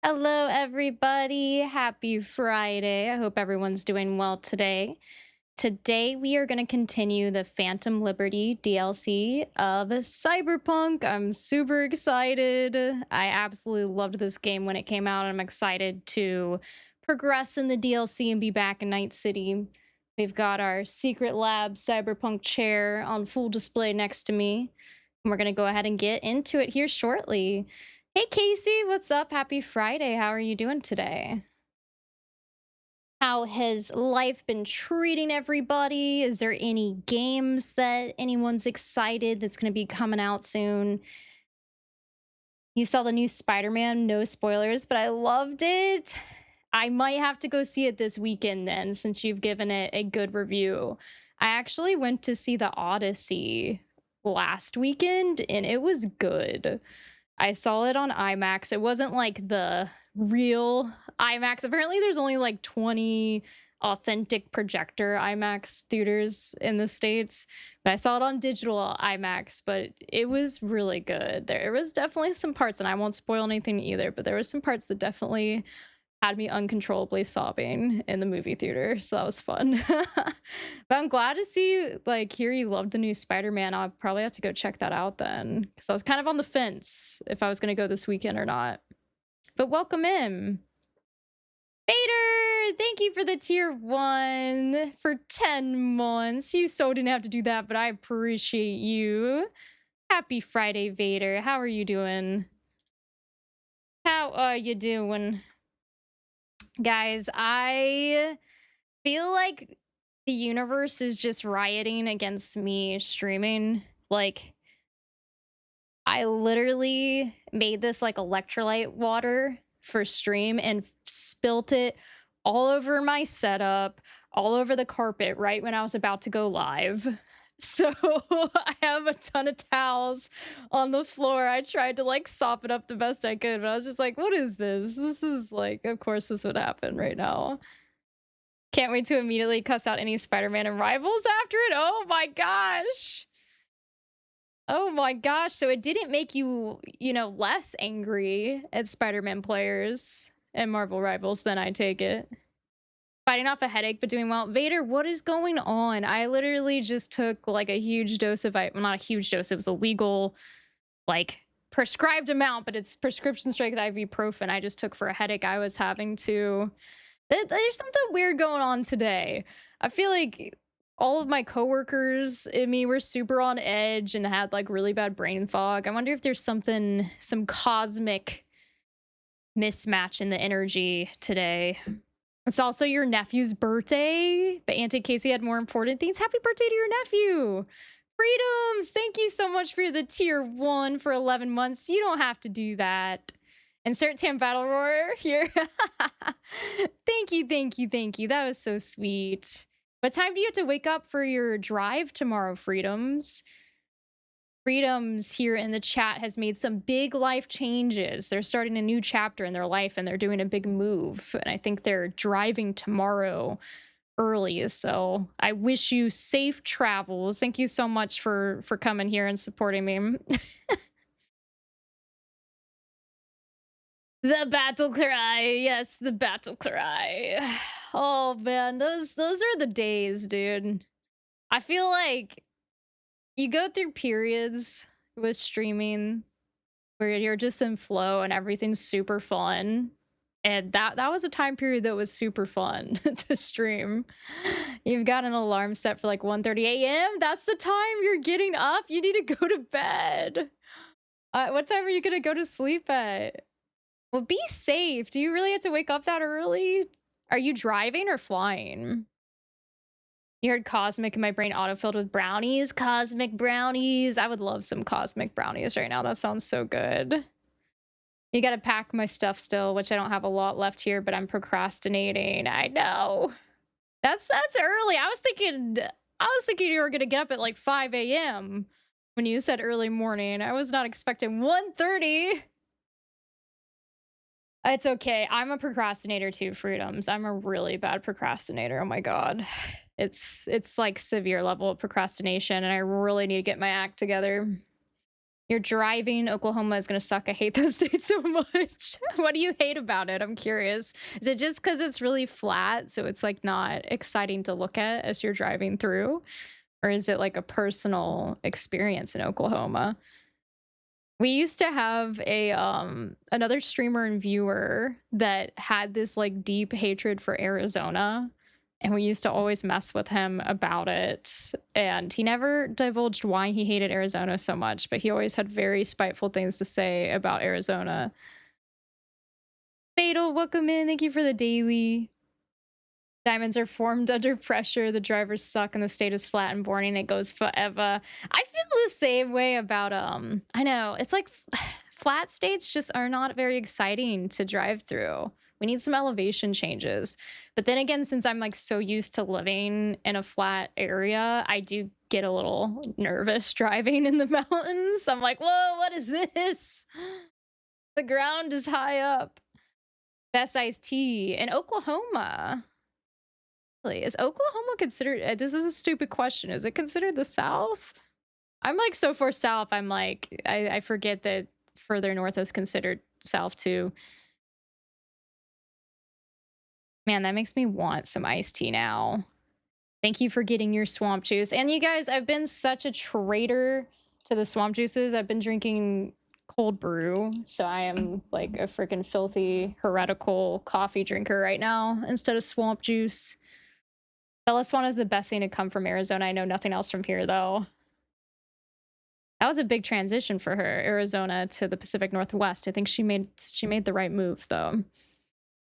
Hello, everybody. Happy Friday. I hope everyone's doing well today. Today, we are going to continue the Phantom Liberty DLC of Cyberpunk. I'm super excited. I absolutely loved this game when it came out. I'm excited to progress in the DLC and be back in Night City. We've got our Secret Lab Cyberpunk chair on full display next to me. And we're going to go ahead and get into it here shortly. Hey Casey, what's up? Happy Friday. How are you doing today? How has life been treating everybody? Is there any games that anyone's excited that's going to be coming out soon? You saw the new Spider-Man, no spoilers, but I loved it. I might have to go see it this weekend then, since you've given it a good review. I actually went to see the Odyssey last weekend and it was good. I saw it on IMAX. It wasn't like the real IMAX. Apparently, there's only like 20 authentic projector IMAX theaters in the States. But I saw it on digital IMAX, but it was really good. There was definitely some parts, and I won't spoil anything either, but there was some parts that definitely had me uncontrollably sobbing in the movie theater. So that was fun. But I'm glad to see you like hear you loved the new Spider-Man. I'll probably have to go check that out then. Because I was kind of on the fence if I was gonna go this weekend or not. But welcome in. Vader! Thank you for the tier 1 for 10 months. You so didn't have to do that, but I appreciate you. Happy Friday, Vader. How are you doing? How are you doing? Guys, I feel like the universe is just rioting against me streaming. Like, I literally made this like electrolyte water for stream and spilt it all over my setup, all over the carpet right when I was about to go live. So I have a ton of towels on the floor. I tried to like sop it up the best I could, but I was just like, what is this? This is like, of course, this would happen right now. Can't wait to immediately cuss out any Spider-Man and Rivals after it. Oh my gosh. Oh my gosh. So it didn't make you, less angry at Spider-Man players and Marvel Rivals than I take it. Fighting off a headache, but doing well. Vader, what is going on? I literally just took like a huge dose of, well, not a huge dose. It was a legal, like prescribed amount, but it's prescription strength ibuprofen I just took for a headache I was having to. There's something weird going on today. I feel like all of my coworkers and me were super on edge and had like really bad brain fog. I wonder if there's some cosmic mismatch in the energy today. It's also your nephew's birthday, but Auntie Casey had more important things. Happy birthday to your nephew! Freedoms! Thank you so much for the tier 1 for 11 months. You don't have to do that. Insert Tam Battle Roar here. Thank you, thank you, thank you. That was so sweet. What time do you have to wake up for your drive tomorrow, Freedoms? Freedoms here in the chat has made some big life changes. They're starting a new chapter in their life and they're doing a big move. And I think they're driving tomorrow early. So I wish you safe travels. Thank you so much for coming here and supporting me. The battle cry. Yes, the battle cry. Oh man, those are the days, dude. I feel like you go through periods with streaming where you're just in flow and everything's super fun. And that was a time period that was super fun to stream. You've got an alarm set for like 1:30 a.m. That's the time you're getting up. You need to go to bed. What time are you gonna go to sleep at? Well, be safe. Do you really have to wake up that early? Are you driving or flying? You heard cosmic and my brain autofilled with brownies. Cosmic brownies. I would love some cosmic brownies right now. That sounds so good. You gotta pack my stuff still, which I don't have a lot left here, but I'm procrastinating. I know. That's early. I was thinking you were gonna get up at like 5 a.m. when you said early morning. I was not expecting 1:30. It's okay. I'm a procrastinator too, Freedoms. I'm a really bad procrastinator. Oh my god. It's like severe level of procrastination and I really need to get my act together. You're driving. Oklahoma is gonna suck. I hate that state so much. What do you hate about it? I'm curious. Is it just because it's really flat, so it's like not exciting to look at as you're driving through? Or is it like a personal experience in Oklahoma? We used to have a another streamer and viewer that had this like deep hatred for Arizona, and we used to always mess with him about it. And he never divulged why he hated Arizona so much, but he always had very spiteful things to say about Arizona. Fatal, welcome in. Thank you for the daily. Diamonds are formed under pressure. The drivers suck and the state is flat and boring. It goes forever. I feel the same way about I know. It's like flat states just are not very exciting to drive through. We need some elevation changes. But then again, since I'm like so used to living in a flat area, I do get a little nervous driving in the mountains. I'm like, whoa, what is this? The ground is high up. Best iced tea in Oklahoma. Really? Is Oklahoma considered? This is a stupid question. Is it considered the South? I'm like so far south. I'm like I forget that further north is considered South too. Man, that makes me want some iced tea now. Thank you for getting your swamp juice. And you guys, I've been such a traitor to the swamp juices. I've been drinking cold brew, so I am like a freaking filthy heretical coffee drinker right now instead of swamp juice. Bella Swan is the best thing to come from Arizona. I know nothing else from here, though. That was a big transition for her, Arizona to the Pacific Northwest. I think she made the right move, though.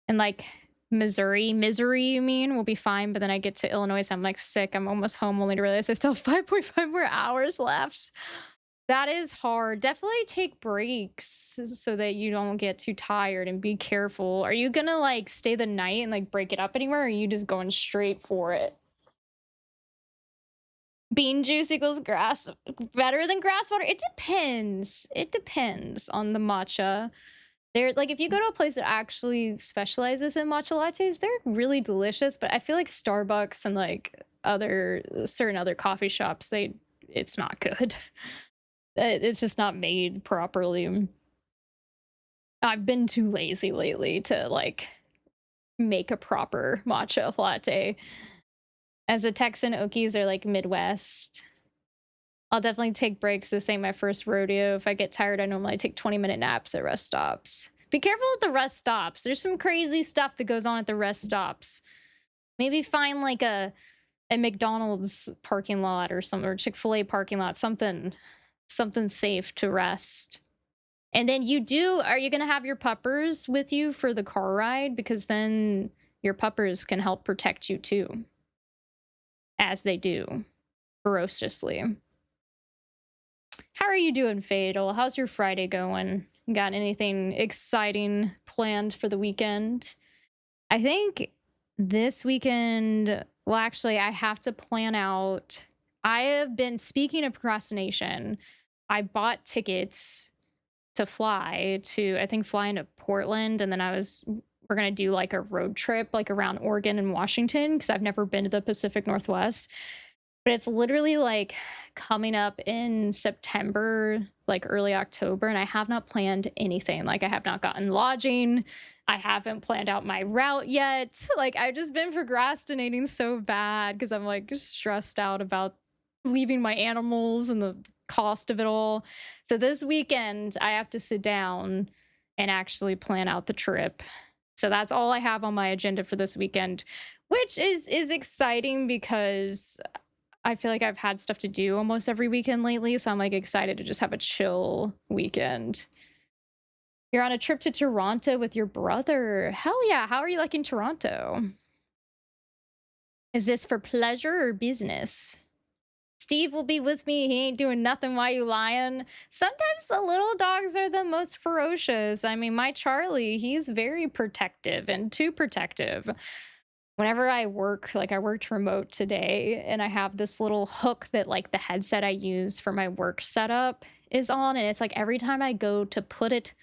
And like Missouri, you mean, will be fine. But then I get to Illinois, so I'm like sick. I'm almost home, only to realize I still have 5.5 more hours left. That is hard. Definitely take breaks so that you don't get too tired and be careful. Are you gonna like stay the night and like break it up anywhere, or are you just going straight for it? Bean juice equals grass. Better than grass water? It depends. It depends on the matcha. They're like, if you go to a place that actually specializes in matcha lattes, they're really delicious. But I feel like Starbucks and like certain other coffee shops, it's not good. It's just not made properly. I've been too lazy lately to like make a proper matcha latte. As a Texan, Okies are like Midwest. I'll definitely take breaks. This ain't my first rodeo. If I get tired, I normally take 20-minute naps at rest stops. Be careful at the rest stops. There's some crazy stuff that goes on at the rest stops. Maybe find like a McDonald's parking lot or something, or Chick-fil-A parking lot, something safe to rest. And then are you gonna have your puppers with you for the car ride? Because then your puppers can help protect you too. As they do, ferociously. How are you doing, Fatal? How's your Friday going? Got anything exciting planned for the weekend? I think this weekend, well, actually, I have to plan out. I have been, speaking of procrastination, I bought tickets to fly into Portland, and then we're gonna do like a road trip like around Oregon and Washington, because I've never been to the Pacific Northwest. But it's literally like coming up in September, like early October, and I have not planned anything. Like I have not gotten lodging. I haven't planned out my route yet. Like I've just been procrastinating so bad because I'm like stressed out about leaving my animals and the cost of it all. So this weekend I have to sit down and actually plan out the trip. So that's all I have on my agenda for this weekend, which is exciting because I feel like I've had stuff to do almost every weekend lately. So I'm like excited to just have a chill weekend. You're on a trip to Toronto with your brother. Hell yeah. How are you liking Toronto? Is this for pleasure or business? Steve will be with me. He ain't doing nothing while you lying. Sometimes the little dogs are the most ferocious. I mean, my Charlie, he's very protective and too protective. Whenever I work, like I worked remote today, and I have this little hook that like the headset I use for my work setup is on. And it's like every time I go to put it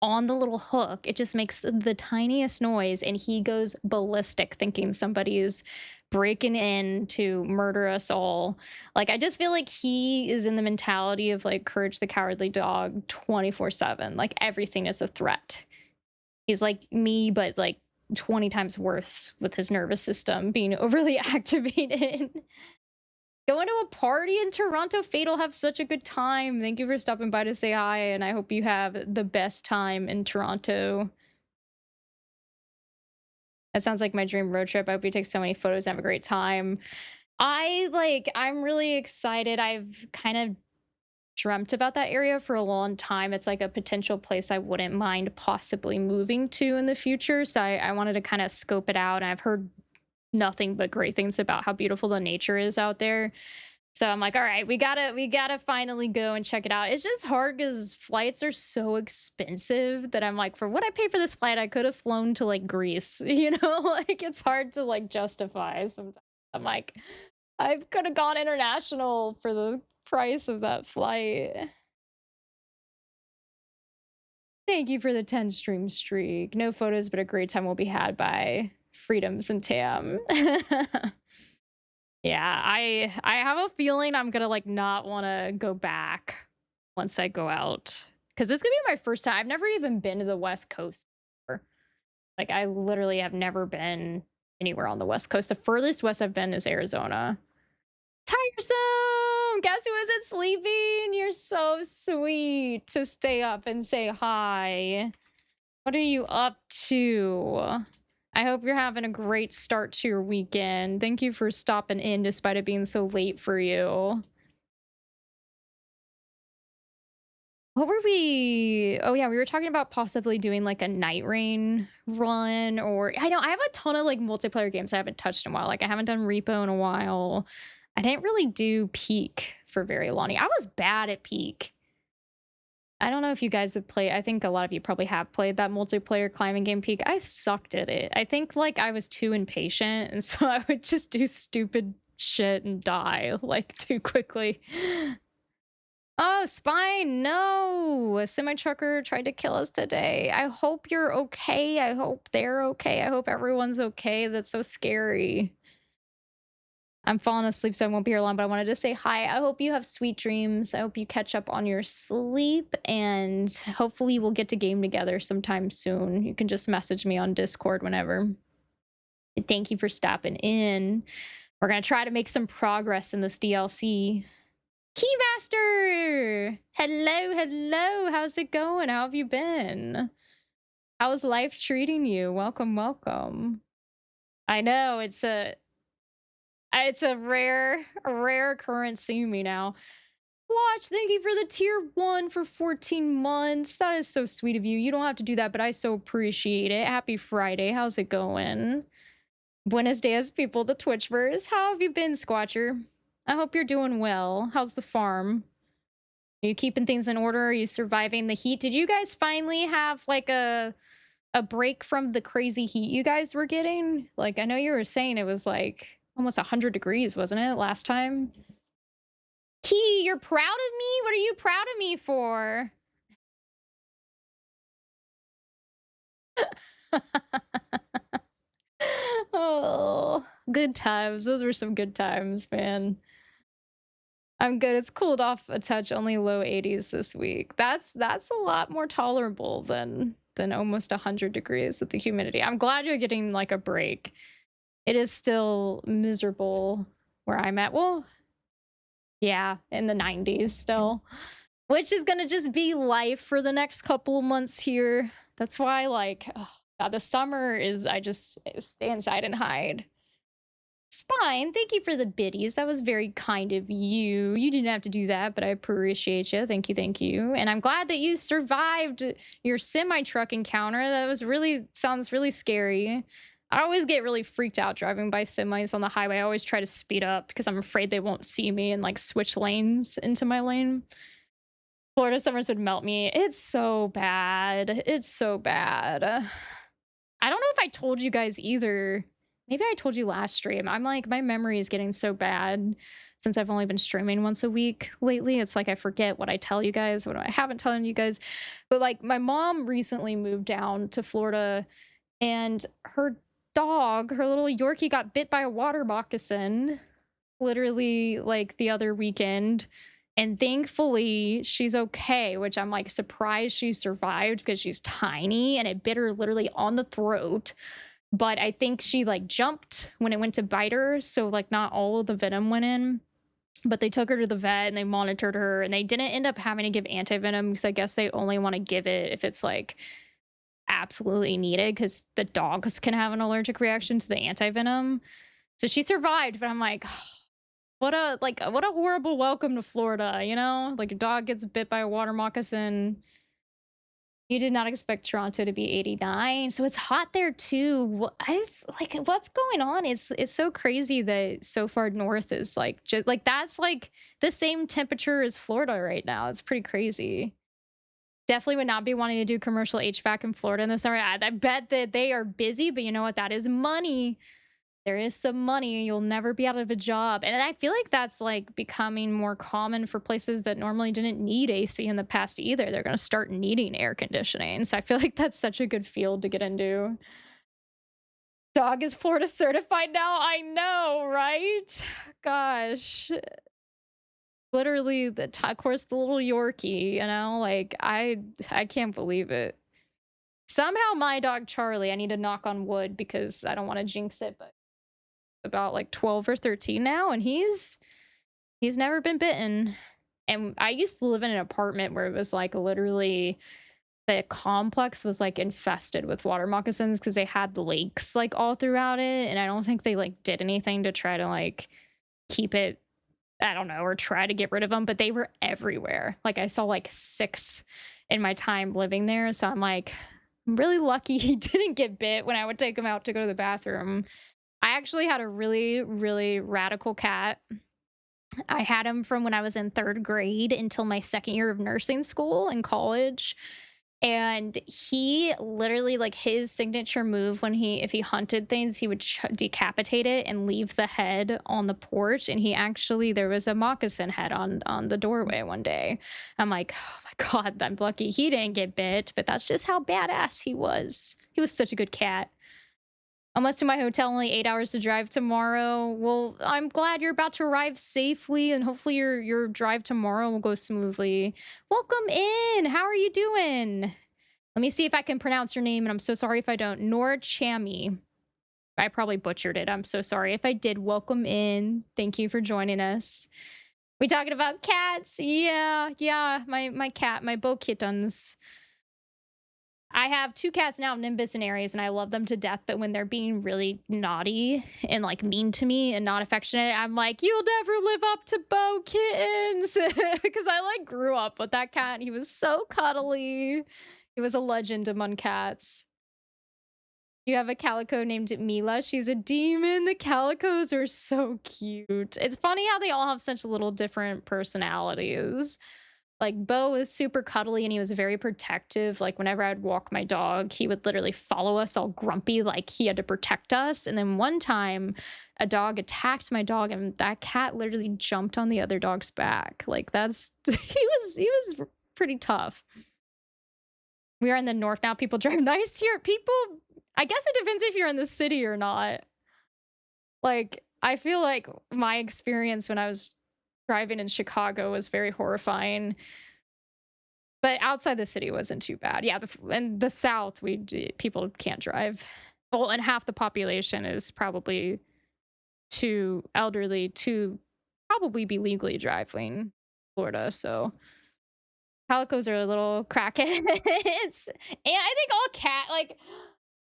on the little hook, it just makes the tiniest noise and he goes ballistic thinking somebody is breaking in to murder us all. Like, I just feel like he is in the mentality of like Courage the Cowardly Dog 24/7. Like, everything is a threat. He's like me, but like 20 times worse with his nervous system being overly activated. Going to a party in Toronto, Fatal. Have such a good time. Thank you for stopping by to say hi, and I hope you have the best time in Toronto. That sounds like my dream road trip. I hope you take so many photos and have a great time. I'm really excited. I've kind of dreamt about that area for a long time. It's like a potential place I wouldn't mind possibly moving to in the future. So I wanted to kind of scope it out. And I've heard nothing but great things about how beautiful the nature is out there. So I'm like, all right, we gotta finally go and check it out. It's just hard because flights are so expensive that I'm like, for what I paid for this flight, I could have flown to like Greece, you know? Like, it's hard to like justify sometimes. I'm like, I could have gone international for the price of that flight. Thank you for the 10 stream streak. No photos, but a great time will be had by Freedoms and Tam. Yeah, I have a feeling I'm gonna like not want to go back once I go out because it's gonna be my first time. I've never even been to the West Coast before. Like, I literally have never been anywhere on the West Coast. The furthest west I've been is Arizona. Tiresome! Guess who isn't sleeping? You're so sweet to stay up and say hi. What are you up to? I hope you're having a great start to your weekend. Thank you for stopping in despite it being so late for you. What were we? Oh yeah, we were talking about possibly doing like a Night Rain run, or I know I have a ton of like multiplayer games I haven't touched in a while. Like, I haven't done Repo in a while. I didn't really do Peak for very long. I was bad at Peak. I don't know if you guys have played. I think a lot of you probably have played that multiplayer climbing game Peak. I sucked at it. I think like I was too impatient, and so I would just do stupid shit and die like too quickly. Oh, Spine, no! A semi-trucker tried to kill us today. I hope you're okay. I hope they're okay. I hope everyone's okay. That's so scary. I'm falling asleep, so I won't be here long, but I wanted to say hi. I hope you have sweet dreams. I hope you catch up on your sleep, and hopefully we'll get to game together sometime soon. You can just message me on Discord whenever. Thank you for stopping in. We're going to try to make some progress in this DLC. Keymaster! Hello, hello. How's it going? How have you been? How's life treating you? Welcome, welcome. I know it's a rare occurrence seeing me now. Watch, thank you for the tier 1 for 14 months. That is so sweet of you. You don't have to do that, but I so appreciate it. Happy Friday. How's it going? Buenos dias, people, the Twitchverse. How have you been, Squatcher? I hope you're doing well. How's the farm? Are you keeping things in order? Are you surviving the heat? Did you guys finally have like a break from the crazy heat you guys were getting? Like, I know you were saying it was like almost 100 degrees, wasn't it, last time? Key, you're proud of me? What are you proud of me for? Oh, good times. Those were some good times, man. I'm good. It's cooled off a touch, only low 80s this week. That's a lot more tolerable than almost 100 degrees with the humidity. I'm glad you're getting like a break. It is still miserable where I'm at. Well, yeah, in the 90s still, which is gonna just be life for the next couple of months here. That's why, like, oh, God, the summer is, I just stay inside and hide. Spine, thank you for the biddies. That was very kind of you. You didn't have to do that, but I appreciate you. Thank you, thank you. And I'm glad that you survived your semi-truck encounter. That was really, sounds really scary. I always get really freaked out driving by semis on the highway. I always try to speed up because I'm afraid they won't see me and like switch lanes into my lane. Florida summers would melt me. It's so bad. It's so bad. I don't know if I told you guys either. Maybe I told you last stream. I'm like, my memory is getting so bad. since I've only been streaming once a week lately. It's like I forget what I tell you guys, what I haven't telling you guys. But like my mom recently moved down to Florida and her dog, her little Yorkie, got bit by a water moccasin literally like the other weekend. And thankfully, she's okay, which I'm like surprised she survived because she's tiny and it bit her literally on the throat. But I think she like jumped when it went to bite her. So, like, not all of the venom went in. But they took her to the vet and they monitored her and they didn't end up having to give antivenom because I guess they only want to give it if it's like absolutely needed because the dogs can have an allergic reaction to the antivenom. So she survived, but I'm like, what a horrible welcome to Florida, you know? Like a dog gets bit by a water moccasin. You did not expect Toronto to be 89. So it's hot there too. Like what's going on? It's so crazy that so far north is like just like that's like the same temperature as Florida right now. It's pretty crazy. Definitely would not be wanting to do commercial HVAC in Florida in the summer. I bet that they are busy, but you know what? That is money. There is some money. You'll never be out of a job. And I feel like that's like becoming more common for places that normally didn't need AC in the past either. They're going to start needing air conditioning. So I feel like that's such a good field to get into. Dog is Florida certified now. I know, right? Gosh. Literally of course the little Yorkie, you know, like I can't believe it. Somehow my dog Charlie, I need to knock on wood because I don't want to jinx it, but about like 12 or 13 now and he's never been bitten. And I used to live in an apartment where it was like literally the complex was like infested with water moccasins because they had lakes like all throughout it and I don't think they like did anything to try to like keep it, I don't know, or try to get rid of them, but they were everywhere. Like I saw like 6 in my time living there, so I'm like I'm really lucky he didn't get bit when I would take him out to go to the bathroom. I actually had a really, really radical cat. I had him from when I was in 3rd grade until my 2nd year of nursing school in college. And he literally, like, his signature move when if he hunted things, he would decapitate it and leave the head on the porch. And he actually, there was a moccasin head on the doorway one day. I'm like, oh my God, I'm lucky he didn't get bit, but that's just how badass he was. He was such a good cat. Almost to my hotel, only 8 hours to drive tomorrow. Well, I'm glad you're about to arrive safely, and hopefully your drive tomorrow will go smoothly. Welcome in. How are you doing? Let me see if I can pronounce your name, and I'm so sorry if I don't. Nor Chami. I probably butchered it. I'm so sorry if I did. Welcome in. Thank you for joining us. We talking about cats? Yeah. My cat, my Bo kittens. I have 2 cats now, Nimbus and Aries, and I love them to death. But when they're being really naughty and like mean to me and not affectionate, I'm like, you'll never live up to Bo Kittens. Because I like grew up with that cat. He was so cuddly. He was a legend among cats. You have a calico named Mila. She's a demon. The calicos are so cute. It's funny how they all have such little different personalities. Like Bo was super cuddly and he was very protective. Like whenever I'd walk my dog, he would literally follow us all grumpy, like he had to protect us. And then one time a dog attacked my dog and that cat literally jumped on the other dog's back. Like that's he was pretty tough. We are in the north now. People drive nice here. People, I guess it depends if you're in the city or not. Like I feel like my experience when I was driving in Chicago was very horrifying. But outside the city wasn't too bad. Yeah, in the South, people can't drive. Well, and half the population is probably too elderly to probably be legally driving Florida. So calicos are a little crackheads. And I think all like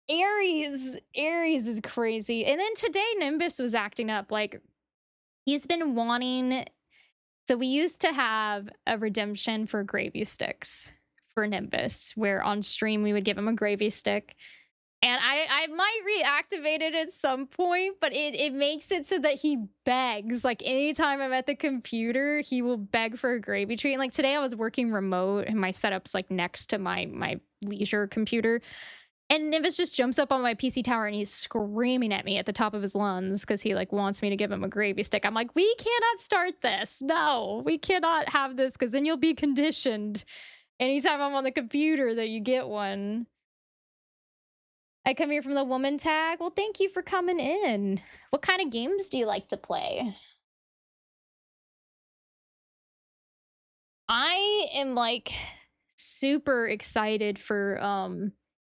Aries is crazy. And then today Nimbus was acting up like he's been wanting. So we used to have a redemption for gravy sticks for Nimbus, where on stream we would give him a gravy stick. And I might reactivate it at some point, but it makes it so that he begs. Like anytime I'm at the computer, he will beg for a gravy treat. And like today I was working remote and my setup's like next to my leisure computer. And Nimbus just jumps up on my PC tower and he's screaming at me at the top of his lungs because he like wants me to give him a gravy stick. I'm like, we cannot start this. No, we cannot have this because then you'll be conditioned anytime I'm on the computer that you get one. I come here from the woman tag. Well, thank you for coming in. What kind of games do you like to play? I am like super excited for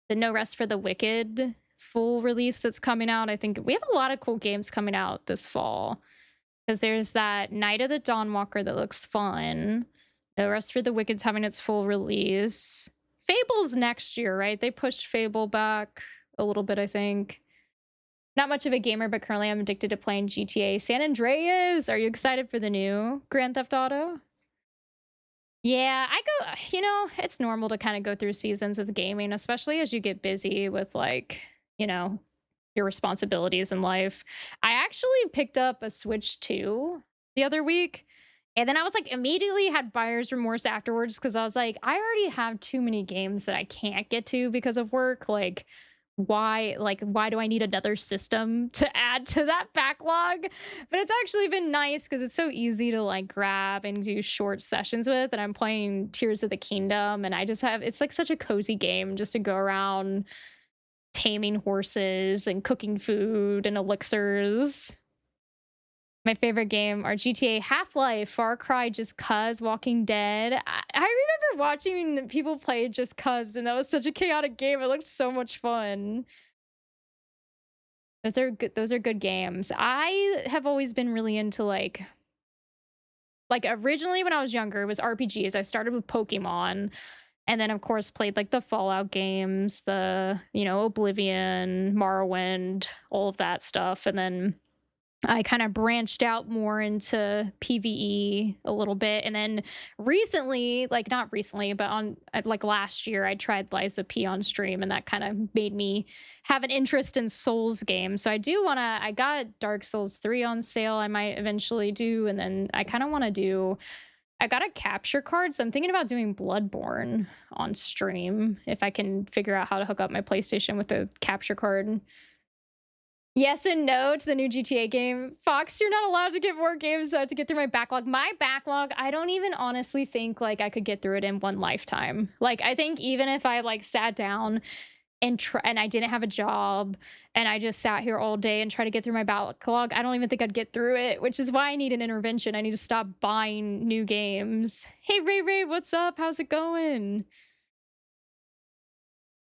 the No Rest for the Wicked full release that's coming out. I think we have a lot of cool games coming out this fall because there's that Night of the Dawnwalker that looks fun. No Rest for the Wicked's having its full release. Fable's next year, right? They pushed Fable back a little bit, I think. Not much of a gamer, but currently I'm addicted to playing GTA San Andreas. Are you excited for the new Grand Theft Auto? Yeah, I go, it's normal to kind of go through seasons with gaming, especially as you get busy with like, you know, your responsibilities in life. I actually picked up a Switch 2 the other week, and then I was like immediately had buyer's remorse afterwards because I was like, I already have too many games that I can't get to because of work. Why do I need another system to add to that backlog? But it's actually been nice because it's so easy to like grab and do short sessions with. And I'm playing Tears of the Kingdom, and I just have it's like such a cozy game just to go around taming horses and cooking food and elixirs. My favorite game are GTA, Half-Life, Far Cry, Just Cuz, Walking Dead. I remember watching people play Just Cuz, and that was such a chaotic game. It looked so much fun. Those are good games. I have always been really into like originally when I was younger, it was RPGs. I started with Pokemon, and then of course played like the Fallout games, Oblivion, Morrowind, all of that stuff. And then I kind of branched out more into PvE a little bit. And then recently, like not recently, but like last year, I tried Liza P on stream, and that kind of made me have an interest in Souls games. So I got Dark Souls 3 on sale. I might eventually do. And then I kind of want to I got a capture card. So I'm thinking about doing Bloodborne on stream if I can figure out how to hook up my PlayStation with a capture card. Yes and no to the new GTA game. Fox, you're not allowed to get more games to get through my backlog. My backlog, I don't even honestly think like I could get through it in one lifetime. Like I think even if I like sat down and I didn't have a job and I just sat here all day and try to get through my backlog, I don't even think I'd get through it, which is why I need an intervention. I need to stop buying new games. Hey Ray Ray, what's up? How's it going?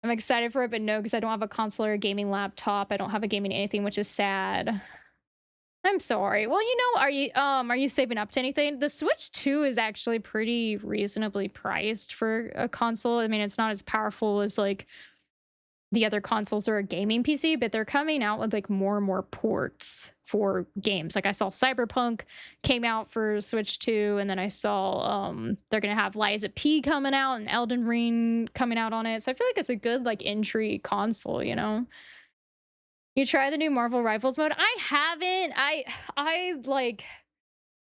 I'm excited for it, but no, because I don't have a console or a gaming laptop. I don't have a gaming anything, which is sad. I'm sorry. Well, are you saving up to anything? The Switch 2 is actually pretty reasonably priced for a console. I mean, it's not as powerful as like the other consoles or a gaming PC, but they're coming out with like more and more ports for games. Like I saw Cyberpunk came out for Switch 2, and then I saw they're gonna have Liza P coming out and Elden Ring coming out on it. So I feel like it's a good like entry console, you know. You try the new Marvel Rivals mode? I haven't. I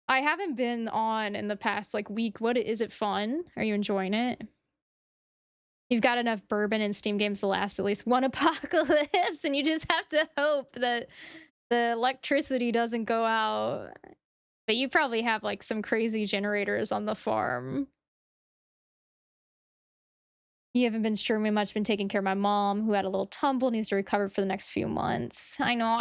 haven't been on in the past like week. What is it fun? Are you enjoying it? You've got enough bourbon and Steam games to last at least one apocalypse, and you just have to hope that the electricity doesn't go out. But you probably have like some crazy generators on the farm. You haven't been streaming much, been taking care of my mom, who had a little tumble, needs to recover for the next few months. I know.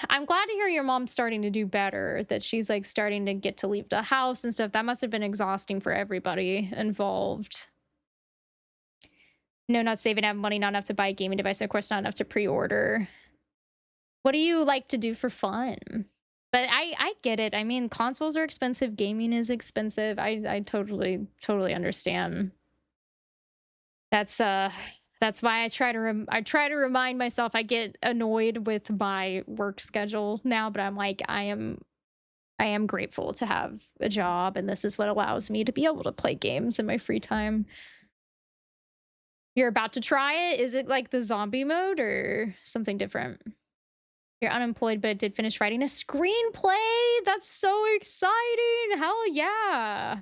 I'm glad to hear your mom's starting to do better, that she's like starting to get to leave the house and stuff. That must have been exhausting for everybody involved. No, not saving up money, not enough to buy a gaming device, and of course not enough to pre-order. What do you like to do for fun? But I get it. I mean, consoles are expensive, gaming is expensive. I totally understand. That's why I try to remind myself. I get annoyed with my work schedule now, but I'm like I am grateful to have a job, and this is what allows me to be able to play games in my free time. You're about to try it? Is it like the zombie mode or something different? You're unemployed, but did finish writing a screenplay? That's so exciting. Hell yeah.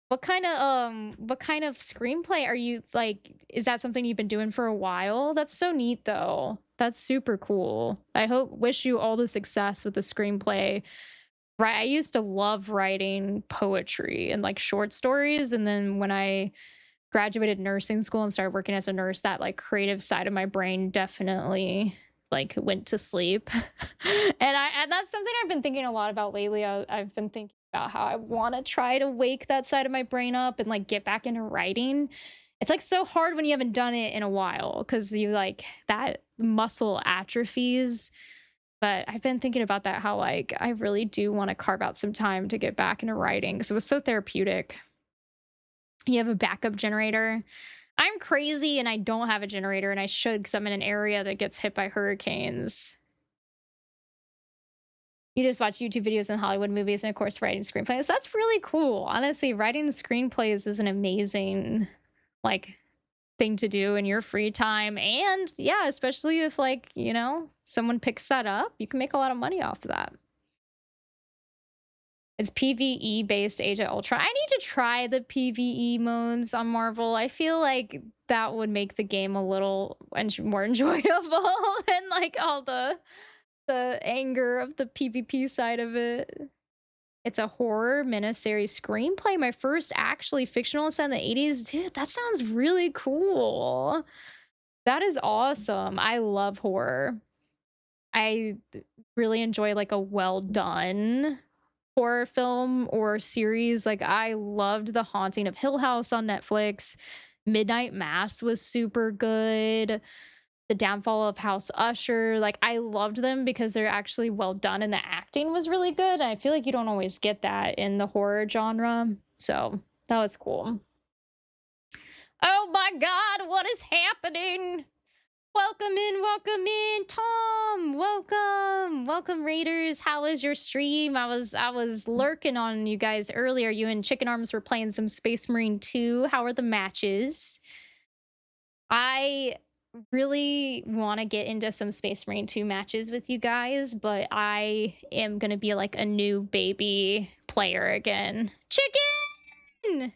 What kind of screenplay are you like, is that something you've been doing for a while? That's so neat though. That's super cool. I hope wish you all the success with the screenplay. Right, I used to love writing poetry and like short stories, and then when I graduated nursing school and started working as a nurse, that like creative side of my brain definitely like went to sleep. And that's something I've been thinking a lot about lately. I've been thinking about how I want to try to wake that side of my brain up and like get back into writing. It's like so hard when you haven't done it in a while because you like that muscle atrophies. But I've been thinking about that, how like I really do want to carve out some time to get back into writing because it was so therapeutic. You have a backup generator. I'm crazy and I don't have a generator, and I should because I'm in an area that gets hit by hurricanes. You just watch YouTube videos and Hollywood movies and, of course, writing screenplays. That's really cool. Honestly, writing screenplays is an amazing, like, thing to do in your free time. And yeah, especially if, like, someone picks that up, you can make a lot of money off of that. It's PvE based Age of Ultron. I need to try the PvE modes on Marvel. I feel like that would make the game a little more enjoyable than like all the anger of the PvP side of it. It's a horror miniseries screenplay. My first actually fictional set in the 80s. Dude, that sounds really cool. That is awesome. I love horror. I really enjoy like a well done horror film or series. Like I loved The Haunting of Hill House on Netflix. Midnight Mass was super good. The Downfall of House Usher. Like I loved them because they're actually well done and the acting was really good. And I feel like you don't always get that in the horror genre. So that was cool. Oh my god, what is happening? Welcome in, Tom. Welcome, Raiders. How was your stream? I was lurking on you guys earlier. You and Chicken Arms were playing some Space Marine 2. How are the matches? I really want to get into some Space Marine 2 matches with you guys, but I am gonna be like a new baby player again. Chicken!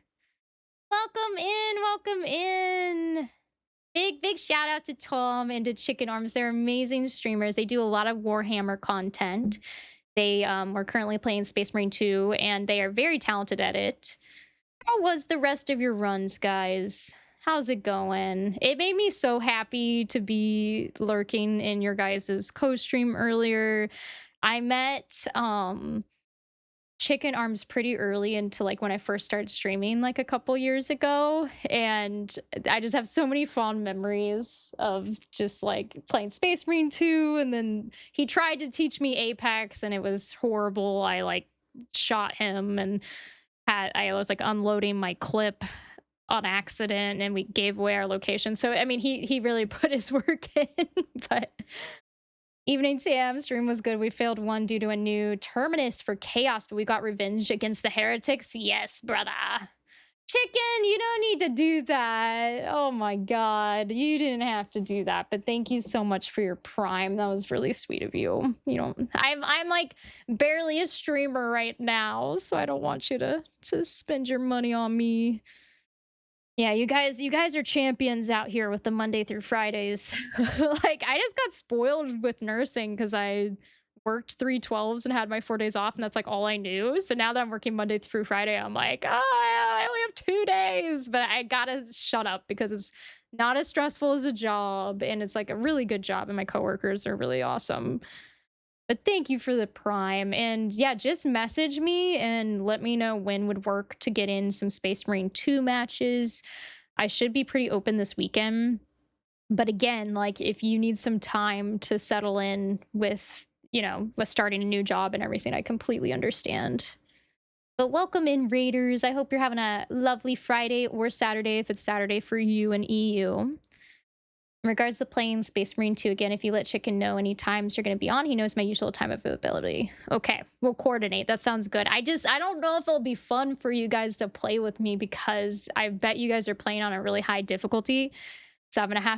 Welcome in. Big shout out to Tom and to Chicken Arms. They're amazing streamers. They do a lot of Warhammer content. They are currently playing Space Marine 2, and they are very talented at it. How was the rest of your runs, guys? How's it going? It made me so happy to be lurking in your guys' co-stream earlier. I met Chicken Arms pretty early into like when I first started streaming like a couple years ago, and I just have so many fond memories of just like playing Space Marine 2, and then he tried to teach me Apex and it was horrible. I like shot him and I was like unloading my clip on accident and we gave away our location. So I mean he really put his work in, but Evening TM stream was good. We failed one due to a new terminus for chaos, but we got revenge against the heretics. Yes, brother. Chicken, you don't need to do that. Oh my god, you didn't have to do that. But thank you so much for your prime. That was really sweet of you. You know, I'm like barely a streamer right now, so I don't want you to spend your money on me. Yeah, you guys are champions out here with the Monday through Fridays. Like I just got spoiled with nursing because I worked 3/12s and had my 4 days off, and that's like all I knew. So now that I'm working Monday through Friday, I'm like, oh, I only have 2 days, but I gotta shut up because it's not as stressful as a job, and it's like a really good job, and my coworkers are really awesome. But thank you for the prime. And yeah, just message me and let me know when would work to get in some Space Marine 2 matches. I should be pretty open this weekend. But again, like if you need some time to settle in with, with starting a new job and everything, I completely understand. But welcome in, Raiders. I hope you're having a lovely Friday or Saturday if it's Saturday for you and EU. In regards to playing Space Marine 2, again, if you let Chicken know any times you're going to be on, he knows my usual time availability. Okay, we'll coordinate. That sounds good. I don't know if it'll be fun for you guys to play with me because I bet you guys are playing on a really high difficulty. So I'm going to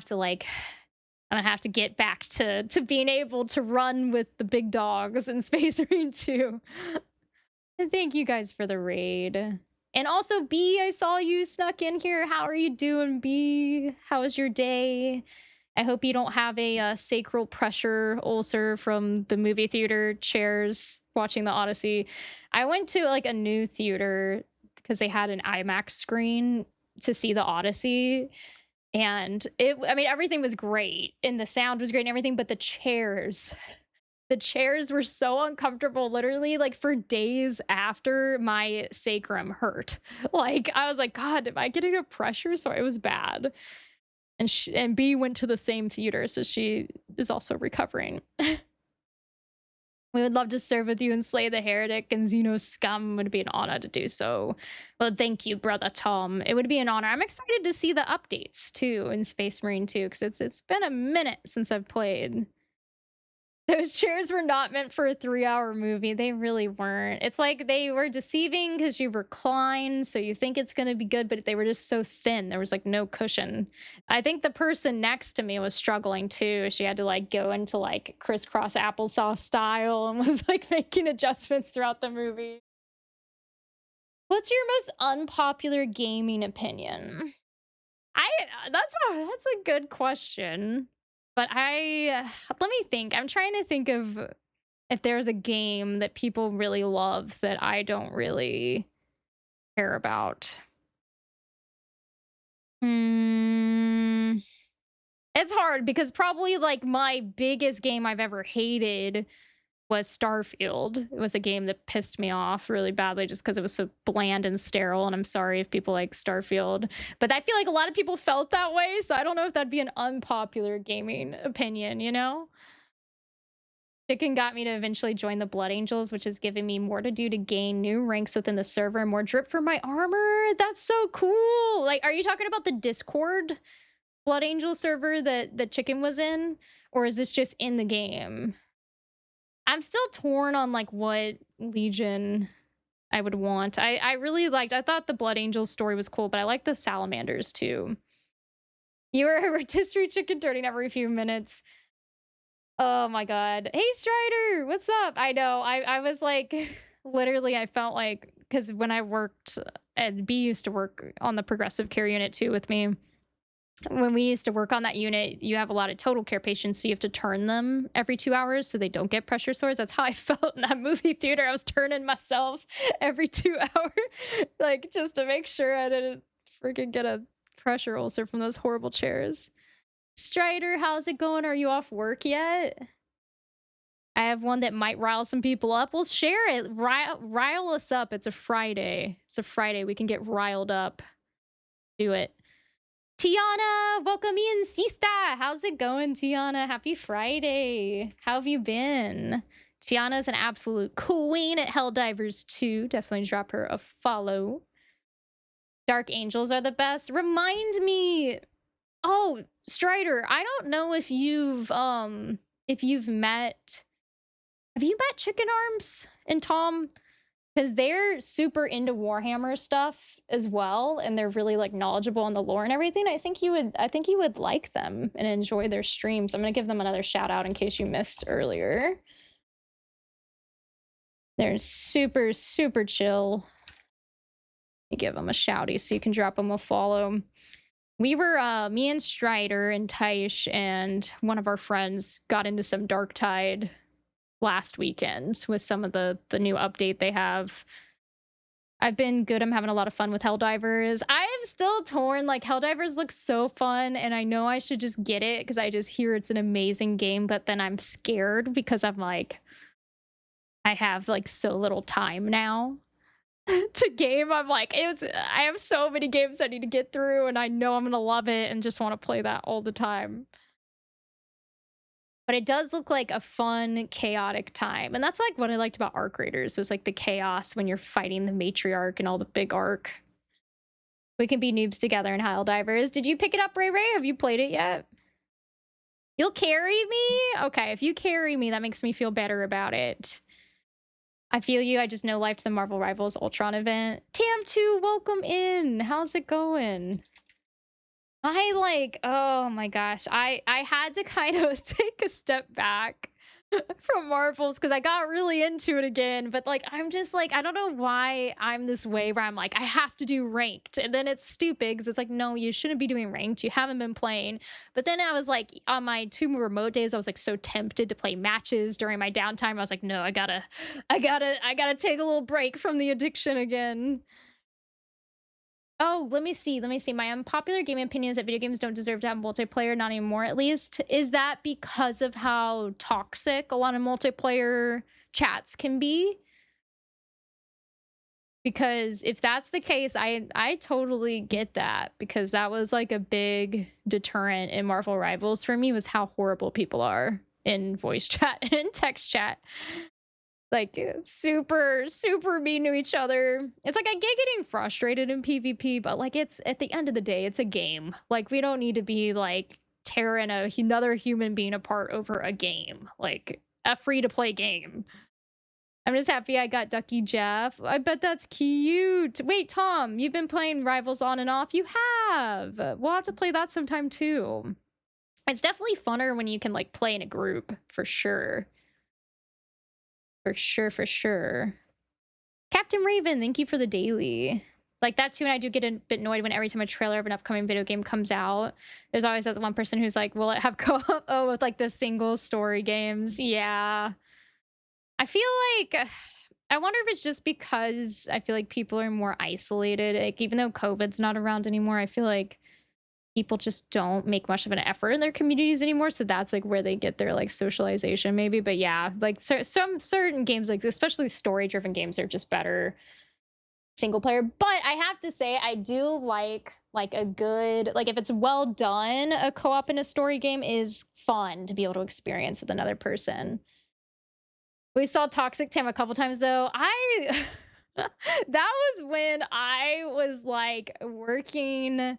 have to get back to being able to run with the big dogs in Space Marine 2. And thank you guys for the raid. And also, B, I saw you snuck in here. How are you doing, B? How was your day? I hope you don't have a sacral pressure ulcer from the movie theater chairs watching the Odyssey. I went to like a new theater because they had an IMAX screen to see the Odyssey. And I mean, everything was great and the sound was great and everything, but the chairs were so uncomfortable, literally, like for days after my sacrum hurt. Like, I was like, God, am I getting a pressure? So it was bad. And B went to the same theater, so she is also recovering. We would love to serve with you and slay the heretic and Xeno scum. Would be an honor to do so. Well, thank you, brother Tom. It would be an honor. I'm excited to see the updates too in Space Marine 2 because it's been a minute since I've played. Those chairs were not meant for a 3-hour movie. They really weren't. It's like they were deceiving because you recline, so you think it's going to be good, but they were just so thin. There was like no cushion. I think the person next to me was struggling too. She had to like go into like crisscross applesauce style and was like making adjustments throughout the movie. What's your most unpopular gaming opinion? That's a good question. But let me think. I'm trying to think of if there's a game that people really love that I don't really care about. It's hard because probably like my biggest game I've ever hated was Starfield. It was a game that pissed me off really badly just because it was so bland and sterile. And I'm sorry if people like Starfield, but I feel like a lot of people felt that way. So I don't know if that'd be an unpopular gaming opinion, you know? Chicken got me to eventually join the Blood Angels, which has given me more to do to gain new ranks within the server and more drip for my armor. That's so cool. Like, are you talking about the Discord Blood Angel server that the Chicken was in? Or is this just in the game? I'm still torn on like what Legion I would want. I really liked, I thought the Blood Angels story was cool, but I like the Salamanders too. You were a rotisserie chicken turning every few minutes. Oh my God. Hey Strider, what's up? I know, I was like, literally I felt like, because when I worked, and B used to work on the progressive care unit too with me. When we used to work on that unit, you have a lot of total care patients, so you have to turn them every 2 hours so they don't get pressure sores. That's how I felt in that movie theater. I was turning myself every 2 hours, like just to make sure I didn't freaking get a pressure ulcer from those horrible chairs. Strider, how's it going? Are you off work yet? I have one that might rile some people up. Well, share it. Rile us up. It's a Friday. It's a Friday. We can get riled up. Do it. Tiana, welcome in, Sista. How's it going, Tiana? Happy Friday. How have you been? Tiana's an absolute queen at Helldivers 2. Definitely drop her a follow. Dark Angels are the best. Remind me. Oh, Strider, I don't know if you've met. Have you met Chicken Arms and Tom? Because they're super into Warhammer stuff as well, and they're really like knowledgeable on the lore and everything. I think you would like them and enjoy their streams. I'm gonna give them another shout out in case you missed earlier. They're super, super chill. You give them a shouty so you can drop them a follow. We were me and Strider and Taish and one of our friends got into some Darktide last weekend with some of the new update they have. I've been good. I'm having a lot of fun with Helldivers. I am still torn. Like, Helldivers looks so fun, and I know I should just get it because I just hear it's an amazing game, but then I'm scared because I'm like, I have like so little time now to game. I'm like, I have so many games I need to get through, and I know I'm gonna love it and just want to play that all the time. But it does look like a fun, chaotic time. And that's like what I liked about Arc Raiders was like the chaos when you're fighting the matriarch and all the big arc. We can be noobs together in Helldivers. Did you pick it up, Ray Ray? Have you played it yet? You'll carry me? Okay, if you carry me, that makes me feel better about it. I feel you. I just know life to the Marvel Rivals Ultron event. Tam2, welcome in. How's it going? Oh my gosh, I had to kind of take a step back from Marvels because I got really into it again. But like, I'm just like, I don't know why I'm this way where I'm like, I have to do ranked. And then it's stupid because it's like, no, you shouldn't be doing ranked. You haven't been playing. But then I was like, on my two remote days, I was like so tempted to play matches during my downtime. I was like, no, I gotta take a little break from the addiction again. Oh, let me see. Let me see. My unpopular gaming opinion is that video games don't deserve to have multiplayer, not anymore at least. Is that because of how toxic a lot of multiplayer chats can be? Because if that's the case, I totally get that because that was like a big deterrent in Marvel Rivals for me was how horrible people are in voice chat and text chat. Like super super mean to each other. It's like I get getting frustrated in PvP, but like it's at the end of the day, it's a game. Like we don't need to be like tearing another human being apart over a game, like a free to play game. I'm just happy I got Ducky Jeff. I bet that's cute. Wait, Tom, you've been playing Rivals on and off. You have. We'll have to play that sometime too. It's definitely funner when you can like play in a group for sure. For sure, for sure. Captain Raven, thank you for the daily. Like that too, and I do get a bit annoyed when every time a trailer of an upcoming video game comes out, there's always that one person who's like, will it have co-op? Oh, with like the single story games. Yeah. I feel like I wonder if it's just because I feel like people are more isolated. Like even though COVID's not around anymore, I feel like people just don't make much of an effort in their communities anymore. So that's like where they get their like socialization maybe. But yeah, like some certain games, like especially story driven games, are just better single player. But I have to say, I do like a good, like if it's well done, a co-op in a story game is fun to be able to experience with another person. We saw Toxic Tam a couple times though. I that was when I was like working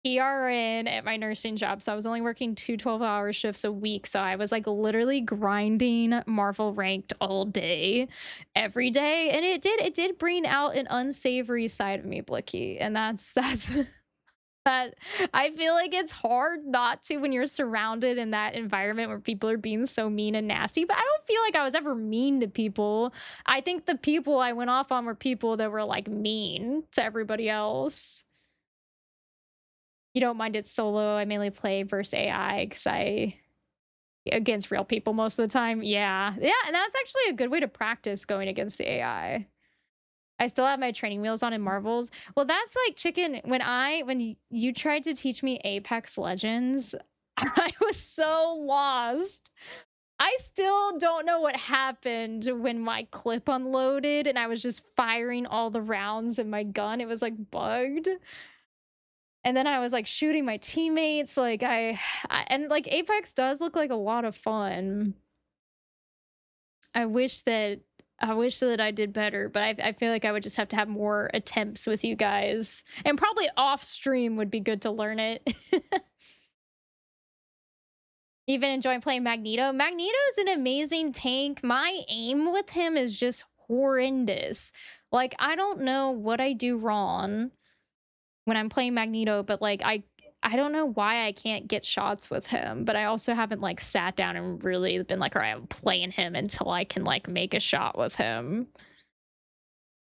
PRN at my nursing job. So I was only working 2 12-hour shifts a week. So I was like literally grinding Marvel ranked all day, every day. And it did bring out an unsavory side of me, Blicky. And that's that I feel like it's hard not to when you're surrounded in that environment where people are being so mean and nasty. But I don't feel like I was ever mean to people. I think the people I went off on were people that were like mean to everybody else. You don't mind it solo. I mainly play versus AI because I against real people most of the time. Yeah. Yeah, and that's actually a good way to practice going against the AI. I still have my training wheels on in Marvels. Well, that's like chicken. When you tried to teach me Apex Legends, I was so lost. I still don't know what happened when my clip unloaded and I was just firing all the rounds in my gun. It was like bugged. And then I was like shooting my teammates. Like and like Apex does look like a lot of fun. I wish that I did better, but I feel like I would just have to have more attempts with you guys. And probably off stream would be good to learn it. Even enjoying playing Magneto. Magneto's an amazing tank. My aim with him is just horrendous. Like I don't know what I do wrong when I'm playing Magneto, but like I don't know why I can't get shots with him, but I also haven't like sat down and really been like, all right, I'm playing him until I can like make a shot with him.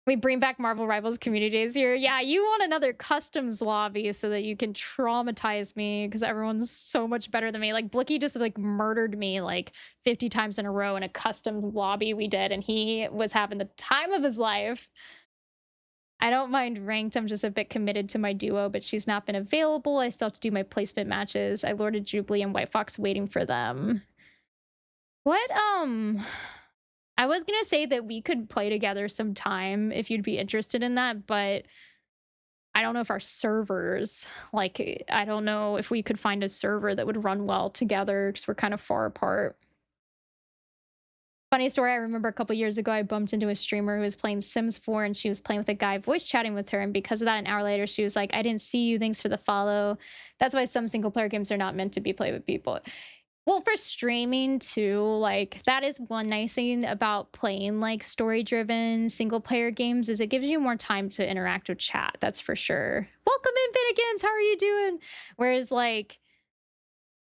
We bring back Marvel Rivals community days here. Yeah, you want another customs lobby so that you can traumatize me because everyone's so much better than me. Like Blicky just like murdered me like 50 times in a row in a custom lobby we did, and he was having the time of his life. I don't mind ranked. I'm just a bit committed to my duo, but she's not been available. I still have to do my placement matches. I lorded Jubilee and White Fox waiting for them. What, I was gonna say that we could play together sometime if you'd be interested in that, but I don't know if our servers, like, I don't know if we could find a server that would run well together because we're kind of far apart. Funny story, I remember a couple years ago, I bumped into a streamer who was playing Sims 4 and she was playing with a guy voice chatting with her. And because of that, an hour later, she was like, I didn't see you. Thanks for the follow. That's why some single player games are not meant to be played with people. Well, for streaming too, like that is one nice thing about playing like story driven single player games is it gives you more time to interact with chat. That's for sure. Welcome in, Finnegan's. How are you doing? Whereas like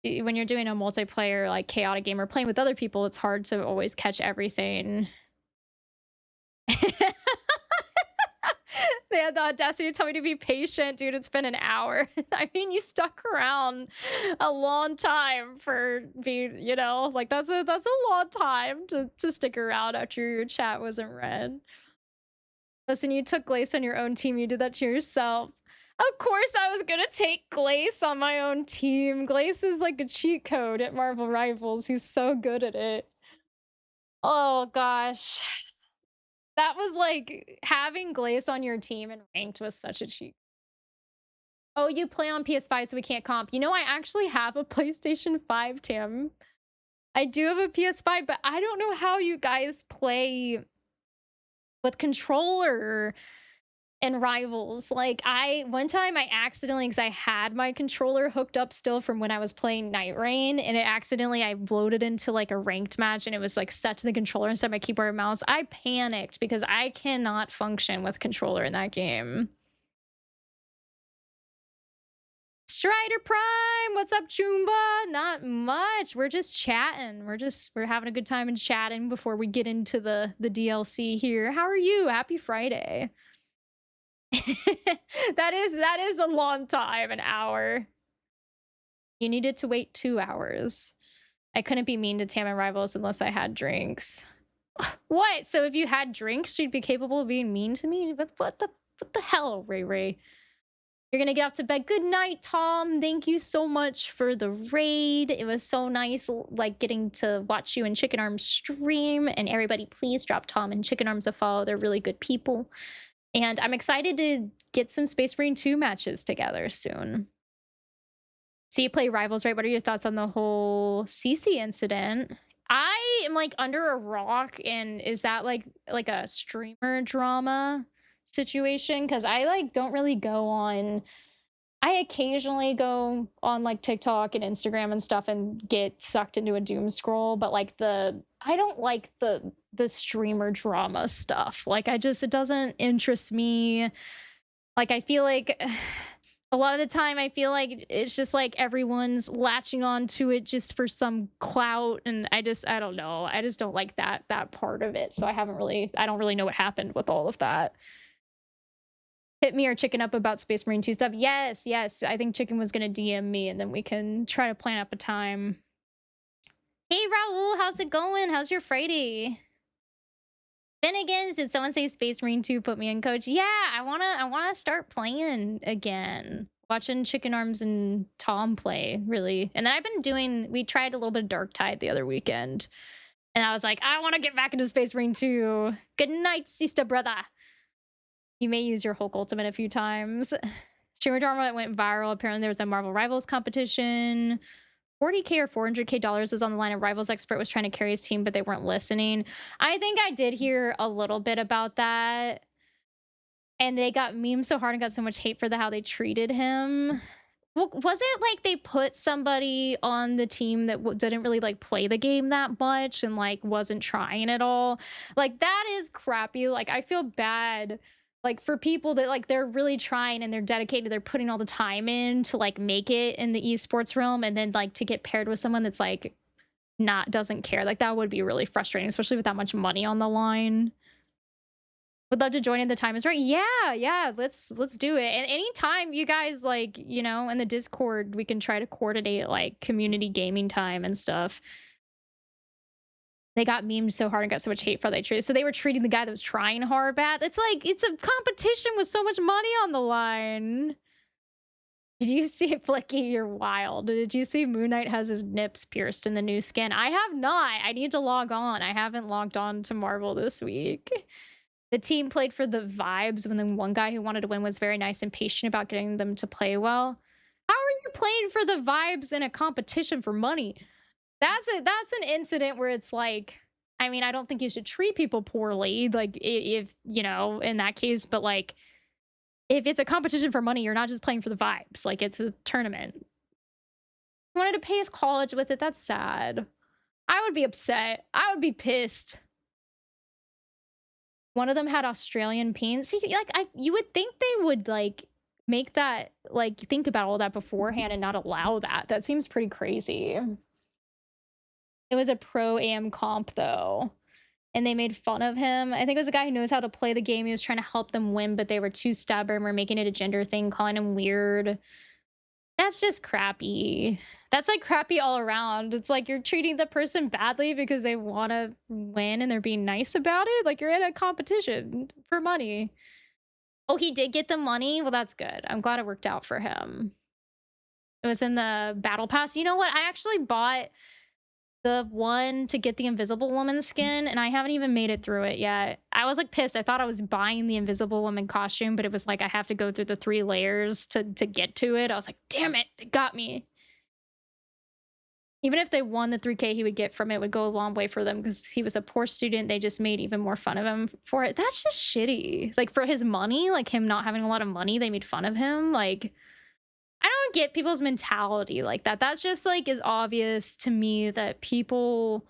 when you're doing a multiplayer like chaotic game or playing with other people, it's hard to always catch everything. They had the audacity to tell me to be patient, dude. It's been an hour. I mean, you stuck around a long time for being, like that's a long time to stick around after your chat wasn't read. Listen, you took Glace on your own team. You did that to yourself. Of course, I was gonna take Glace on my own team. Glace is like a cheat code at Marvel Rivals. He's so good at it. Oh gosh. That was like having Glace on your team and ranked was such a cheat. Oh, you play on PS5, so we can't comp. You know, I actually have a PlayStation 5, Tim. I do have a PS5, but I don't know how you guys play with controller and Rivals. Like, one time I accidentally, because I had my controller hooked up still from when I was playing Night Rain, and I loaded into like a ranked match and it was like set to the controller instead of my keyboard and mouse. I panicked because I cannot function with controller in that game. Strider Prime, what's up, Chumba? Not much. We're just chatting. We're having a good time and chatting before we get into the DLC here. How are you? Happy Friday. that is a long time, an hour. You needed to wait 2 hours. I couldn't be mean to Tam and Rivals unless I had drinks. What? So if you had drinks, you'd be capable of being mean to me? What the hell, Ray Ray? You're gonna get off to bed. Good night, Tom. Thank you so much for the raid. It was so nice, like, getting to watch you and Chicken Arms stream. And everybody, please drop Tom and Chicken Arms a follow. They're really good people. And I'm excited to get some Space Marine 2 matches together soon. So you play Rivals, right? What are your thoughts on the whole CC incident? I am like under a rock, and is that like a streamer drama situation? Because I like don't really go on. I occasionally go on like TikTok and Instagram and stuff and get sucked into a doom scroll, but like I don't like the streamer drama stuff. Like it doesn't interest me. Like I feel like a lot of the time I feel like it's just like everyone's latching on to it just for some clout, and I don't know. I just don't like that part of it. So I don't really know what happened with all of that. Hit me or Chicken up about Space Marine 2 stuff. Yes. I think Chicken was gonna DM me and then we can try to plan up a time. Hey Raul, how's it going? How's your Friday? Finnegan's, did someone say Space Marine 2 put me in, coach? Yeah, I wanna start playing again. Watching Chicken Arms and Tom play, really. And then we tried a little bit of Darktide the other weekend. And I was like, I want to get back into Space Marine 2. Good night, sister brother. You may use your Hulk ultimate a few times. Streamer drama went viral. Apparently there was a Marvel Rivals competition. 40K or $400K was on the line. A Rivals expert was trying to carry his team, but they weren't listening. I think I did hear a little bit about that. And they got memed so hard and got so much hate for how they treated him. Well, was it like they put somebody on the team that didn't really like play the game that much and like wasn't trying at all? Like that is crappy. Like I feel bad like for people that like they're really trying and they're dedicated, they're putting all the time in to like make it in the esports realm, and then like to get paired with someone that's like doesn't care. Like that would be really frustrating, especially with that much money on the line. Would love to join in. The time is right. Yeah, let's do it. And anytime you guys like, in the Discord, we can try to coordinate like community gaming time and stuff. They got memed so hard and got so much hate for that trade. So they were treating the guy that was trying hard bad. It's like it's a competition with so much money on the line. Did you see it, Flicky? You're wild. Did you see Moon Knight has his nips pierced in the new skin? I have not. I need to log on. I haven't logged on to Marvel this week. The team played for the vibes when the one guy who wanted to win was very nice and patient about getting them to play well. How are you playing for the vibes in a competition for money? That's an incident where it's like, I mean, I don't think you should treat people poorly, like if in that case, but like if it's a competition for money, you're not just playing for the vibes. Like it's a tournament. He wanted to pay his college with it. That's sad. I would be upset. I would be pissed. One of them had Australian peens. See, like you would think they would like make that like think about all that beforehand and not allow that. That seems pretty crazy. It was a pro am comp though, and they made fun of him. I think it was a guy who knows how to play the game. He was trying to help them win, but they were too stubborn. We're making it a gender thing, calling him weird. That's just crappy. That's like crappy all around. It's like you're treating the person badly because they want to win and they're being nice about it. Like you're in a competition for money. Oh, he did get the money? Well, that's good. I'm glad it worked out for him. It was in the battle pass. You know what? I actually bought the one to get the Invisible Woman skin, and I haven't even made it through it yet. I was like pissed. I thought I was buying the Invisible Woman costume, but it was like I have to go through the 3 layers to get to it. I was like, damn it, they got me. Even if they won the 3K he would get from it would go a long way for them because he was a poor student. They just made even more fun of him for it. That's just shitty. Like for his money, like him not having a lot of money, they made fun of him. Like I don't get people's mentality like that. That's just like is obvious to me that people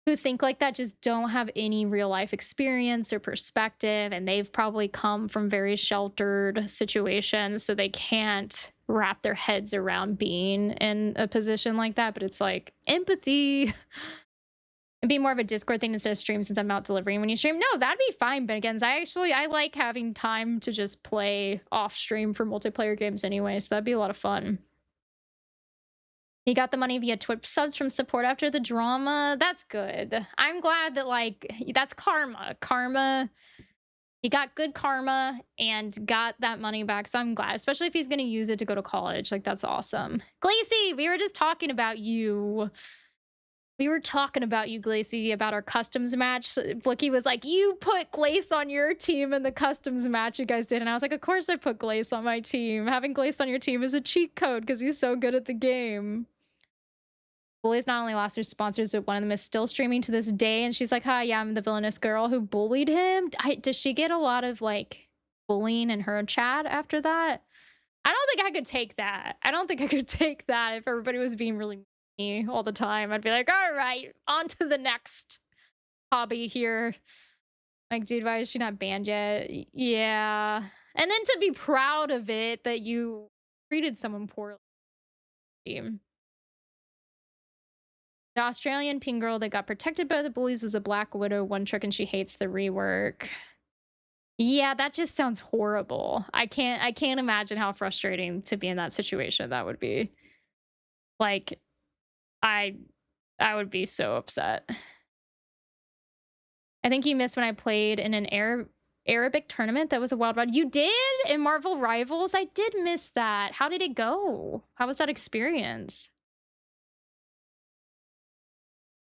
who think like that just don't have any real life experience or perspective, and they've probably come from very sheltered situations, so they can't wrap their heads around being in a position like that. But it's like empathy and be more of a Discord thing instead of stream since I'm out delivering when you stream. No, that'd be fine. But again, I like having time to just play off stream for multiplayer games anyway, so that'd be a lot of fun. He got the money via Twitch subs from support after the drama. That's good. I'm glad that like that's karma. Karma. He got good karma and got that money back. So I'm glad, especially if he's gonna use it to go to college. Like that's awesome. Glacy, we were just talking about you. We were talking about you, Glacy, about our customs match. Blicky was like, you put Glace on your team in the customs match you guys did. And I was like, of course I put Glace on my team. Having Glace on your team is a cheat code because he's so good at the game. Bullies not only lost their sponsors, but one of them is still streaming to this day. And she's like, hi, yeah, I'm the villainous girl who bullied him. Does she get a lot of like bullying in her chat after that? I don't think I could take that. I don't think I could take that if everybody was being really mean all the time. I'd be like, all right, on to the next hobby here. Like, dude, why is she not banned yet? Yeah. And then to be proud of it that you treated someone poorly. The Australian pink girl that got protected by the bullies was a Black Widow one trick and she hates the rework. Yeah, that just sounds horrible. I can't imagine how frustrating to be in that situation that would be. Like I I would be so upset. I think you missed when I played in an Arabic tournament that was a wild ride. You did in Marvel Rivals? I did miss that. How did it go? How was that experience?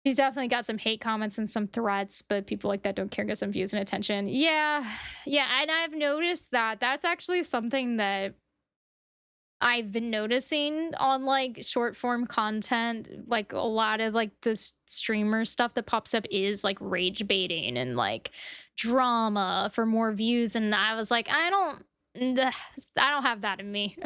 She's definitely got some hate comments and some threats, but people like that don't care, get some views and attention. Yeah, yeah, and I've noticed that. That's actually something that I've been noticing on like short form content. Like a lot of like the streamer stuff that pops up is like rage baiting and like drama for more views. And I was like, I don't have that in me.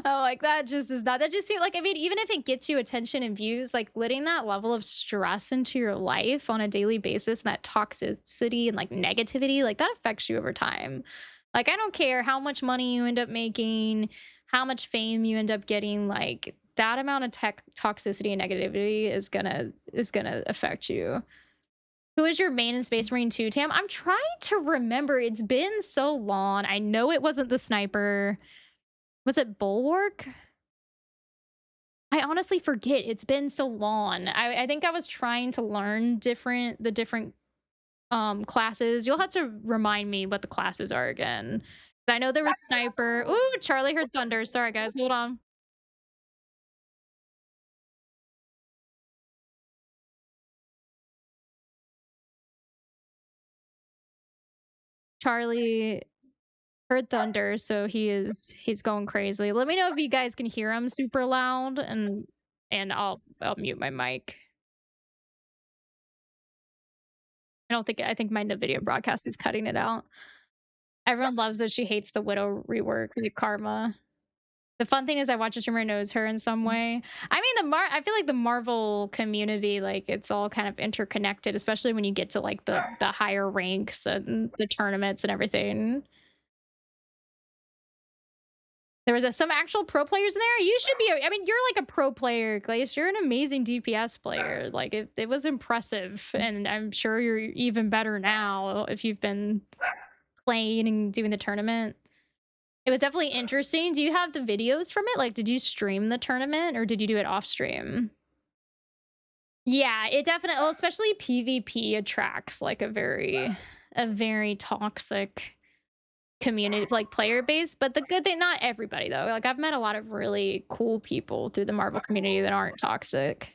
I'm like, that just is not, that just seems like, I mean, even if it gets you attention and views, like letting that level of stress into your life on a daily basis, and that toxicity and like negativity, like that affects you over time. Like, I don't care how much money you end up making, how much fame you end up getting, like that amount of toxicity and negativity is gonna affect you. Who is your main in Space Marine 2, Tam? I'm trying to remember. It's been so long. I know it wasn't the sniper. Was it Bulwark? I honestly forget. It's been so long. I think I was trying to learn the different classes. You'll have to remind me what the classes are again. I know there was sniper. Ooh, Charlie heard thunder. Sorry guys, hold on. Charlie heard thunder, so he's going crazy. Let me know if you guys can hear him super loud and I'll mute my mic. I think my video broadcast is cutting it out. Everyone loves that she hates the Widow rework, the Karma. The fun thing is I watch a streamer knows her in some way. I mean, I feel like the Marvel community, like it's all kind of interconnected, especially when you get to like the higher ranks and the tournaments and everything. There was some actual pro players in there. You should be. I mean, you're like a pro player, Glace. You're an amazing DPS player. Like it was impressive, and I'm sure you're even better now if you've been playing and doing the tournament. It was definitely interesting. Do you have the videos from it? Like, did you stream the tournament or did you do it off stream? Yeah, it definitely, well, especially PvP attracts like a very toxic community, like player base. But the good thing, not everybody though. Like I've met a lot of really cool people through the Marvel community that aren't toxic.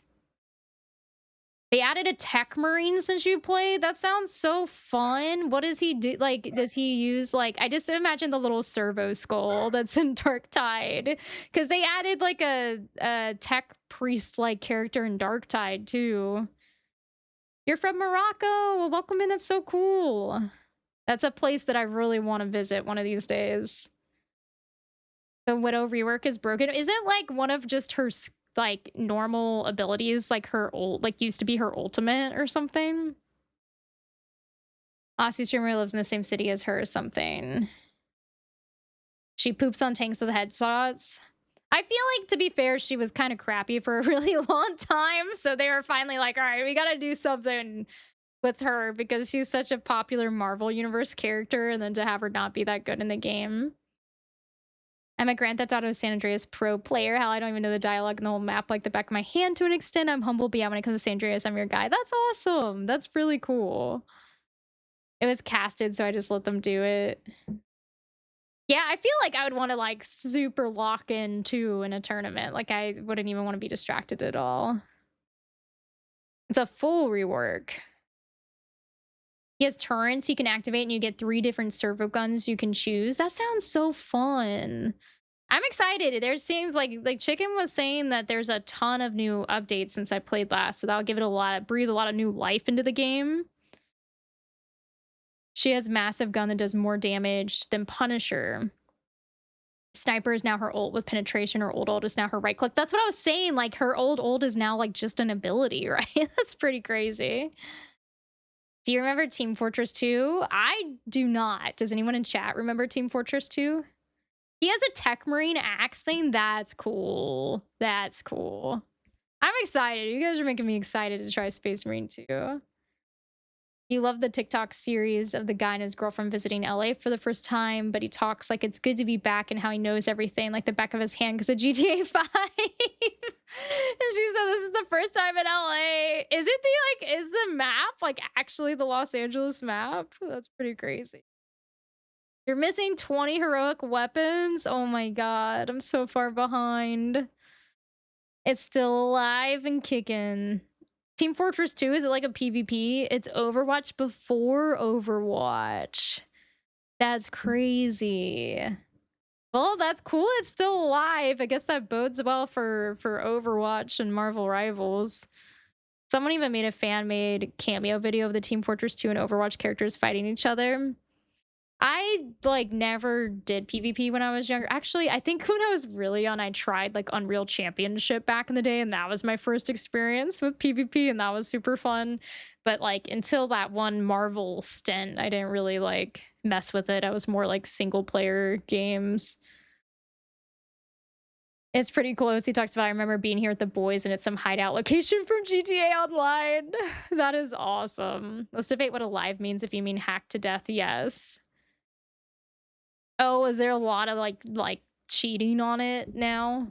They added a tech marine since you played. That sounds so fun. What does he do? Like, does he use like? I just imagine the little servo skull that's in Dark Tide, because they added like a tech priest like character in Dark Tide too. You're from Morocco. Well, welcome in. That's so cool. That's a place that I really want to visit one of these days. The Widow rework is broken. Is it like one of just her like normal abilities, like her old, like used to be her ultimate or something? Aussie streamer lives in the same city as her or something. She poops on tanks with headshots. I feel like, to be fair, she was kind of crappy for a really long time. So they were finally like, all right, we got to do something with her because she's such a popular Marvel Universe character. And then to have her not be that good in the game. I'm a Grand Theft Auto San Andreas pro player. Hell, I don't even know the dialogue in the whole map like the back of my hand to an extent. I'm humble, but yeah, when it comes to San Andreas, I'm your guy. That's awesome. That's really cool. It was casted, so I just let them do it. Yeah, I feel like I would want to like super lock in too in a tournament. Like I wouldn't even want to be distracted at all. It's a full rework. He has turrets he can activate, and you get 3 different servo guns you can choose. That sounds so fun. I'm excited. There seems like Chicken was saying that there's a ton of new updates since I played last, so that'll give it breathe a lot of new life into the game. She has massive gun that does more damage than Punisher. Sniper is now her ult with penetration. Her old ult is now her right click. That's what I was saying. Like her old ult is now like just an ability, right? That's pretty crazy. Do you remember Team Fortress 2? I do not. Does anyone in chat remember Team Fortress 2? He has a tech marine axe thing. That's cool. That's cool. I'm excited. You guys are making me excited to try Space Marine 2. You love the TikTok series of the guy and his girlfriend visiting LA for the first time, but he talks like it's good to be back and how he knows everything like the back of his hand because of GTA 5. And she said this is the first time in LA. Is it is the map like actually the Los Angeles map? That's pretty crazy. You're missing 20 heroic weapons? Oh my god, I'm so far behind. It's still alive and kicking. Team Fortress 2, is it like a PvP? It's Overwatch before Overwatch. That's crazy. Well, that's cool. It's still alive. I guess that bodes well for Overwatch and Marvel Rivals. Someone even made a fan-made cameo video of the Team Fortress 2 and Overwatch characters fighting each other. I like never did PvP when I was younger. Actually, I think when I was really young, I tried like Unreal Championship back in the day, and that was my first experience with PvP, and that was super fun. But like until that one Marvel stint, I didn't really like mess with it. I was more like single player games. It's pretty close. He talks about, I remember being here with the boys and it's some hideout location from GTA Online. That is awesome. Let's debate what alive means. If you mean hacked to death, yes. Oh, is there a lot of like cheating on it now?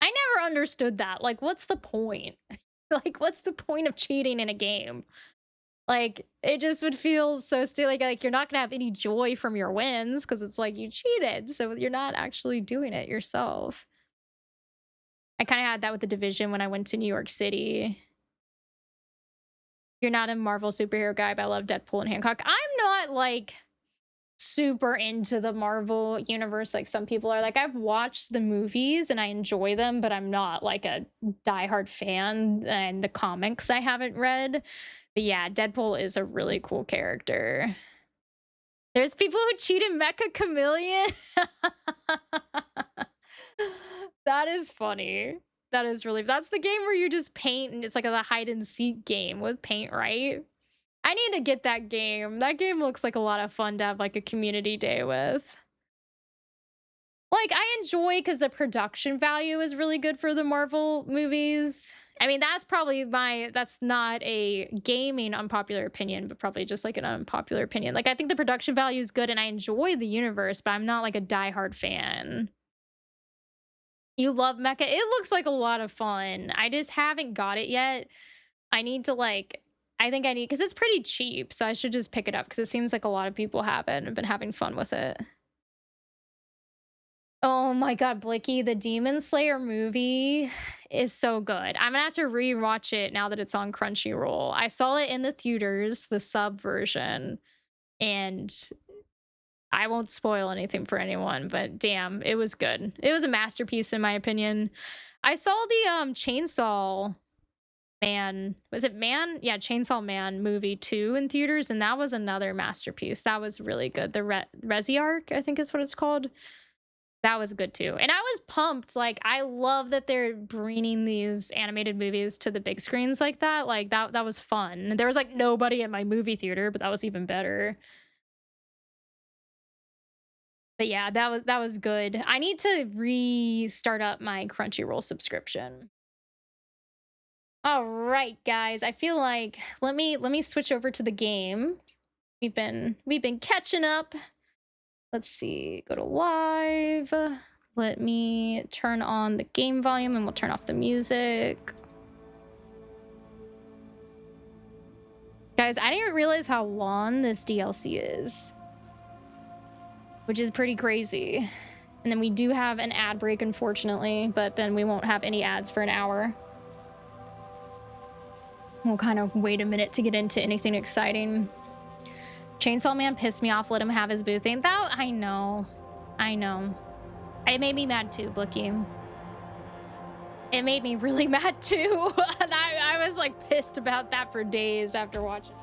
I never understood that. Like, what's the point? Like, what's the point of cheating in a game? Like, it just would feel so still like you're not gonna have any joy from your wins because it's like you cheated, so you're not actually doing it yourself. I kind of had that with the Division when I went to New York City. You're not a Marvel superhero guy, but I love Deadpool and Hancock. I'm not like super into the Marvel universe like some people are. Like I've watched the movies and I enjoy them, but I'm not like a diehard fan, and the comics I haven't read. But yeah, Deadpool is a really cool character. There's people who cheat in Mecha Chameleon. That is funny. That is really, that's the game where you just paint and it's like a hide and seek game with paint, right? I need to get that game. That game looks like a lot of fun to have like a community day with. Like, I enjoy because the production value is really good for the Marvel movies. I mean, that's probably that's not a gaming unpopular opinion, but probably just like an unpopular opinion. Like, I think the production value is good and I enjoy the universe, but I'm not like a diehard fan. You love Mecha? It looks like a lot of fun. I just haven't got it yet. I need to like, I think I need, because it's pretty cheap, so I should just pick it up because it seems like a lot of people have it and have been having fun with it. Oh my god, Blicky, the Demon Slayer movie is so good. I'm gonna have to rewatch it now that it's on Crunchyroll. I saw it in the theaters, the sub version, and I won't spoil anything for anyone, but damn, it was good. It was a masterpiece in my opinion. I saw the Chainsaw Man, was it Man? Yeah, Chainsaw Man movie 2 in theaters, and that was another masterpiece. That was really good. The Resi-Arc, I think is what it's called. That was good too. And I was pumped. Like, I love that they're bringing these animated movies to the big screens like that. Like, that was fun. There was like nobody at my movie theater, but that was even better. But yeah, that was good. I need to restart up my Crunchyroll subscription. All right, guys. I feel like let me switch over to the game. We've been catching up. Let's see. Go to live. Let me turn on the game volume and we'll turn off the music. Guys, I didn't realize how long this DLC is, which is pretty crazy. And then we do have an ad break, unfortunately, but then we won't have any ads for an hour. We'll kind of wait a minute to get into anything exciting. Chainsaw Man pissed me off. Let him have his boo thing. That I know. It made me mad too, Blicky. It made me really mad too. And I was like pissed about that for days after watching.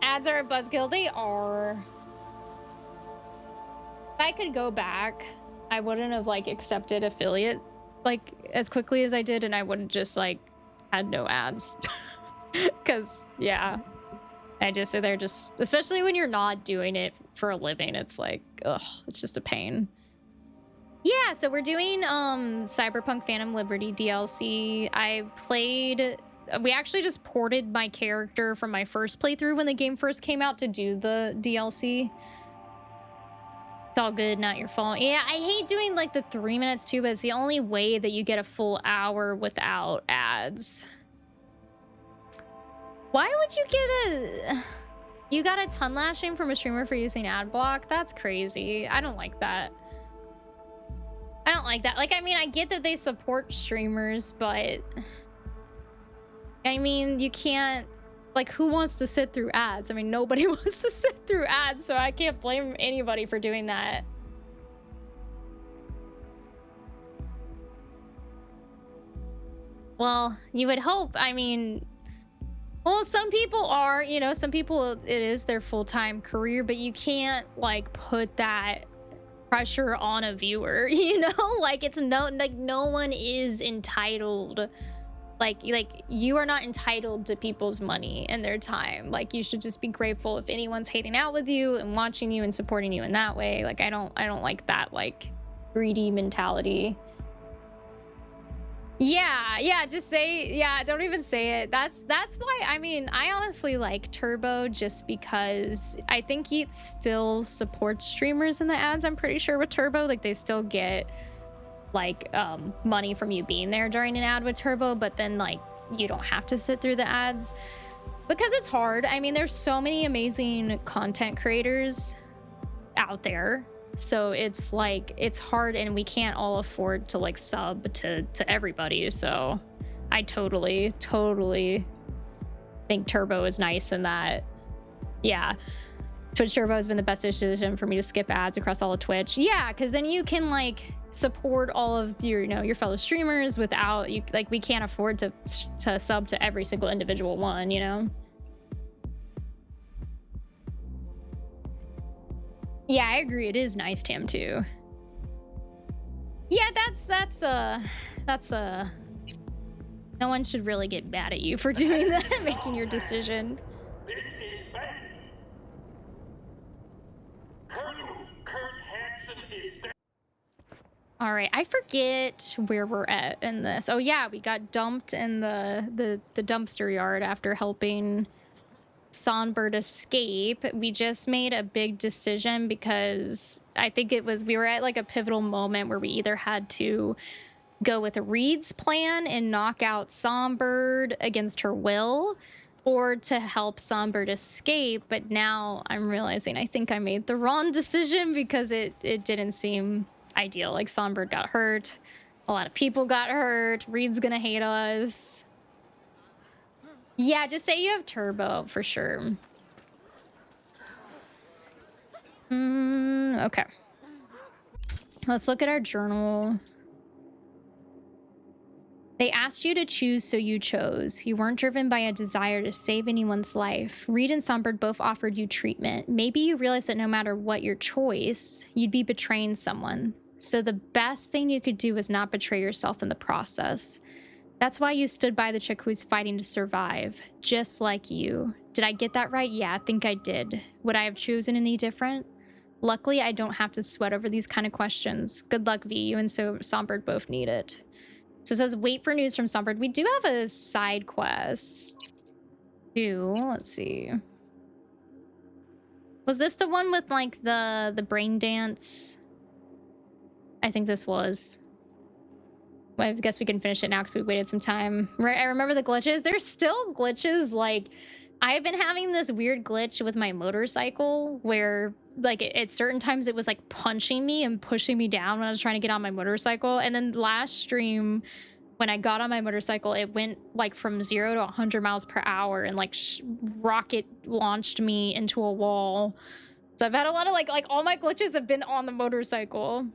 Ads are a buzzkill. They are. If I could go back, I wouldn't have like accepted affiliate like as quickly as I did, and I would have just like had no ads. Cause yeah. They're just, especially when you're not doing it for a living, it's like, ugh, it's just a pain. Yeah, so we're doing Cyberpunk Phantom Liberty DLC. We actually just ported my character from my first playthrough when the game first came out to do the DLC. It's all good, not your fault. Yeah, I hate doing like the 3 minutes too, but it's the only way that you get a full hour without ads. Why would you get you got a ton lashing from a streamer for using ad block? That's crazy. I don't like that. I don't like that. Like, I mean, I get that they support streamers, but I mean, you can't, like, who wants to sit through ads? I mean, nobody wants to sit through ads, so I can't blame anybody for doing that. Well, you would hope. I mean, well, some people are, you know, some people it is their full-time career, but you can't like put that pressure on a viewer, you know? Like it's no one is entitled. Like you are not entitled to people's money and their time. Like you should just be grateful if anyone's hating out with you and watching you and supporting you in that way. Like I don't like that like greedy mentality. Yeah, just say, yeah, don't even say it. That's why, I mean, I honestly like Turbo just because I think he still supports streamers in the ads. I'm pretty sure with Turbo, like they still get like money from you being there during an ad with Turbo, but then like you don't have to sit through the ads because it's hard. I mean, there's so many amazing content creators out there. So it's like it's hard and we can't all afford to like sub to everybody. So I totally think Turbo is nice in that. Yeah, Twitch Turbo has been the best decision for me to skip ads across all of Twitch. Yeah, because then you can like support all of your, you know, your fellow streamers without you. Like we can't afford to sub to every single individual one, you know. Yeah, I agree. It is nice, Tam, too. Yeah, that's No one should really get mad at you for doing that and making your decision. This is bad. Colonel Kurt Hansen is dead. All right, I forget where we're at in this. Oh yeah, we got dumped in the dumpster yard after helping Songbird escape. We just made a big decision because I think we were at like a pivotal moment where we either had to go with Reed's plan and knock out Songbird against her will, or to help Songbird escape. But now I'm realizing I think I made the wrong decision because it didn't seem ideal. Like, Songbird got hurt, a lot of people got hurt, Reed's gonna hate us. Yeah, just say you have turbo for sure. Okay. Let's look at our journal. They asked you to choose, so you chose. You weren't driven by a desire to save anyone's life. Reed and Songbird both offered you treatment. Maybe you realized that no matter what your choice, you'd be betraying someone. So the best thing you could do was not betray yourself in the process. That's why you stood by the chick who's fighting to survive, just like you. Did I get that right? Yeah, I think I did. Would I have chosen any different? Luckily, I don't have to sweat over these kind of questions. Good luck, V. You and Songbird both need it. So it says, wait for news from Songbird. We do have a side quest. Let's see. Was this the one with like the brain dance? I think this was. Well, I guess we can finish it now because we waited some time. Right, I remember the glitches. There's still glitches. Like, I've been having this weird glitch with my motorcycle where, like, at certain times it was like punching me and pushing me down when I was trying to get on my motorcycle. And then last stream, when I got on my motorcycle, it went like from 0 to 100 miles per hour and like rocket launched me into a wall. So I've had a lot of like all my glitches have been on the motorcycle.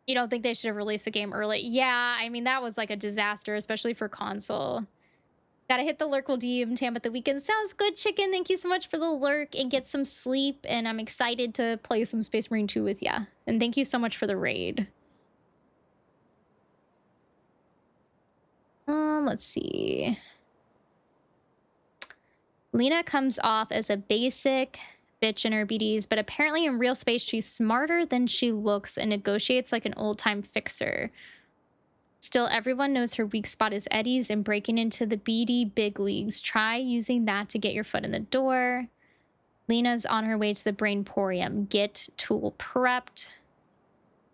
You don't think they should have released the game early? Yeah, I mean, that was like a disaster, especially for console. Gotta hit the lurk. Will DM Tam at the weekend. Sounds good, chicken. Thank you so much for the lurk, and get some sleep. And I'm excited to play some Space Marine 2 with ya. And thank you so much for the raid. Let's see. Lena comes off as a basic bitch in her BDs, but apparently in real space she's smarter than she looks and negotiates like an old-time fixer. Still, everyone knows her weak spot is Eddie's and breaking into the BD big leagues. Try using that to get your foot in the door. Lena's on her way to the Brainporium. Get tool prepped.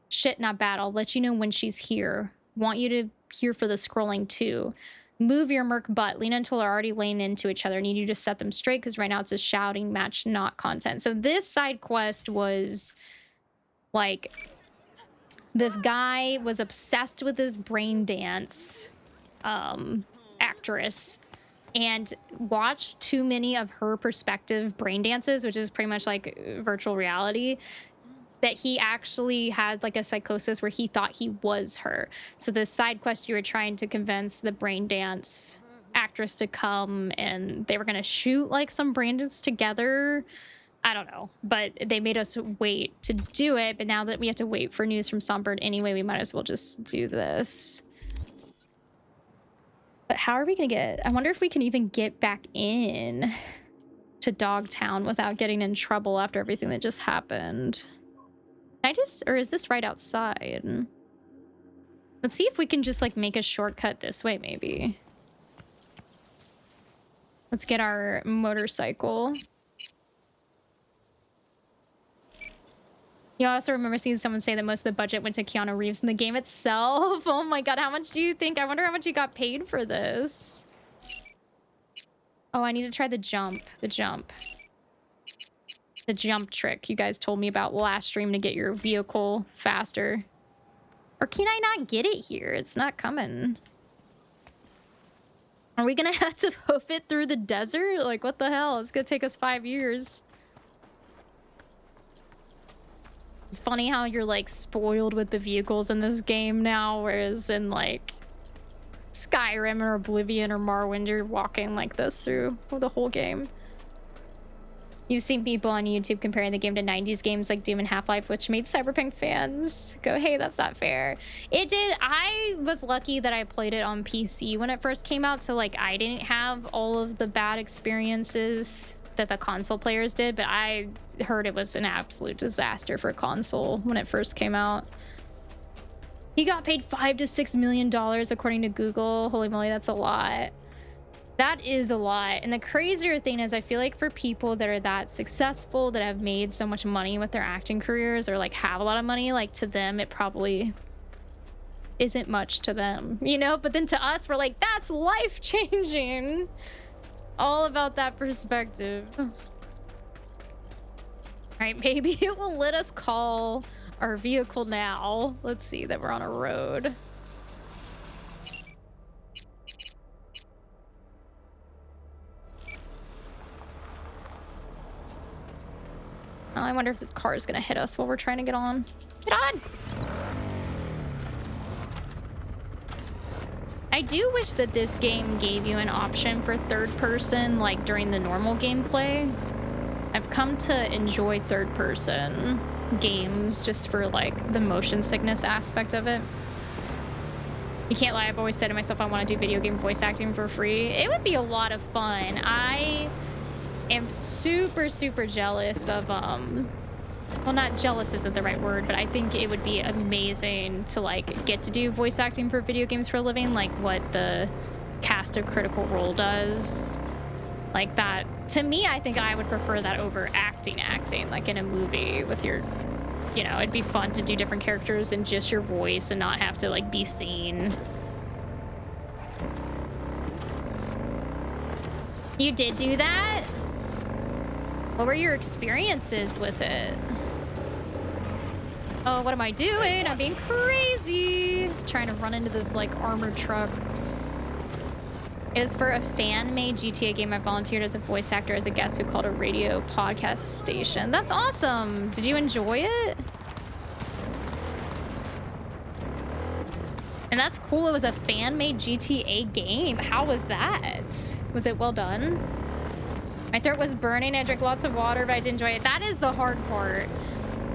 Shit, not bad. I'll let you know when she's here. Want you to here for the scrolling too. Move your merc butt. Lena and Tool are already laying into each other. Need you to set them straight because right now it's a shouting match, not content. So this side quest was like, this guy was obsessed with this brain dance actress and watched too many of her perspective brain dances, which is pretty much like virtual reality, that he actually had like a psychosis where he thought he was her. So the side quest, you were trying to convince the brain dance actress to come, and they were gonna shoot like some brain dance together. I don't know, but they made us wait to do it. But now that we have to wait for news from Songbird anyway, we might as well just do this. But how are we gonna get, I wonder if we can even get back in to Dogtown without getting in trouble after everything that just happened. Or is this right outside? Let's see if we can just like make a shortcut this way, maybe. Let's get our motorcycle. You also remember seeing someone say that most of the budget went to Keanu Reeves in the game itself. Oh my god, how much do you think? I wonder how much you got paid for this. Oh, I need to try the jump. The jump trick you guys told me about last stream to get your vehicle faster. Or can I not get it here? It's not coming. Are we gonna have to hoof it through the desert? Like, what the hell? It's gonna take us 5 years. It's funny how you're like spoiled with the vehicles in this game now, whereas in like Skyrim or Oblivion or Morrowind, you're walking like this through the whole game. You've seen people on YouTube comparing the game to 90s games like Doom and Half-Life, which made Cyberpunk fans go, hey, that's not fair. It did. I was lucky that I played it on PC when it first came out, so like I didn't have all of the bad experiences that the console players did, but I heard it was an absolute disaster for console when it first came out. He got paid $5 to $6 million according to Google. Holy moly, that's a lot. That is a lot. And the crazier thing is, I feel like for people that are that successful, that have made so much money with their acting careers, or like have a lot of money, like to them, it probably isn't much to them, you know? But then to us, we're like, that's life-changing. All about that perspective. All right, maybe it will let us call our vehicle now. Let's see that we're on a road. Oh, I wonder if this car is gonna hit us while we're trying to get on. Get on! I do wish that this game gave you an option for third person, like during the normal gameplay. I've come to enjoy third person games just for like the motion sickness aspect of it. You can't lie, I've always said to myself I want to do video game voice acting for free. It would be a lot of fun. I am super jealous of well, not jealous isn't the right word, but I think it would be amazing to like get to do voice acting for video games for a living, like what the cast of Critical Role does. Like that, to me, I think I would prefer that over acting like in a movie with your, you know, it'd be fun to do different characters and just your voice and not have to like be seen. You did do that? What were your experiences with it? Oh, what am I doing? I'm being crazy. Trying to run into this like armored truck. It was for a fan-made GTA game. I volunteered as a voice actor as a guest who called a radio podcast station. That's awesome. Did you enjoy it? And that's cool. It was a fan-made GTA game. How was that? Was it well done? My throat was burning. I drank lots of water, but I did enjoy it. That is the hard part.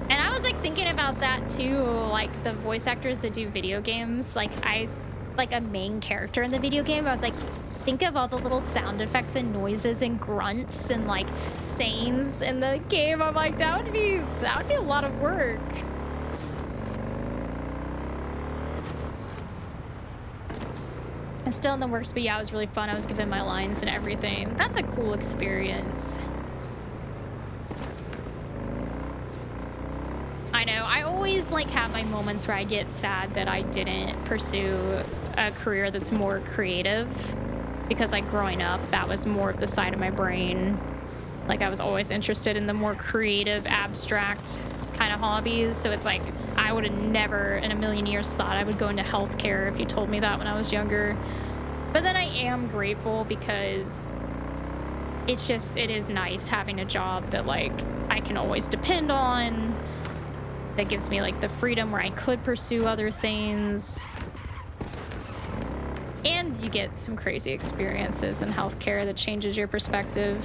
And I was like thinking about that too, like the voice actors that do video games. Like a main character in the video game. I was like, think of all the little sound effects and noises and grunts and like sayings in the game. I'm like, that would be a lot of work. It's still in the works, but yeah, it was really fun. I was given my lines and everything. That's a cool experience. I know, I always like have my moments where I get sad that I didn't pursue a career that's more creative, because like growing up, that was more of the side of my brain. Like I was always interested in the more creative, abstract kind of hobbies. So it's like, I would have never in a million years thought I would go into healthcare if you told me that when I was younger. But then I am grateful because it's just, it is nice having a job that like I can always depend on, that gives me like the freedom where I could pursue other things. And you get some crazy experiences in healthcare that changes your perspective.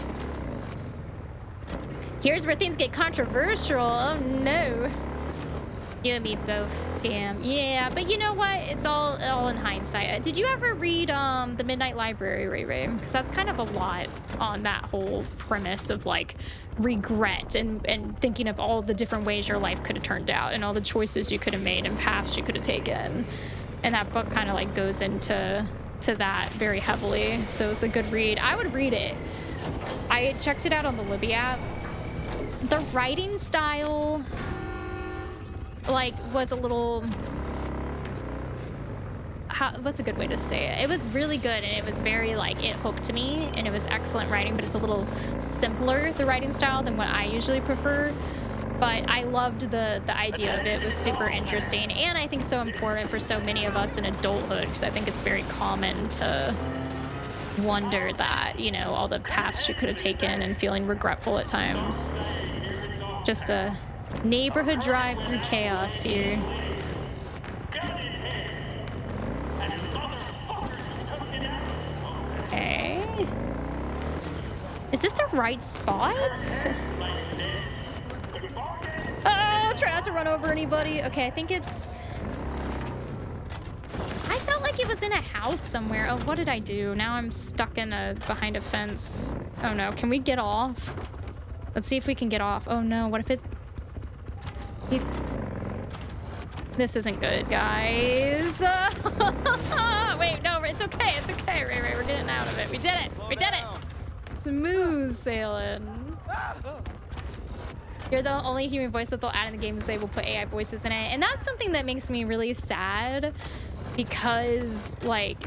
Here's where things get controversial. Oh no. You and me both, Sam. Yeah, but you know what? It's all in hindsight. Did you ever read The Midnight Library, Ray Ray? Because that's kind of a lot on that whole premise of like regret and thinking of all the different ways your life could have turned out and all the choices you could have made and paths you could have taken. And that book kind of like goes into that very heavily. So it's a good read. I would read it. I checked it out on the Libby app. The writing style like was a little, what's a good way to say it? It was really good, and it was very like, it hooked me, and it was excellent writing, but it's a little simpler, the writing style, than what I usually prefer. But I loved the idea of it. It was super interesting, and I think so important for so many of us in adulthood, because I think it's very common to wonder that, you know, all the paths you could have taken and feeling regretful at times. Just a neighborhood drive through chaos here. Okay. Is this the right spot? Oh, try not to run over anybody. Okay, I think it's... I felt like it was in a house somewhere. Oh, what did I do? Now I'm stuck in behind a fence. Oh no, can we get off? Let's see if we can get off. Oh no, what if it's... This isn't good, guys. Wait, no, it's okay. It's okay, Ray Ray. We're getting out of it. We did it. We did it. Smooth sailing. You're the only human voice that they'll add in the game because they will put AI voices in it. And that's something that makes me really sad because, like,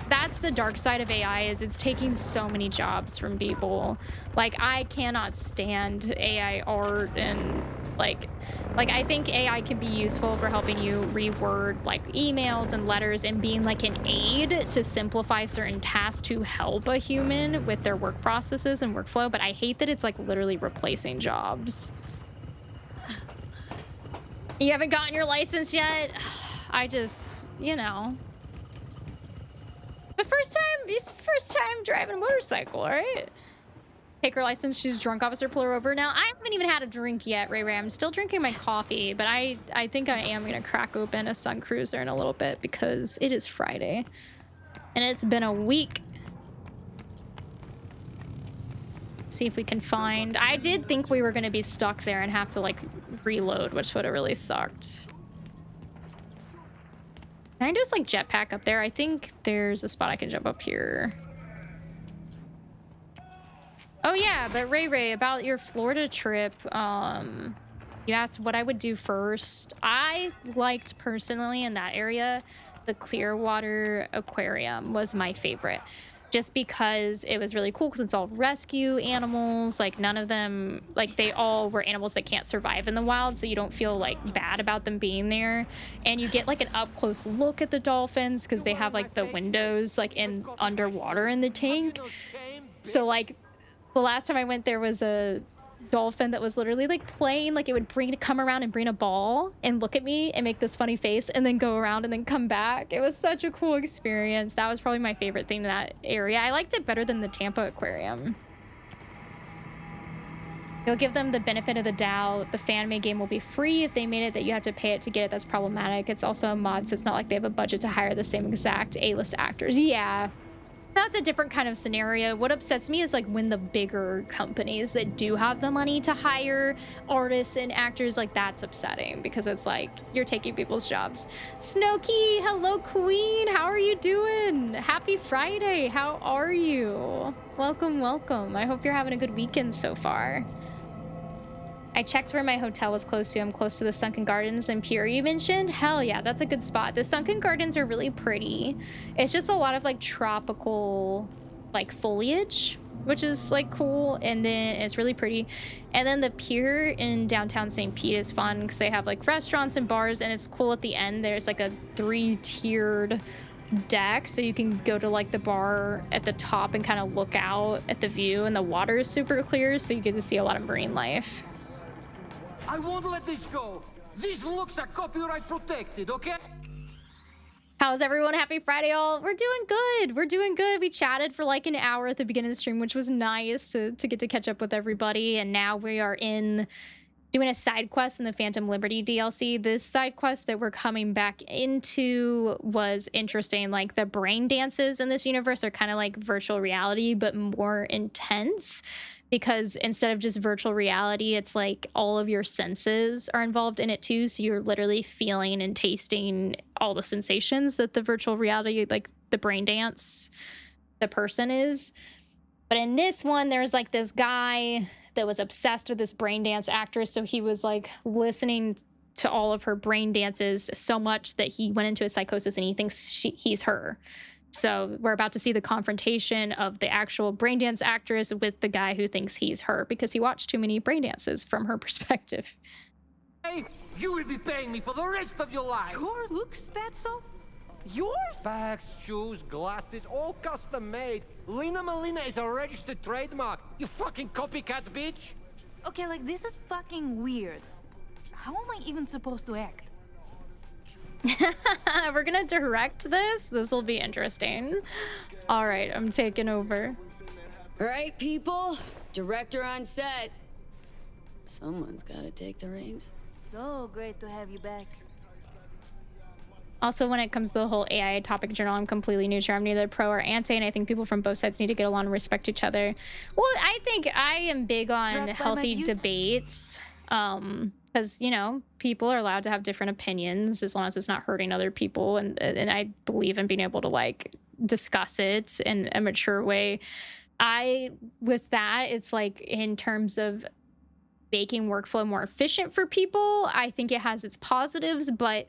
that's the dark side of AI is it's taking so many jobs from people. Like, I cannot stand AI art and, like I think AI can be useful for helping you reword like emails and letters and being like an aid to simplify certain tasks to help a human with their work processes and workflow, but I hate that it's like literally replacing jobs. You haven't gotten your license yet? I just, you know. But first time driving a motorcycle, right? Take her license. She's drunk. Officer, pull her over. Now, I haven't even had a drink yet, Ray Ray. I'm still drinking my coffee, but I think I am going to crack open a Sun Cruiser in a little bit because it is Friday. And it's been a week. See if we can find... I did think we were going to be stuck there and have to, like, reload, which would have really sucked. Can I just, like, jetpack up there? I think there's a spot I can jump up here. Oh yeah, but Ray Ray, about your Florida trip, you asked what I would do first. I liked personally in that area, the Clearwater Aquarium was my favorite. Just because it was really cool because it's all rescue animals. Like none of them, like they all were animals that can't survive in the wild. So you don't feel like bad about them being there. And you get like an up close look at the dolphins because they have like the windows like in underwater in the tank. So like, the last time I went, there was a dolphin that was literally like playing, like it would come around and bring a ball and look at me and make this funny face and then go around and then come back. It was such a cool experience. That was probably my favorite thing in that area. I liked it better than the Tampa Aquarium. You'll give them the benefit of the doubt. The fan-made game will be free. If they made it that you have to pay it to get it, that's problematic. It's also a mod, so it's not like they have a budget to hire the same exact A-list actors. Yeah. That's a different kind of scenario. What upsets me is like when the bigger companies that do have the money to hire artists and actors, like that's upsetting because it's like you're taking people's jobs. Snooky, hello queen, how are you doing? Happy Friday, how are you? Welcome, welcome. I hope you're having a good weekend so far. I checked where my hotel was close to. I'm close to the Sunken Gardens in Pierre you mentioned. Hell yeah, that's a good spot. The Sunken Gardens are really pretty. It's just a lot of like tropical like foliage, which is like cool. And then it's really pretty. And then the pier in downtown St. Pete is fun because they have like restaurants and bars and it's cool at the end. There's like a 3-tiered deck so you can go to like the bar at the top and kind of look out at the view and the water is super clear so you get to see a lot of marine life. I won't let this go. These looks are copyright protected, okay? How's everyone? Happy Friday, all. We're doing good. We're doing good. We chatted for like an hour at the beginning of the stream, which was nice to get to catch up with everybody. And now we are doing a side quest in the Phantom Liberty DLC. This side quest that we're coming back into was interesting. Like the brain dances in this universe are kind of like virtual reality, but more intense. Because instead of just virtual reality, it's like all of your senses are involved in it too. So you're literally feeling and tasting all the sensations that the virtual reality, like the brain dance, the person is. But in this one, there's like this guy that was obsessed with this brain dance actress. So he was like listening to all of her brain dances so much that he went into a psychosis and he thinks he's her. So we're about to see the confrontation of the actual brain dance actress with the guy who thinks he's her because he watched too many brain dances from her perspective. Hey, you will be paying me for the rest of your life. Your looks, Fatso? Yours? Bags, shoes, glasses, all custom made. Lina Malina is a registered trademark. You fucking copycat bitch. Okay, like this is fucking weird. How am I even supposed to act? We're gonna direct this. This will be interesting. All right, I'm taking over. All right, people. Director on set. Someone's got to take the reins. So great to have you back. Also, when it comes to the whole AI topic journal, I'm completely neutral. I'm neither pro or anti, and I think people from both sides need to get along and respect each other. Well, I think I am big on Struck by my healthy beauty. debates, because, you know, people are allowed to have different opinions as long as it's not hurting other people, and I believe in being able to, like, discuss it in a mature way. With that, it's like in terms of making workflow more efficient for people, I think it has its positives, but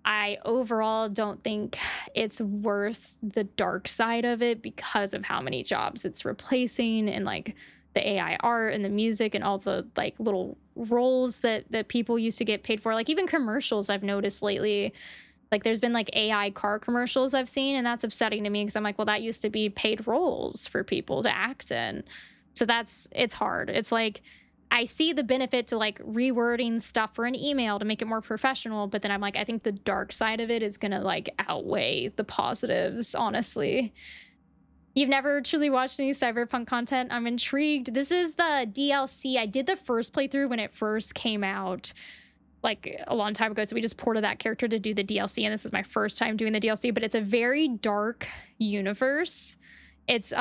I overall don't think it's worth the dark side of it because of how many jobs it's replacing, and like the AI art and the music and all the like little roles that people used to get paid for. Like even commercials I've noticed lately, like there's been like AI car commercials I've seen, and that's upsetting to me because I'm like, well, that used to be paid roles for people to act in. So it's hard. It's like I see the benefit to like rewording stuff for an email to make it more professional, but then I'm like, I think the dark side of it is gonna like outweigh the positives, honestly. You've never truly watched any Cyberpunk content? I'm intrigued. This is the DLC. I did the first playthrough when it first came out, like a long time ago. So we just ported that character to do the DLC, and this was my first time doing the DLC, but it's a very dark universe. It's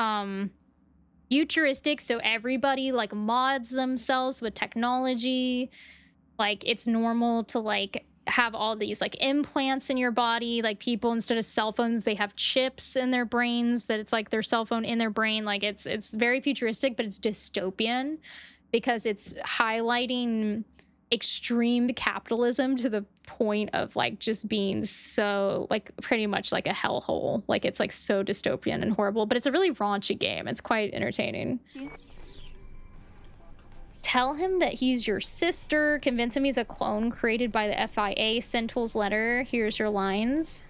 futuristic, so everybody like mods themselves with technology. Like it's normal to like have all these like implants in your body. Like people, instead of cell phones, they have chips in their brains that it's like their cell phone in their brain. Like it's very futuristic, but it's dystopian because it's highlighting extreme capitalism to the point of like just being so like pretty much like a hellhole. Like it's like so dystopian and horrible, but it's a really raunchy game. It's quite entertaining. Yeah. Tell him that he's your sister. Convince him he's a clone created by the FIA. Sentinel's letter. Here's your lines.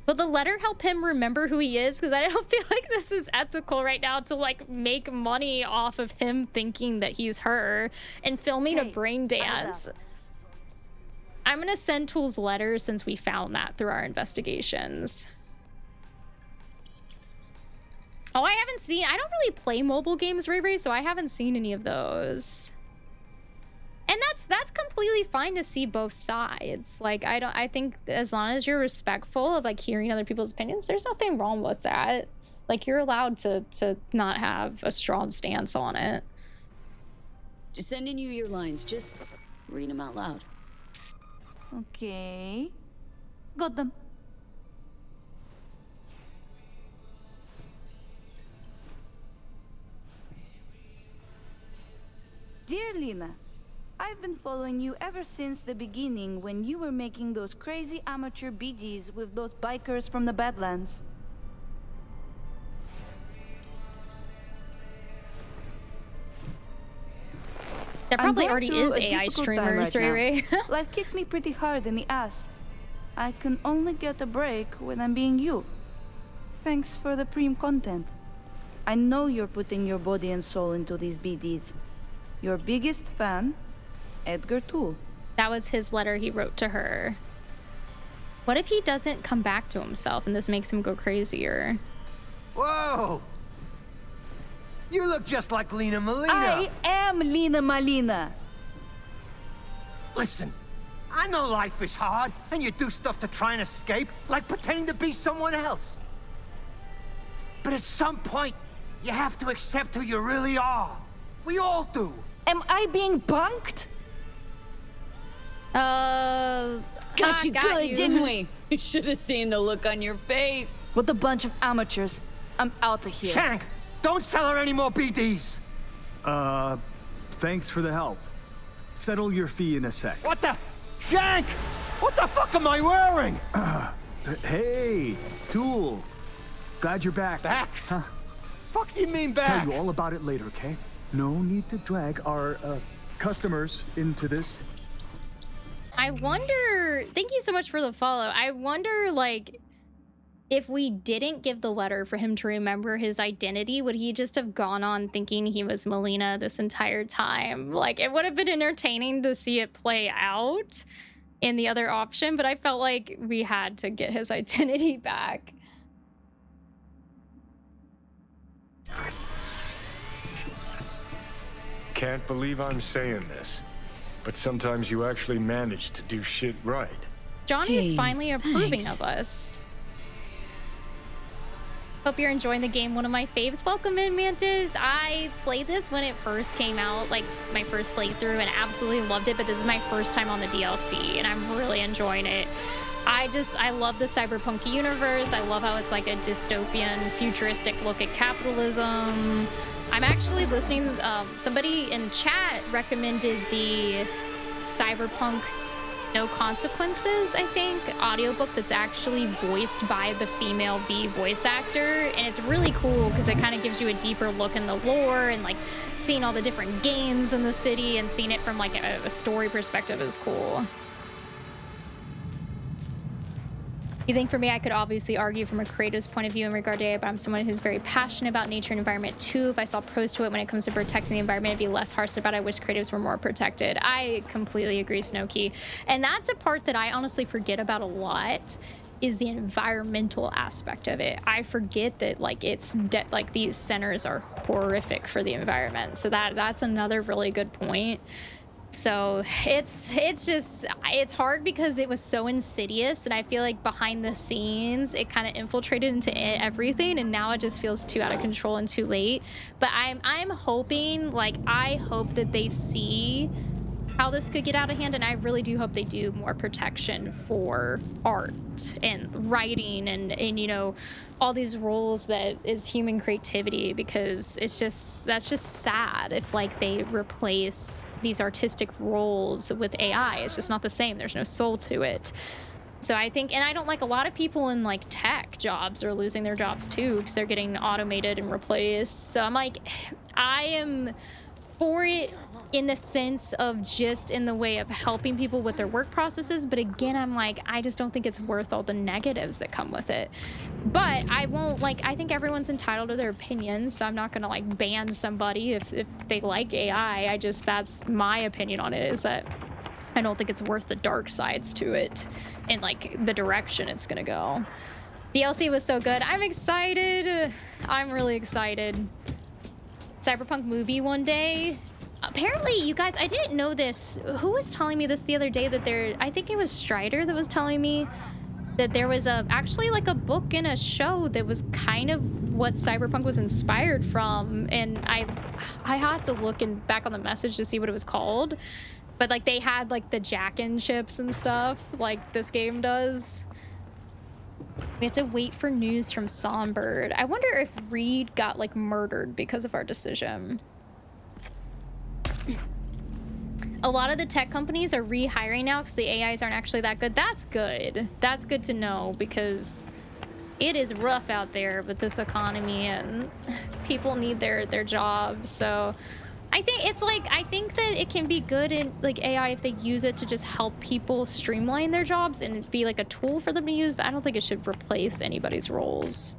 Will the letter help him remember who he is? Because I don't feel like this is ethical right now to like make money off of him thinking that he's her and filming a Hey, brain eyes dance. up. I'm gonna send Tool's letter since we found that through our investigations. Oh, I don't really play mobile games, Ray Ray, so I haven't seen any of those. And that's completely fine to see both sides. Like I think as long as you're respectful of like hearing other people's opinions, there's nothing wrong with that. Like you're allowed to not have a strong stance on it. Just sending you your lines. Just read them out loud. Okay. Got them. Dear Lena, I've been following you ever since the beginning when you were making those crazy amateur BDs with those bikers from the Badlands. There I'm probably going already through is a AI difficult time streamers, right Ray now. Ray. Life kicked me pretty hard in the ass. I can only get a break when I'm being you. Thanks for the Preem content. I know you're putting your body and soul into these BDs. Your biggest fan, Edgar Toole. That was his letter he wrote to her. What if he doesn't come back to himself and this makes him go crazier? Whoa! You look just like Lena Molina. I am Lena Malina. Listen, I know life is hard, and you do stuff to try and escape, like pretending to be someone else. But at some point, you have to accept who you really are. We all do. Am I being punked? Got you good, didn't we? You should have seen the look on your face. What a bunch of amateurs. I'm out of here. Shank, don't sell her any more BDs. Thanks for the help. Settle your fee in a sec. What the? Shank! What the fuck am I wearing? Hey, Tool. Glad you're back. Back? Huh. Fuck do you mean back? Tell you all about it later, okay? No need to drag our customers into this. I wonder, thank you so much for the follow. I wonder, like, if we didn't give the letter for him to remember his identity, would he just have gone on thinking he was Molina this entire time? Like, it would have been entertaining to see it play out in the other option, but I felt like we had to get his identity back. can't believe I'm saying this, but sometimes you actually manage to do shit right. Johnny is Gee, finally approving thanks. of us. Hope you're enjoying the game. One of my faves. Welcome in, Mantis. I played this when it first came out, like my first playthrough, and absolutely loved it. But this is my first time on the DLC, and I'm really enjoying it. I love the cyberpunk universe. I love how it's like a dystopian, futuristic look at capitalism. I'm actually listening. Somebody in chat recommended the Cyberpunk No Consequences, I think, audiobook that's actually voiced by the female V voice actor. And it's really cool because it kind of gives you a deeper look in the lore and like seeing all the different games in the city and seeing it from like a story perspective is cool. You think for me, I could obviously argue from a creative's point of view in regard to AI, but I'm someone who's very passionate about nature and environment too. If I saw pros to it when it comes to protecting the environment, it'd be less harsh about it. I wish creatives were more protected. I completely agree, Snowkey. And that's a part that I honestly forget about a lot, is the environmental aspect of it. I forget that like like these centers are horrific for the environment. So that's another really good point. So it's hard because it was so insidious, and I feel like behind the scenes it kind of infiltrated into everything, and now it just feels too out of control and too late. But I'm hoping, like, I hope that they see how this could get out of hand, and I really do hope they do more protection for art and writing and you know, all these roles that is human creativity, because that's just sad if like they replace these artistic roles with AI. It's just not the same. There's no soul to it. So I think, and I don't like, a lot of people in like tech jobs are losing their jobs too because they're getting automated and replaced. So I'm like, I am for it in the sense of just in the way of helping people with their work processes, but again, I'm like, I just don't think it's worth all the negatives that come with it. But I won't, like, I think everyone's entitled to their opinions, so I'm not gonna like ban somebody if they like AI. That's my opinion on it, is that I don't think it's worth the dark sides to it and like the direction it's gonna go. DLC was so good. I'm excited. I'm really excited. Cyberpunk movie one day. Apparently, you guys, I didn't know this. Who was telling me this the other day, that I think it was Strider that was telling me that there was actually like a book and a show that was kind of what Cyberpunk was inspired from. And I have to look back on the message to see what it was called. But like they had like the Jack-in chips and stuff like this game does. We have to wait for news from Songbird. I wonder if Reed got like murdered because of our decision. A lot of the tech companies are rehiring now because the AIs aren't actually that good. That's good. That's good to know, because it is rough out there with this economy and people need their jobs. So I think it's like, I think that it can be good in like AI if they use it to just help people streamline their jobs and be like a tool for them to use, but I don't think it should replace anybody's roles.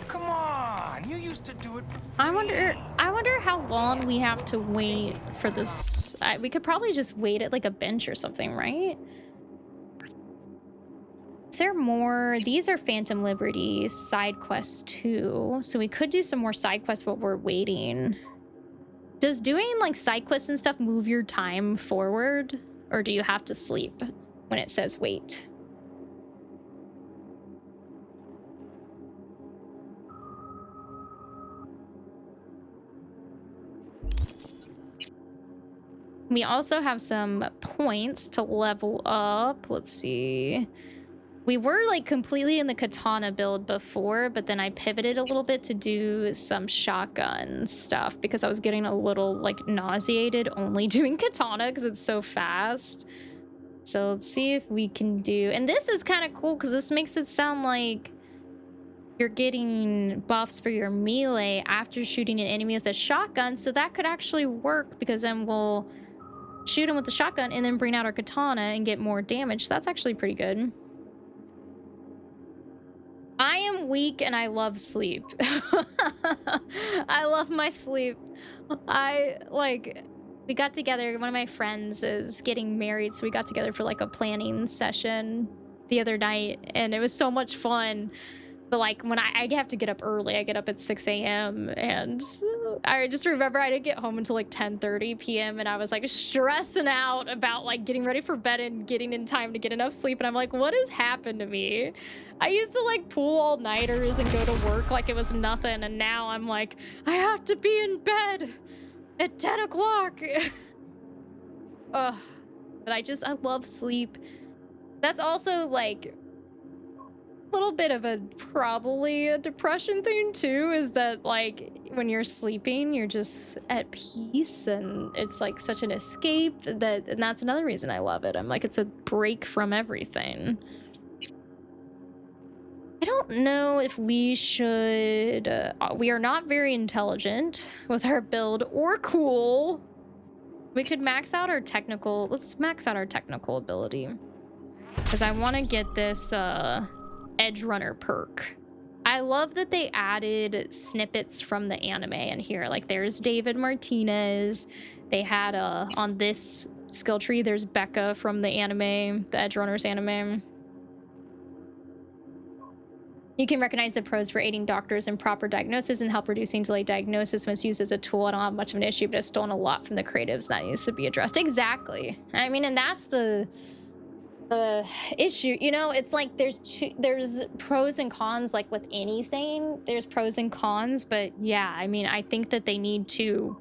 Come on, you used to do it. I wonder how long we have to wait for this. We could probably just wait at like a bench or something, right? Is there more? These are Phantom Liberty side quests too, so we could do some more side quests while we're waiting. Does doing like side quests and stuff move your time forward, or do you have to sleep when it says wait? We also have some points to level up. Let's see. We were like completely in the katana build before, but then I pivoted a little bit to do some shotgun stuff because I was getting a little like nauseated only doing katana because it's so fast. So let's see if we can do, and this is kind of cool because this makes it sound like you're getting buffs for your melee after shooting an enemy with a shotgun. So that could actually work, because then we'll shoot him with the shotgun and then bring out our katana and get more damage. That's actually pretty good. I am weak and I love sleep. I love my sleep. we got together. One of my friends is getting married, so we got together for like a planning session the other night, and it was so much fun. But like when I have to get up early, I get up at 6 a.m. and I just remember I didn't get home until like 10:30 p.m. and I was like stressing out about like getting ready for bed and getting in time to get enough sleep. And I'm like, what has happened to me? I used to like pull all-nighters and go to work like it was nothing, and now I'm like, I have to be in bed at 10 o'clock. Ugh. But I love sleep. That's also like a little bit of a probably a depression thing too, is that like when you're sleeping you're just at peace, and it's like such an escape and that's another reason I love it. I'm like, it's a break from everything. I don't know if we should we are not very intelligent with our build or cool. We could max out our technical. Let's max out our technical ability, because I want to get this Edge Runner perk. I love that they added snippets from the anime in here. Like there's David Martinez. They had on this skill tree, there's Becca from the anime, the Edge Runners anime. You can recognize the pros for aiding doctors in proper diagnosis and help reducing delayed diagnosis when it's used as a tool. I don't have much of an issue, but it's stolen a lot from the creatives. That needs to be addressed. Exactly. I mean, and that's the issue, you know. It's like there's pros and cons, like with anything there's pros and cons, but yeah, I mean, I think that they need to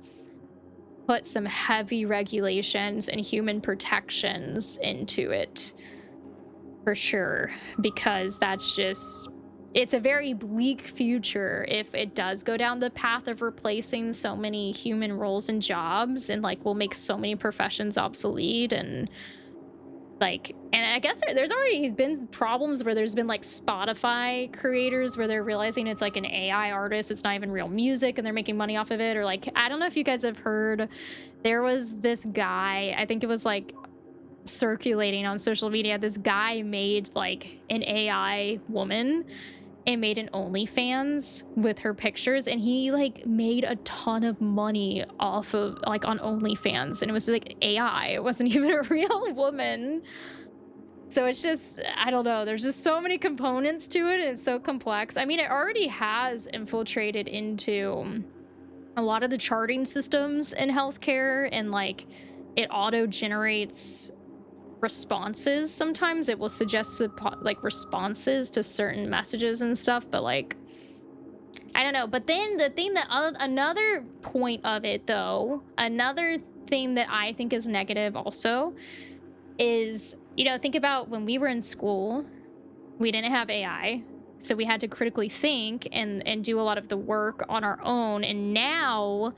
put some heavy regulations and human protections into it for sure, because that's just, it's a very bleak future if it does go down the path of replacing so many human roles and jobs, and like will make so many professions obsolete. And like, and I guess there's already been problems where there's been like Spotify creators where they're realizing it's like an AI artist, it's not even real music, and they're making money off of it. Or like, I don't know if you guys have heard, there was this guy, I think it was like circulating on social media, this guy made like an AI woman and made an OnlyFans with her pictures, and he like made a ton of money off of like on OnlyFans, and it was like AI, it wasn't even a real woman. So it's just, I don't know, there's just so many components to it, and it's so complex. I mean, it already has infiltrated into a lot of the charting systems in healthcare, and like it auto generates responses. Sometimes it will suggest like responses to certain messages and stuff, but like, I don't know. But then the thing that another point of it though, another thing that I think is negative also is, you know, think about when we were in school, we didn't have AI, so we had to critically think and do a lot of the work on our own. And now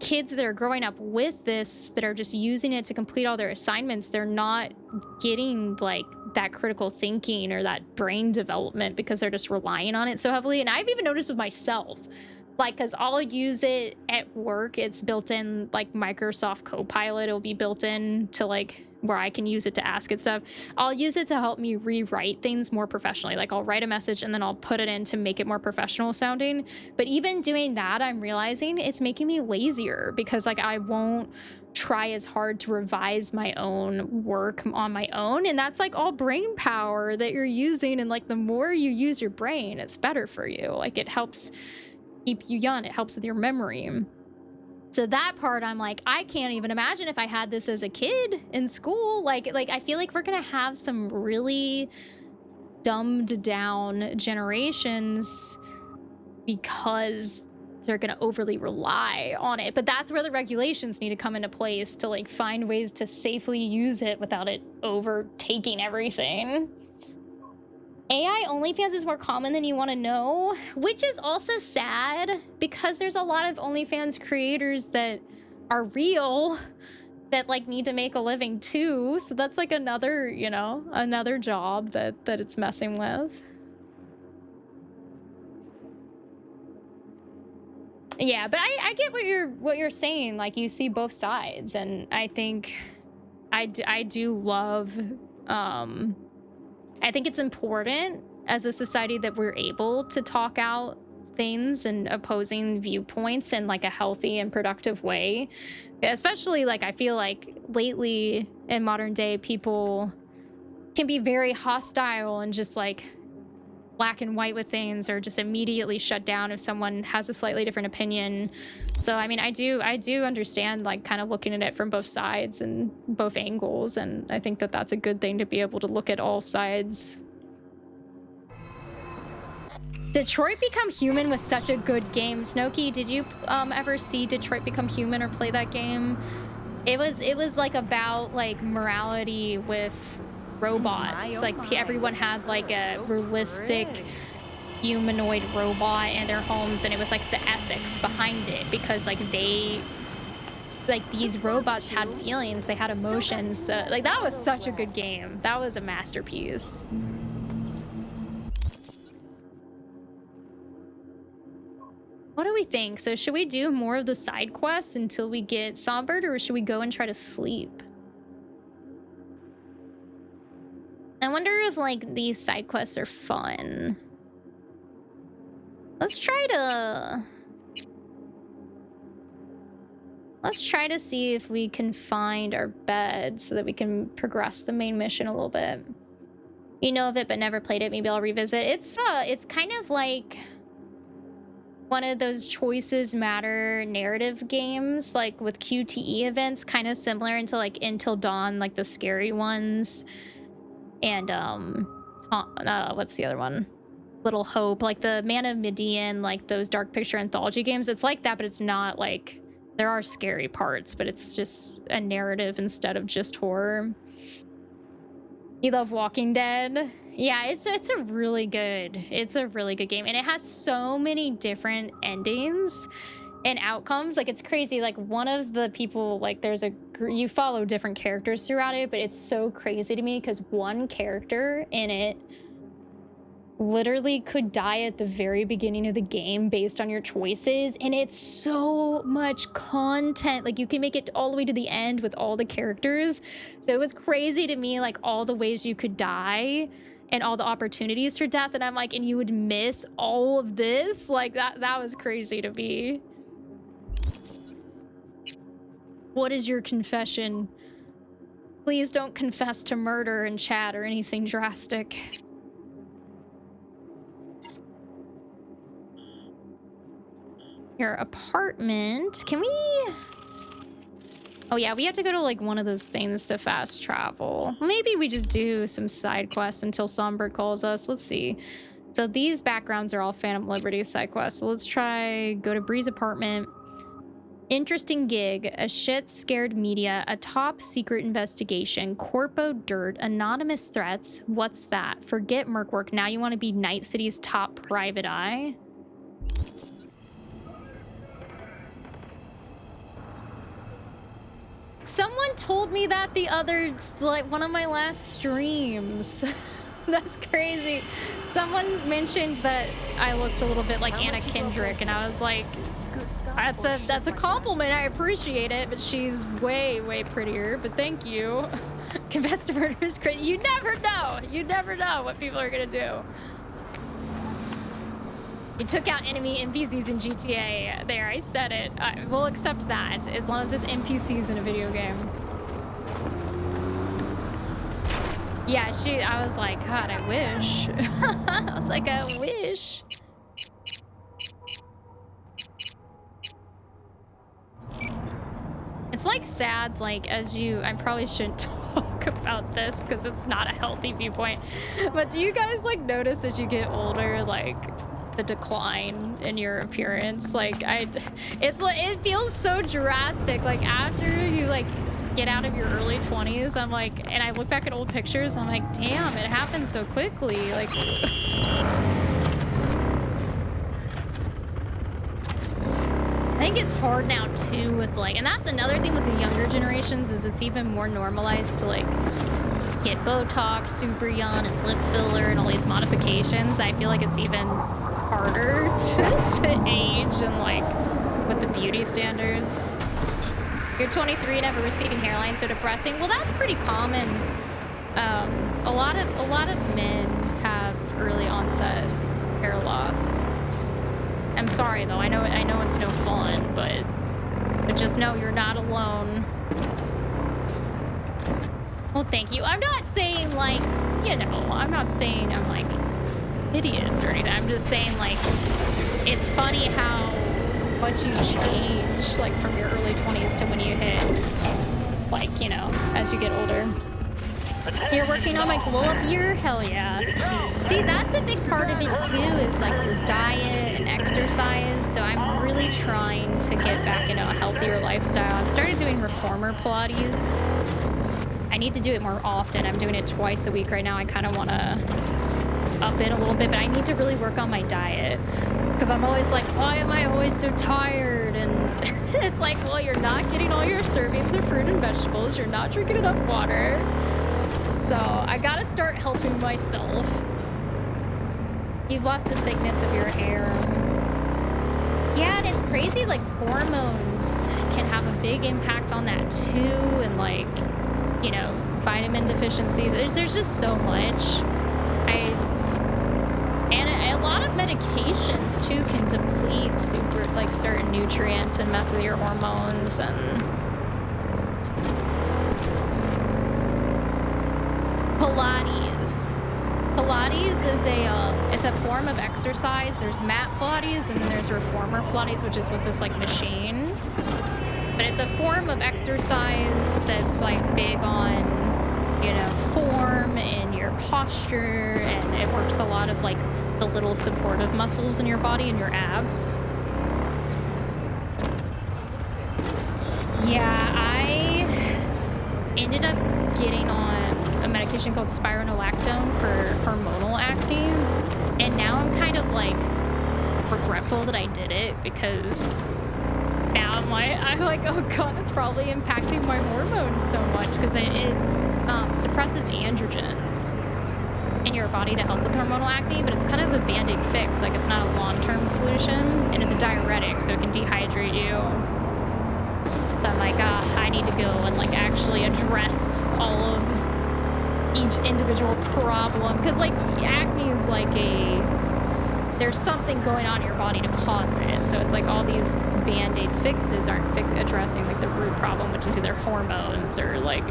kids that are growing up with this, that are just using it to complete all their assignments, they're not getting like that critical thinking or that brain development because they're just relying on it so heavily. And I've even noticed with myself, like, because I'll use it at work, it's built in, like Microsoft Copilot, it'll be built in to like where I can use it to ask it stuff. I'll use it to help me rewrite things more professionally. Like I'll write a message and then I'll put it in to make it more professional sounding. But even doing that, I'm realizing it's making me lazier, because like I won't try as hard to revise my own work on my own. And that's like all brain power that you're using. And like the more you use your brain, it's better for you. Like it helps keep you young. It helps with your memory. So that part, I'm like, I can't even imagine if I had this as a kid in school. Like I feel like we're gonna have some really dumbed down generations because they're gonna overly rely on it. But that's where the regulations need to come into place to like find ways to safely use it without it overtaking everything. AI OnlyFans is more common than you want to know, which is also sad, because there's a lot of OnlyFans creators that are real that like need to make a living too. So that's like another, you know, another job that it's messing with. Yeah, but I get what you're saying. Like you see both sides, and I think I do love I think it's important as a society that we're able to talk out things and opposing viewpoints in like a healthy and productive way. Especially like I feel like lately in modern day, people can be very hostile and just like black and white with things, or just immediately shut down if someone has a slightly different opinion. So I mean, I do understand like kind of looking at it from both sides and both angles, and I think that that's a good thing to be able to look at all sides. Detroit Become Human was such a good game. Snowkey, did you ever see Detroit Become Human or play that game? It was like about like morality with robots. Like everyone had like a realistic humanoid robot in their homes, and it was like the ethics behind it, because like these robots had feelings, they had emotions. Like that was such a good game. That was a masterpiece. What do we think? So should we do more of the side quests until we get Songbird, or should we go and try to sleep? I wonder if like these side quests are fun. Let's try to see if we can find our bed so that we can progress the main mission a little bit. You know of it but never played it, maybe I'll revisit. It's kind of like one of those choices matter narrative games, like with QTE events, kind of similar into like Until Dawn, like the scary ones. And what's the other one? Little Hope, like the Man of Medan, like those Dark Picture anthology games. It's like that, but it's not like, there are scary parts, but it's just a narrative instead of just horror. You love Walking Dead? Yeah, it's a really good game, and it has so many different endings and outcomes. Like it's crazy. Like one of the people, like you follow different characters throughout it, but it's so crazy to me because one character in it literally could die at the very beginning of the game based on your choices, and it's so much content. Like you can make it all the way to the end with all the characters. So it was crazy to me, like all the ways you could die and all the opportunities for death, and I'm like, and you would miss all of this. Like that was crazy to me. What is your confession? Please don't confess to murder in chat or anything drastic. Your apartment. Can we... Oh yeah, we have to go to like one of those things to fast travel. Maybe we just do some side quests until Songbird calls us. Let's see. So these backgrounds are all Phantom Liberty side quests. So let's try go to Bree's apartment. Interesting gig, a shit scared media, a top secret investigation, corpo dirt, anonymous threats. What's that? Forget merc work. Now you want to be Night City's top private eye? Someone told me that the other, like one of my last streams. That's crazy. Someone mentioned that I looked a little bit like Anna Kendrick, and I was like, that's a compliment. I appreciate it, but she's way, way prettier. But thank you. Confess to murder is crazy. You never know. You never know what people are gonna do. You took out enemy NPCs in GTA. There, I said it. We'll accept that as long as it's NPCs in a video game. Yeah, I was like, God, I wish. I was like, I wish. It's like sad, like I probably shouldn't talk about this because it's not a healthy viewpoint. But do you guys like notice as you get older, like the decline in your appearance? Like it feels so drastic. Like after you like get out of your early 20s, I'm like, and I look back at old pictures, I'm like, damn, it happened so quickly. Like I think it's hard now too with like, and that's another thing with the younger generations, is it's even more normalized to like get Botox super young and lip filler and all these modifications. I feel like it's even harder to age and like with the beauty standards. You're 23 and have a receding hairline, so depressing. Well, that's pretty common. A lot of men have early onset hair loss. I'm sorry though. I know it's no fun, but just know you're not alone. Well, thank you. I'm not saying like, you know, I'm not saying I'm like hideous or anything. I'm just saying like it's funny how much you change like from your early 20s to when you hit like, you know, as you get older. You're working on my glow up year? Hell yeah. See, that's a big part of it too, is like your diet and exercise. So I'm really trying to get back into a healthier lifestyle. I've started doing reformer Pilates. I need to do it more often. I'm doing it twice a week right now. I kind of want to up it a little bit, but I need to really work on my diet because I'm always like, why am I always so tired? And it's like, well, you're not getting all your servings of fruit and vegetables. You're not drinking enough water. So I gotta start helping myself. You've lost the thickness of your hair. Yeah, and it's crazy, like hormones can have a big impact on that too. And like, you know, vitamin deficiencies. There's just so much. And a lot of medications too can deplete certain nutrients and mess with your hormones. And Pilates is it's a form of exercise. There's mat Pilates and then there's reformer Pilates, which is with this like machine. But it's a form of exercise that's like big on, you know, form and your posture, and it works a lot of like the little supportive muscles in your body and your abs. Yeah, I ended up getting on a medication called spironolactone for hormonal acne, and now I'm kind of like regretful that I did it because now I'm like, oh god, that's probably impacting my hormones so much because it suppresses androgens in your body to help with hormonal acne, but it's kind of a band-aid fix. Like, it's not a long-term solution, and it's a diuretic, so it can dehydrate you. So I'm like, I need to go and like actually address all of each individual problem, because like acne is like there's something going on in your body to cause it. So it's like all these band-aid fixes aren't addressing like the root problem, which is either hormones or like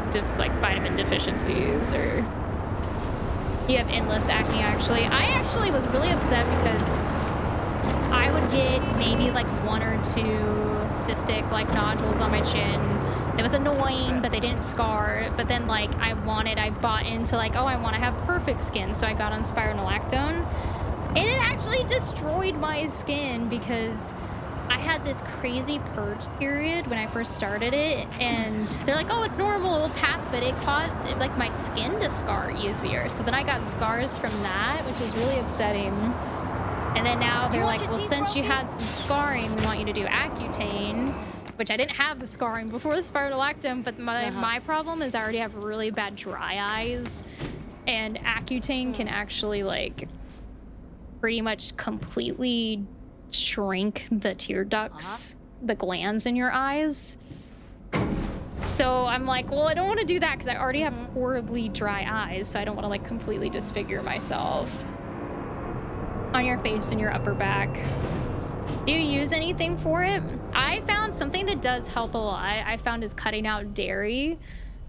vitamin deficiencies, or you have endless acne. I actually was really upset because I would get maybe like 1 or 2 cystic like nodules on my chin. That was annoying, but they didn't scar. But then like I bought into like, oh, I want to have perfect skin. So I got on spironolactone. And it actually destroyed my skin because I had this crazy purge period when I first started it. And they're like, oh, it's normal, it'll pass. But it caused like my skin to scar easier. So then I got scars from that, which was really upsetting. And then now they're like, well, since you had some scarring, we want you to do Accutane, which I didn't have the scarring before the spironolactone, but my problem is I already have really bad dry eyes, and Accutane can actually like pretty much completely shrink the tear ducts, the glands in your eyes. So I'm like, well, I don't want to do that because I already have horribly dry eyes, so I don't want to like completely disfigure myself. On your face and your upper back. Do you use anything for it? I found something that does help a lot. I found is cutting out dairy,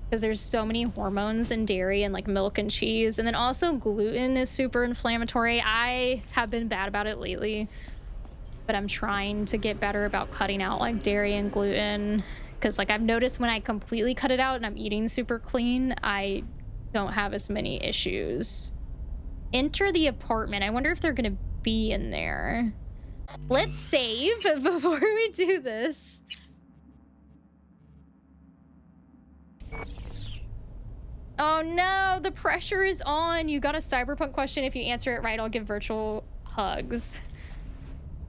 because there's so many hormones in dairy and like milk and cheese. And then also gluten is super inflammatory. I have been bad about it lately, but I'm trying to get better about cutting out like dairy and gluten, because like I've noticed when I completely cut it out and I'm eating super clean, I don't have as many issues. Enter the apartment. I wonder if they're gonna be in there. Let's save before we do this. Oh no, the pressure is on. You got a cyberpunk question. If you answer it right, I'll give virtual hugs.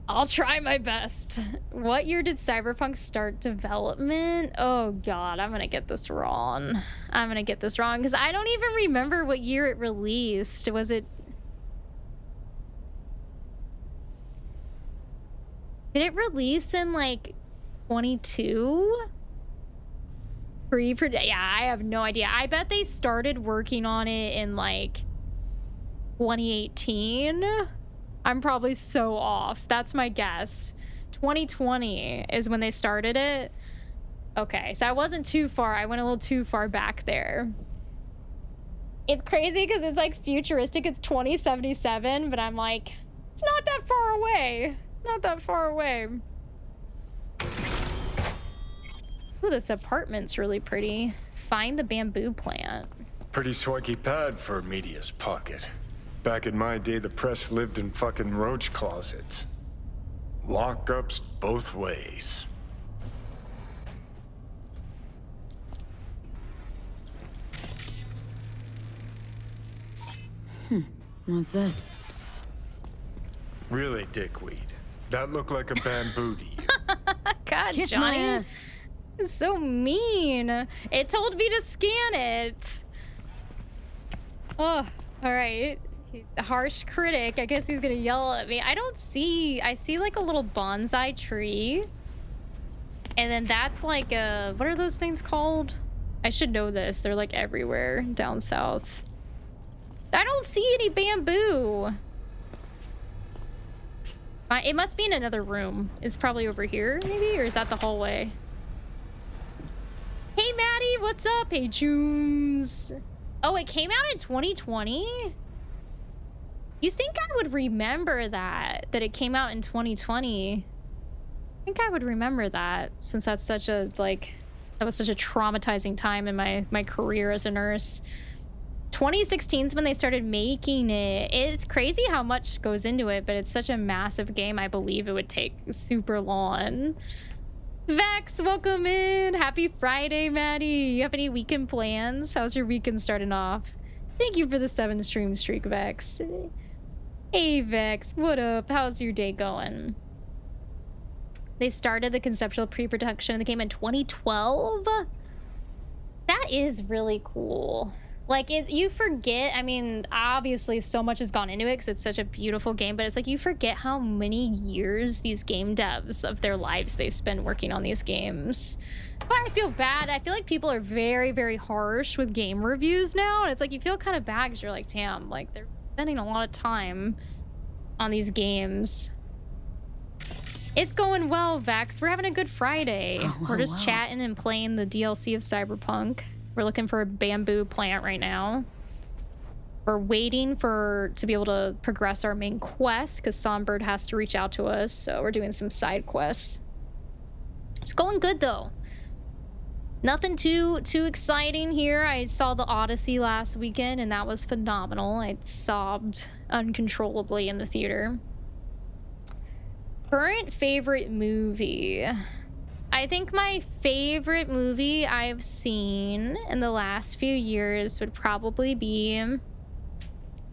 I'll try my best. What year did cyberpunk start development? Oh god, I'm gonna get this wrong. I'm gonna get this wrong because I don't even remember what year it released. Was it... Did it release in like 22? Yeah, I have no idea. I bet they started working on it in like 2018. I'm probably so off. That's my guess. 2020 is when they started it. Okay, so I wasn't too far. I went a little too far back there. It's crazy because it's like futuristic. It's 2077, but I'm like, it's not that far away. Not that far away. Ooh, this apartment's really pretty. Find the bamboo plant. Pretty swanky pad for a media's pocket. Back in my day, the press lived in fucking roach closets. Lockups both ways. What's this? Really, dickweed. That looked like a bamboo to you. God, Kiss Johnny. my ass. It's so mean. It told me to scan it. Oh, all right. Harsh critic. I guess he's gonna yell at me. I see like a little bonsai tree. And then that's like a, what are those things called? I should know this. They're like everywhere down south. I don't see any bamboo. It must be in another room. It's probably over here, maybe? Or is that the hallway? Hey, Maddie, what's up? Hey, Junes. Oh, it came out in 2020? You think I would remember that it came out in 2020? I think I would remember that, since that's such a, like, that was such a traumatizing time in my career as a nurse. 2016 is when they started making it. It's crazy how much goes into it, but it's such a massive game. I believe it would take super long. Vex, welcome in. Happy Friday, Maddie. You have any weekend plans? How's your weekend starting off? Thank you for the 7 stream streak, Vex. Hey, Vex. What up? How's your day going? They started the conceptual pre-production of the game in 2012? That is really cool. Like, you forget, I mean, obviously so much has gone into it because it's such a beautiful game, but it's like you forget how many years these game devs of their lives they spend working on these games. But I feel bad. I feel like people are very, very harsh with game reviews now. And it's like you feel kind of bad because you're like, damn, like they're spending a lot of time on these games. It's going well, Vex. We're having a good Friday. We're just chatting and playing the DLC of Cyberpunk. We're looking for a bamboo plant right now. We're waiting to be able to progress our main quest because Songbird has to reach out to us. So we're doing some side quests. It's going good though. Nothing too exciting here. I saw the Odyssey last weekend and that was phenomenal. I sobbed uncontrollably in the theater. Current favorite movie. I think my favorite movie I've seen in the last few years would probably be...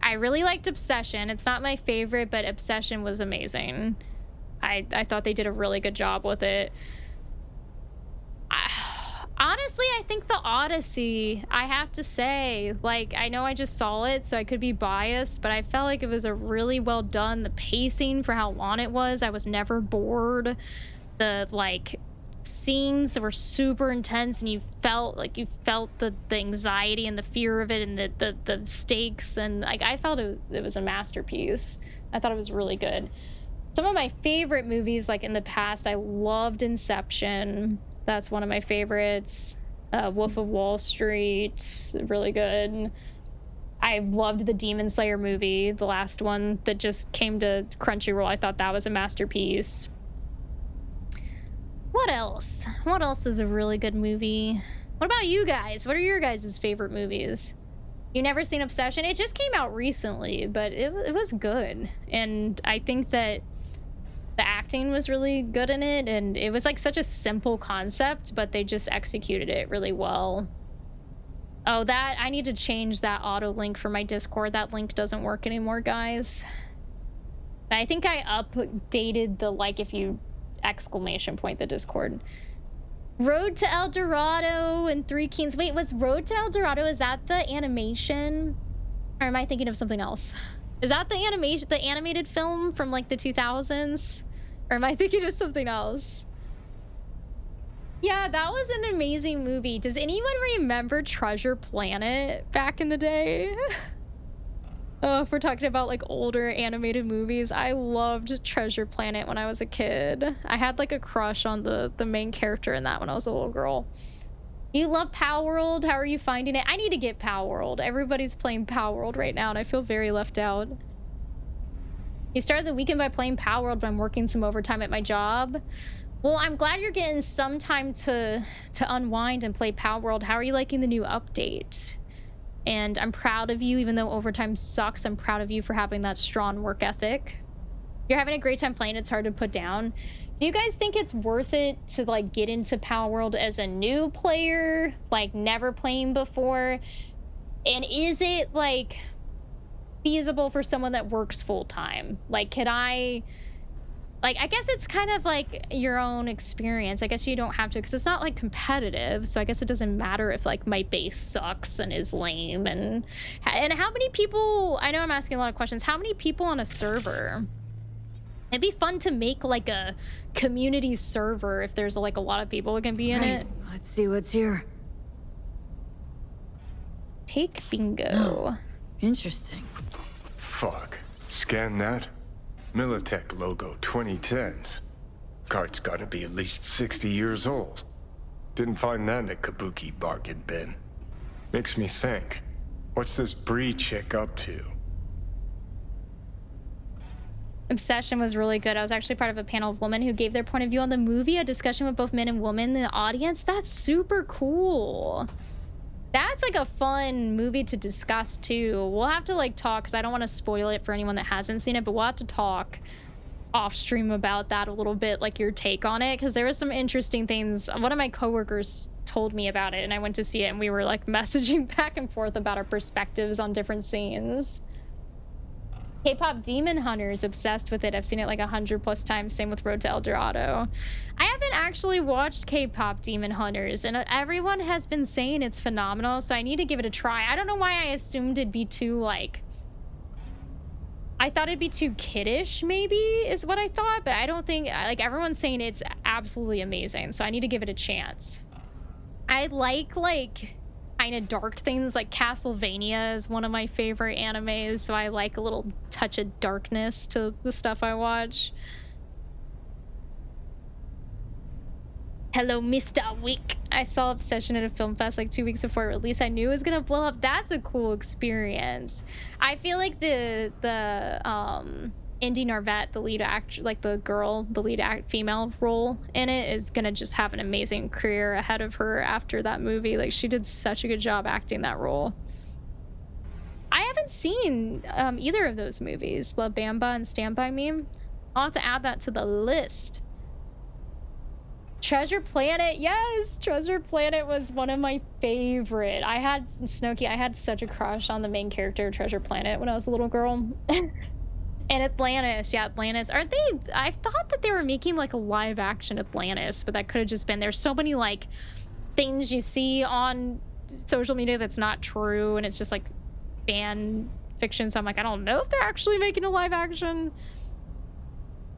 I really liked Obsession. It's not my favorite, but Obsession was amazing. I thought they did a really good job with it. Honestly, I think the Odyssey, I have to say, like, I know I just saw it, so I could be biased, but I felt like it was a really well done. The pacing for how long it was, I was never bored. The, like... scenes were super intense and you felt the anxiety and the fear of it and the stakes, and like I felt it was a masterpiece. I thought it was really good. Some of my favorite movies, like in the past, I loved Inception. That's one of my favorites. Wolf of Wall Street, really good. I loved the Demon Slayer movie, the last one that just came to Crunchyroll. I thought that was a masterpiece. What else? What else is a really good movie? What about you guys? What are your guys' favorite movies? You never seen Obsession? It just came out recently, but it was good. And I think that the acting was really good in it, and it was like such a simple concept, but they just executed it really well. Oh, that I need to change that auto link for my Discord. That link doesn't work anymore, guys. I think I updated the, like, if you exclamation point the Discord. Road to El Dorado and Three Kings. Wait, was Road to El Dorado, is that the animation? Or am I thinking of something else? Is that the animation, the animated film from like the 2000s? Or am I thinking of something else? Yeah, that was an amazing movie. Does anyone remember Treasure Planet back in the day? Oh, if we're talking about like older animated movies, I loved Treasure Planet when I was a kid. I had like a crush on the main character in that when I was a little girl. You love Power World? How are you finding it? I need to get Power World. Everybody's playing Power World right now and I feel very left out. You started the weekend by playing Power World, but I'm working some overtime at my job. Well, I'm glad you're getting some time to unwind and play Power World. How are you liking the new update? And I'm proud of you, even though overtime sucks. I'm proud of you for having that strong work ethic. You're having a great time playing. It's hard to put down. Do you guys think it's worth it to like get into Power World as a new player, like never playing before? And is it like feasible for someone that works full time? Like, could I? Like, I guess it's kind of like your own experience. I guess you don't have to, because it's not like competitive. So I guess it doesn't matter if like my base sucks and is lame. And how many people, I know I'm asking a lot of questions. How many people on a server? It'd be fun to make like a community server if there's like a lot of people that can be in it. Let's see what's here. Take bingo. Oh, interesting. Fuck. Scan that. Militech logo 2010s. Card's gotta be at least 60 years old. Didn't find that in a Kabuki bargain bin. Makes me think. What's this Bree chick up to? Obsession was really good. I was actually part of a panel of women who gave their point of view on the movie, a discussion with both men and women in the audience. That's super cool. That's like a fun movie to discuss too. We'll have to like talk, because I don't want to spoil it for anyone that hasn't seen it, but we'll have to talk off stream about that a little bit, like your take on it, because there was some interesting things. One of my coworkers told me about it and I went to see it and we were like messaging back and forth about our perspectives on different scenes. K-pop Demon Hunters, obsessed with it. I've seen it like 100+ times. Same with Road to El Dorado. I haven't actually watched K-pop Demon Hunters, and everyone has been saying it's phenomenal, so I need to give it a try. I don't know why I assumed it'd be too like... I thought it'd be too kiddish, maybe, is what I thought, but I don't think... Like, everyone's saying it's absolutely amazing, so I need to give it a chance. I like kind of dark things. Like Castlevania is one of my favorite animes, so I like a little touch of darkness to the stuff I watch. Hello, Mr. Wick. I saw Obsession at a film fest like 2 weeks before release. I knew it was gonna blow up. That's a cool experience. I feel like the Indy Narvet, the lead actor, like the lead female role in it, is gonna just have an amazing career ahead of her after that movie. Like, she did such a good job acting that role. I haven't seen either of those movies, La Bamba and Stand By Me. I'll have to add that to the list. Treasure Planet, yes! Treasure Planet was one of my favorite. I had such a crush on the main character of Treasure Planet when I was a little girl. And Atlantis, yeah, Atlantis. Aren't they? I thought that they were making like a live action Atlantis, but that could have just been, there's so many like things you see on social media that's not true, and it's just like fan fiction. So I'm like, I don't know if they're actually making a live action.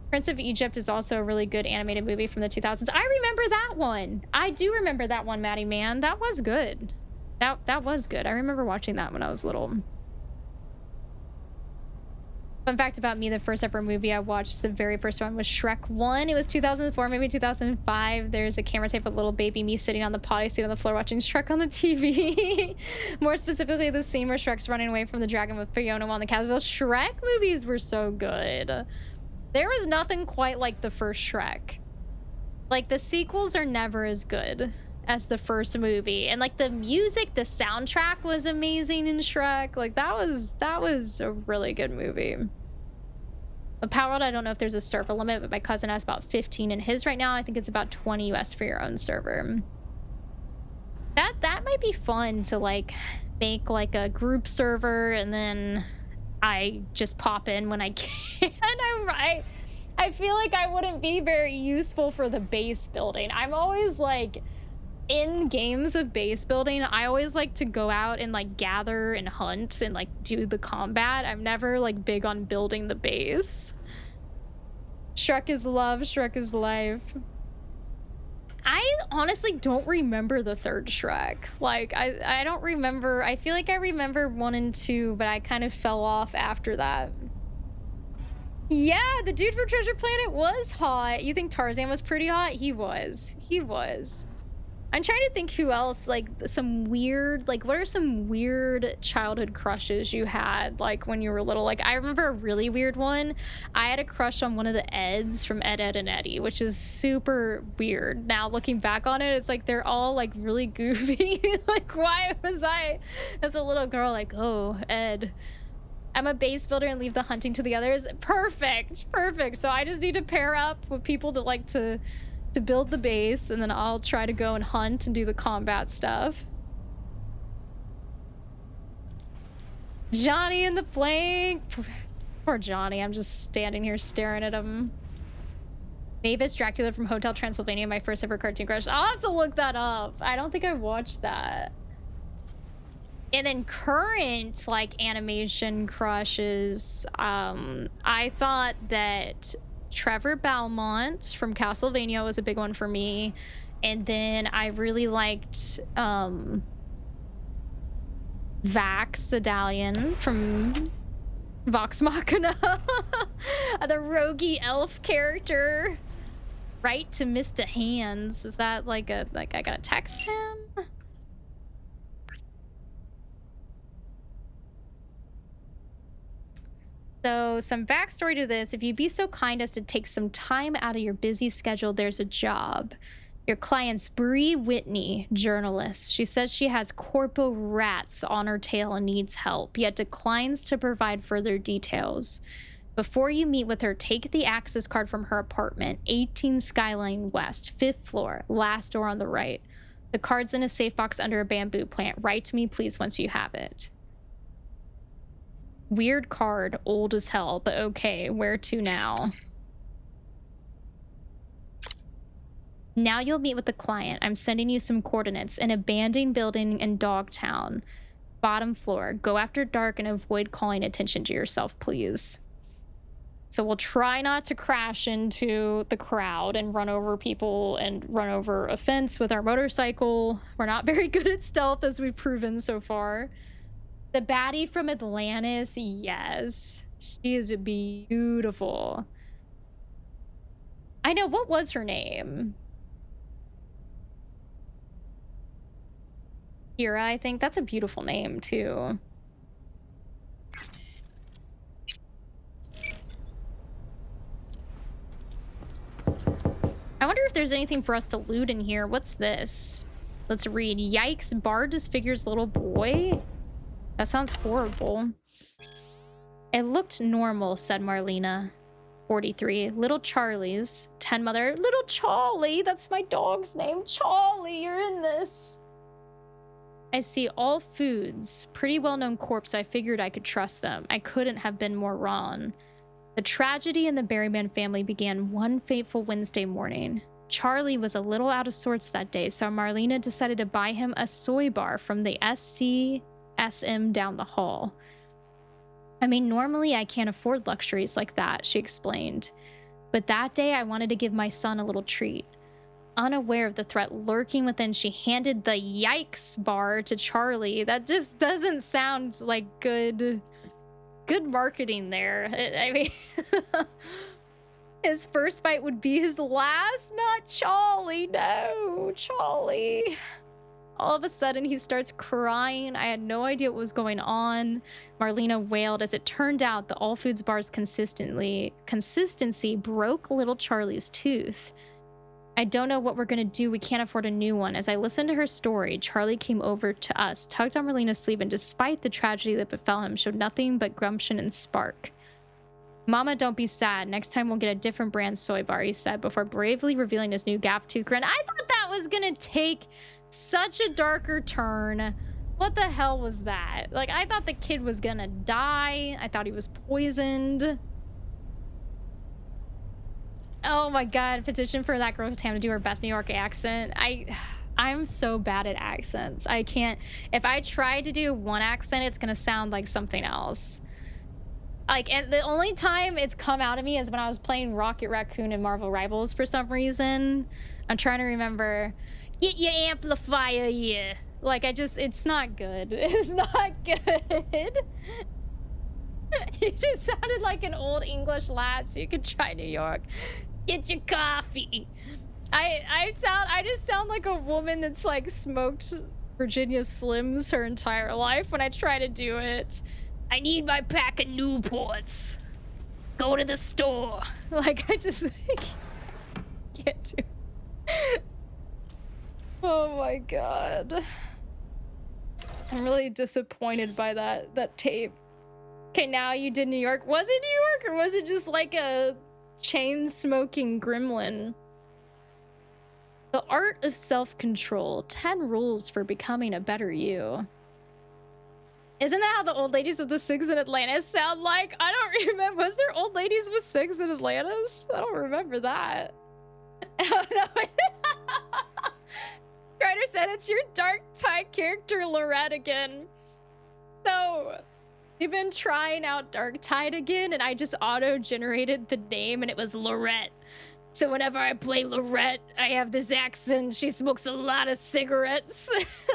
Prince of Egypt is also a really good animated movie from the 2000s. I remember that one. I do remember that one, Maddie Man. That was good. That was good. I remember watching that when I was little. Fun fact about me, the first ever movie I watched, the very first one, was Shrek 1. It was 2004, maybe 2005. There's a camera tape of little baby me sitting on the potty seat on the floor watching Shrek on the TV. More specifically, the scene where Shrek's running away from the dragon with Fiona on the castle. Shrek movies were so good. There was nothing quite like the first Shrek. Like, the sequels are never as good as the first movie, and like the music, the soundtrack was amazing in Shrek. Like, that was a really good movie. But Power World, I don't know if there's a server limit, but my cousin has about 15 in his right now. I think it's about 20 US for your own server. That might be fun to like make like a group server, and then I just pop in when I can. I feel like I wouldn't be very useful for the base building. I'm always like, in games of base building, I always like to go out and like gather and hunt and like do the combat. I'm never like big on building the base. Shrek is love, Shrek is life. I honestly don't remember the third Shrek. Like, I don't remember. I feel like I remember 1 and 2, but I kind of fell off after that. Yeah, the dude from Treasure Planet was hot. You think Tarzan was pretty hot? He was. He was. I'm trying to think who else, like, some weird, like, what are some weird childhood crushes you had, like, when you were little? Like, I remember a really weird one. I had a crush on one of the Eds from Ed, Edd and Eddy, which is super weird. Now, looking back on it, it's like they're all, like, really goofy. Like, why was I, as a little girl, like, oh, Ed. I'm a base builder and leave the hunting to the others. Perfect, perfect. So I just need to pair up with people that like to build the base, and then I'll try to go and hunt and do the combat stuff. Johnny in the plank. Poor Johnny. I'm just standing here staring at him. Mavis Dracula from Hotel Transylvania, my first ever cartoon crush. I'll have to look that up. I don't think I watched that. And then current, like, animation crushes, I thought that Trevor Belmont from Castlevania was a big one for me. And then I really liked Vax Sedalion from Vox Machina. The roguey elf character. Right to Mr. Hands. Is that like I gotta text him? So, some backstory to this. If you'd be so kind as to take some time out of your busy schedule, there's a job. Your client's Bree Whitney, journalist. She says she has corpo rats on her tail and needs help, yet declines to provide further details. Before you meet with her, take the access card from her apartment, 18 Skyline West, 5th floor, last door on the right. The card's in a safe box under a bamboo plant. Write to me, please, once you have it. Weird card, old as hell, but okay, where to now? Now you'll meet with the client. I'm sending you some coordinates. An abandoned building in Dogtown. Bottom floor. Go after dark and avoid calling attention to yourself, please. So we'll try not to crash into the crowd and run over people and run over a fence with our motorcycle. We're not very good at stealth, as we've proven so far. The baddie from Atlantis, yes. She is beautiful. I know, what was her name? Kira, I think. That's a beautiful name, too. I wonder if there's anything for us to loot in here. What's this? Let's read. Yikes, Bard disfigures little boy? That sounds horrible. It looked normal, said Marlena. 43. Little Charlie's. 10 mother. Little Charlie! That's my dog's name. Charlie, you're in this. I see all foods. Pretty well-known corpse, so I figured I could trust them. I couldn't have been more wrong. The tragedy in the Berryman family began one fateful Wednesday morning. Charlie was a little out of sorts that day, so Marlena decided to buy him a soy bar from the SCSM down the hall. I mean, normally I can't afford luxuries like that, she explained. But that day I wanted to give my son a little treat. Unaware of the threat lurking within, she handed the Yikes bar to Charlie. That just doesn't sound like good marketing there. I mean, his first bite would be his last? Not Charlie, no, Charlie. All of a sudden, he starts crying. I had no idea what was going on. Marlena wailed. As it turned out, the All Foods bar's consistency broke little Charlie's tooth. I don't know what we're gonna do. We can't afford a new one. As I listened to her story, Charlie came over to us, tugged on Marlena's sleeve, and despite the tragedy that befell him, showed nothing but gumption and spark. Mama, don't be sad. Next time we'll get a different brand soy bar, he said, before bravely revealing his new gap tooth grin. I thought that was gonna take such a darker turn. What the hell was that? Like, I thought the kid was gonna die. I thought he was poisoned. Oh my god, petition for that girl Tam to do her best New York accent. I'm so bad at accents. I can't. If I try to do one accent, it's gonna sound like something else. Like, and the only time it's come out of me is when I was playing Rocket Raccoon in Marvel Rivals for some reason. I'm trying to remember. Get your amplifier here. Like, it's not good. It's not good. You just sounded like an old English lad, so you could try New York. Get your coffee. I just sound like a woman that's like smoked Virginia Slims her entire life when I try to do it. I need my pack of Newports. Go to the store. Like, I just can't do it. Oh my god. I'm really disappointed by that tape. Okay, now you did New York. Was it New York, or was it just like a chain-smoking gremlin? The art of self-control. 10 rules for becoming a better you. Isn't that how the old ladies of the Sigs in Atlantis sound like? I don't remember. Was there old ladies with Sigs in Atlantis? I don't remember that. Oh no. Ryder said it's your Dark Tide character, Lorette, again. So, we've been trying out Dark Tide again, and I just auto-generated the name, and it was Lorette. So whenever I play Lorette, I have this accent. She smokes a lot of cigarettes.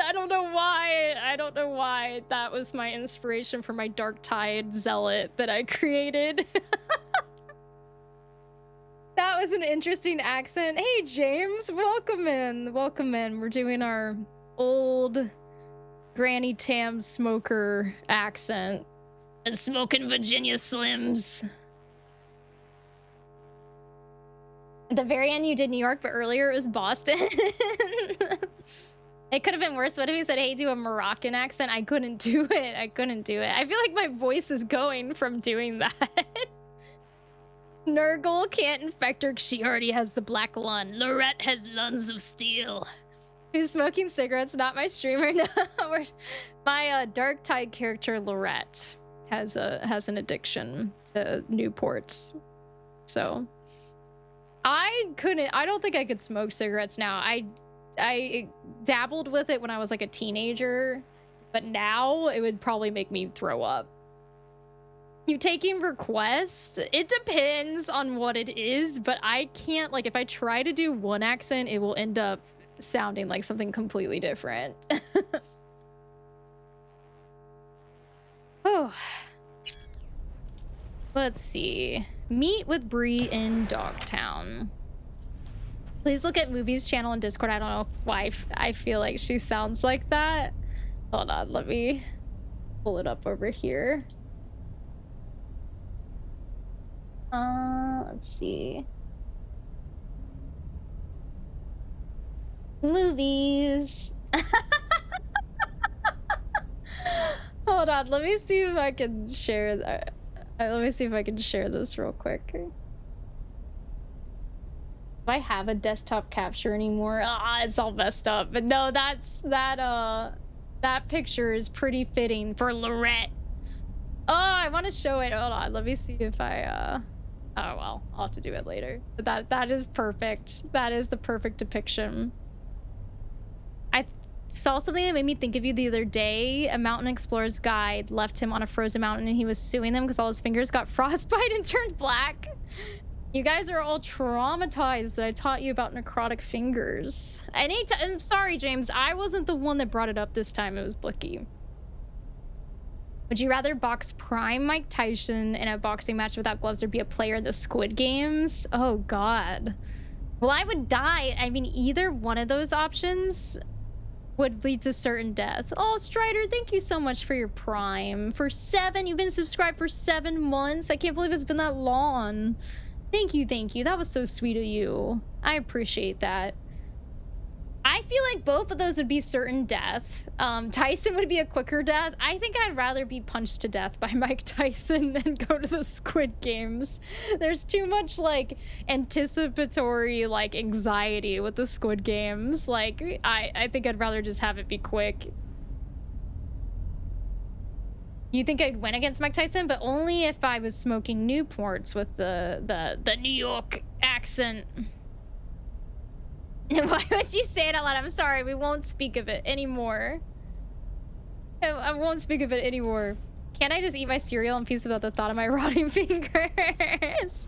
I don't know why. I don't know why that was my inspiration for my Dark Tide zealot that I created. That was an interesting accent. Hey, James, welcome in. Welcome in. We're doing our old Granny Tam smoker accent. And smoking Virginia Slims. At the very end, you did New York, but earlier it was Boston. It could have been worse. What if he said, hey, do a Moroccan accent? I couldn't do it. I couldn't do it. I feel like my voice is going from doing that. Nurgle can't infect her because she already has the black lung. Lorette has lungs of steel. Who's smoking cigarettes? Not my streamer. No, my Dark Tide character, Lorette, has an addiction to Newports. So I don't think I could smoke cigarettes now. I dabbled with it when I was like a teenager, but now it would probably make me throw up. You taking requests? It depends on what it is, but I can't, like, if I try to do one accent, it will end up sounding like something completely different. Oh. Let's see. Meet with Bree in Dogtown. Please look at Movie's channel in Discord. I don't know why I feel like she sounds like that. Hold on, let me pull it up over here. Let's see. Movies. Hold on, let me see if I can share that. Let me see if I can share this real quick. Do I have a desktop capture anymore? It's all messed up. But no, that picture is pretty fitting for Lorette. Oh, I want to show it. Hold on, let me see if I oh well, I'll have to do it later. But that is perfect. That is the perfect depiction. I saw something that made me think of you the other day. A mountain explorer's guide left him on a frozen mountain and he was suing them because all his fingers got frostbite and turned black. You guys are all traumatized that I taught you about necrotic fingers. I'm sorry, James. I wasn't the one that brought it up this time. It was Blicky. Would you rather box prime Mike Tyson in a boxing match without gloves or be a player in the Squid Games? Oh, God. Well, I would die. I mean, either one of those options would lead to certain death. Oh, Strider, thank you so much for your prime. You've been subscribed for 7 months. I can't believe it's been that long. Thank you, thank you. That was so sweet of you. I appreciate that. I feel like both of those would be certain death. Tyson would be a quicker death. I think I'd rather be punched to death by Mike Tyson than go to the Squid Games. There's too much, like, anticipatory, like, anxiety with the Squid Games. Like, I think I'd rather just have it be quick. You think I'd win against Mike Tyson? But only if I was smoking Newports with the New York accent. Why would you say it out loud? I'm sorry, we won't speak of it anymore. I won't speak of it anymore. Can't I just eat my cereal in peace without the thought of my rotting fingers?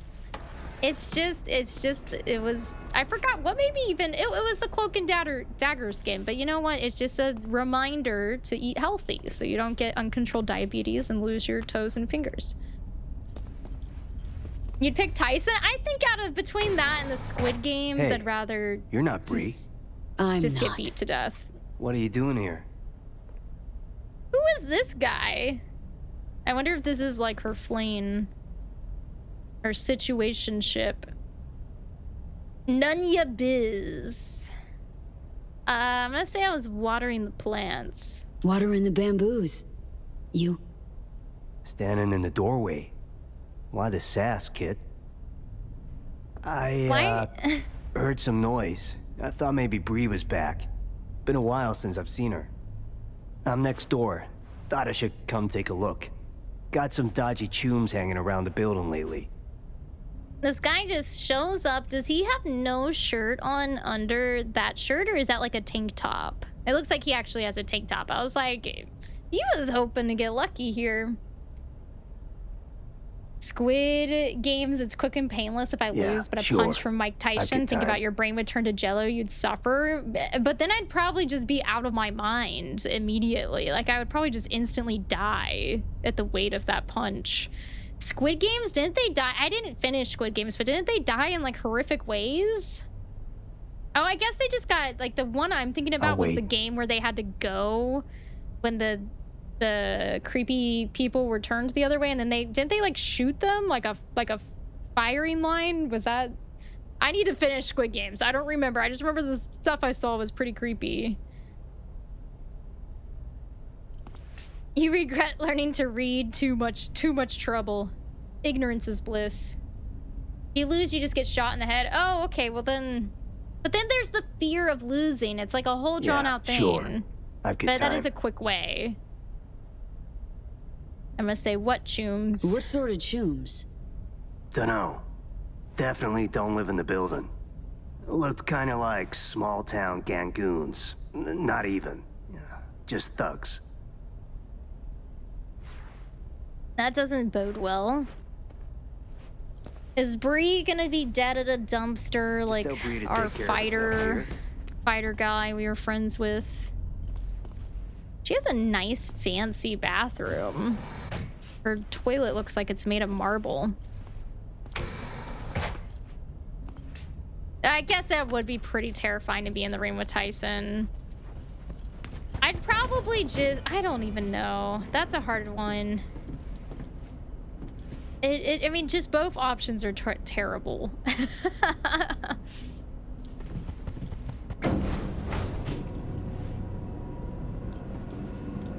it was, I forgot what maybe even, it was the cloak and dagger skin, but you know what? It's just a reminder to eat healthy so you don't get uncontrolled diabetes and lose your toes and fingers. You'd pick Tyson? I think out of between that and the Squid Games, Hey, I'd rather You're not Bree. I'm just not. get beat to death. What are you doing here? Who is this guy? I wonder if this is like her flame. Her situationship. Nunya Biz. I'm gonna say I was watering the plants. Watering the bamboos. You? Standing in the doorway. Why the sass, kid? I, Why? heard some noise. I thought maybe Bree was back. Been a while since I've seen her. I'm next door. Thought I should come take a look. Got some dodgy chooms hanging around the building lately. This guy just shows up. Does he have no shirt on under that shirt, or is that like a tank top? It looks like he actually has a tank top. I was like, he was hoping to get lucky here. Squid Games, it's quick and painless if I lose, but a sure. punch from Mike Tyson, think about your brain would turn to jello, you'd suffer. But then I'd probably just be out of my mind immediately. Like, I would probably just instantly die at the weight of that punch. Squid Games, didn't they die? I didn't finish Squid Games, but didn't they die in like horrific ways? Oh, I guess they just got, like, the one I'm thinking about was the game where they had to go when the creepy people were turned the other way, and then didn't they like shoot them like a firing line? Was that? I need to finish Squid Games. I don't remember. I just remember the stuff I saw was pretty creepy. You regret learning to read. Too much trouble. Ignorance is bliss. You lose, you just get shot in the head. Oh, okay. Well then, but then there's the fear of losing. It's like a whole drawn out thing. Sure. I've got But time. that is a quick way. I'm gonna say what chooms? What sort of chooms? Dunno. Definitely don't live in the building. Looked kind of like small town gangoons. Not even. Yeah, just thugs. That doesn't bode well. Is Bree gonna be dead at a dumpster like tell Bree to our take care of herself, fighter guy we were friends with? She has a nice fancy bathroom. Her toilet looks like it's made of marble. I guess that would be pretty terrifying to be in the ring with Tyson. I'd probably just, I don't even know. That's a hard one. I mean, just both options are terrible.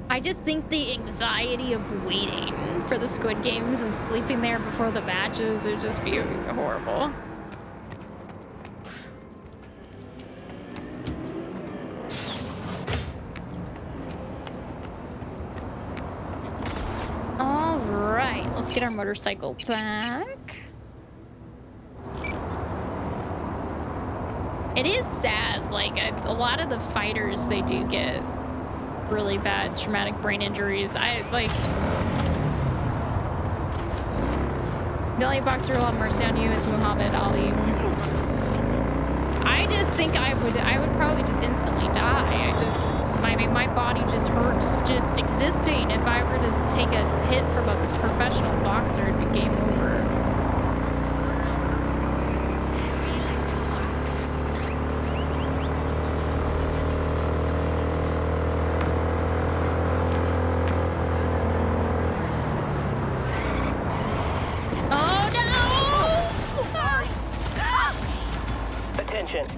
I just think the anxiety of waiting for the Squid Games and sleeping there before the matches would just be horrible. All right, let's get our motorcycle back. It is sad, like a lot of the fighters, they do get really bad traumatic brain injuries. The only boxer who will have mercy on you is Muhammad Ali. I just think I would probably just instantly die. My body just hurts just existing. If I were to take a hit from a professional boxer, it'd be game over.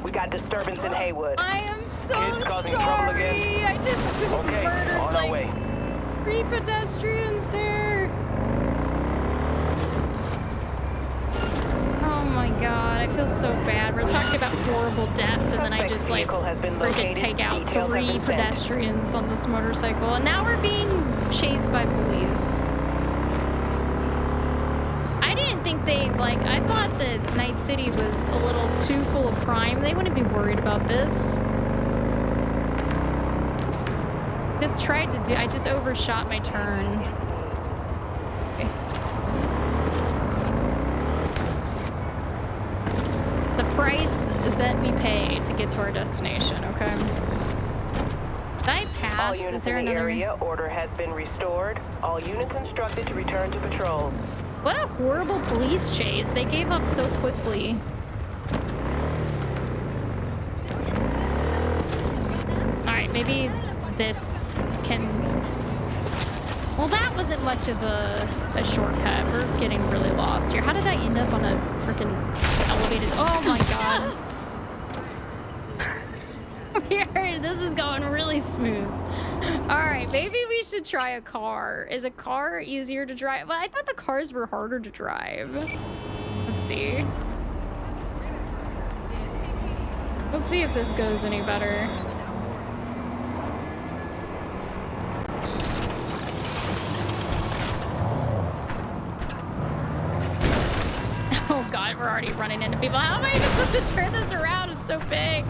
We got disturbance in Haywood. I am so Kids causing trouble again? sorry. I just Okay, murdered on our way. 3 pedestrians there. Oh my god, I feel so bad. We're talking about horrible deaths, and then I just like freaking take out 3 pedestrians on this motorcycle, and now we're being chased by police. I didn't think I thought that Night City was a little too full of crime. They wouldn't be worried about this. I just overshot my turn. Okay. price that we pay to get to our destination, okay? Did I All pass? units Is there in the another? area, order has been restored. All units instructed to return to patrol. What a horrible police chase. They gave up so quickly. Alright, maybe this can... Well, that wasn't much of a shortcut. We're getting really lost here. How did I end up on a freaking elevated... Oh my god. Weird. This is going really smooth. Alright, maybe we should try a car. Is a car easier to drive? Well, I thought the cars were harder to drive. Let's see. Let's see if this goes any better. Oh god, we're already running into people. How am I even supposed to turn this around? It's so big.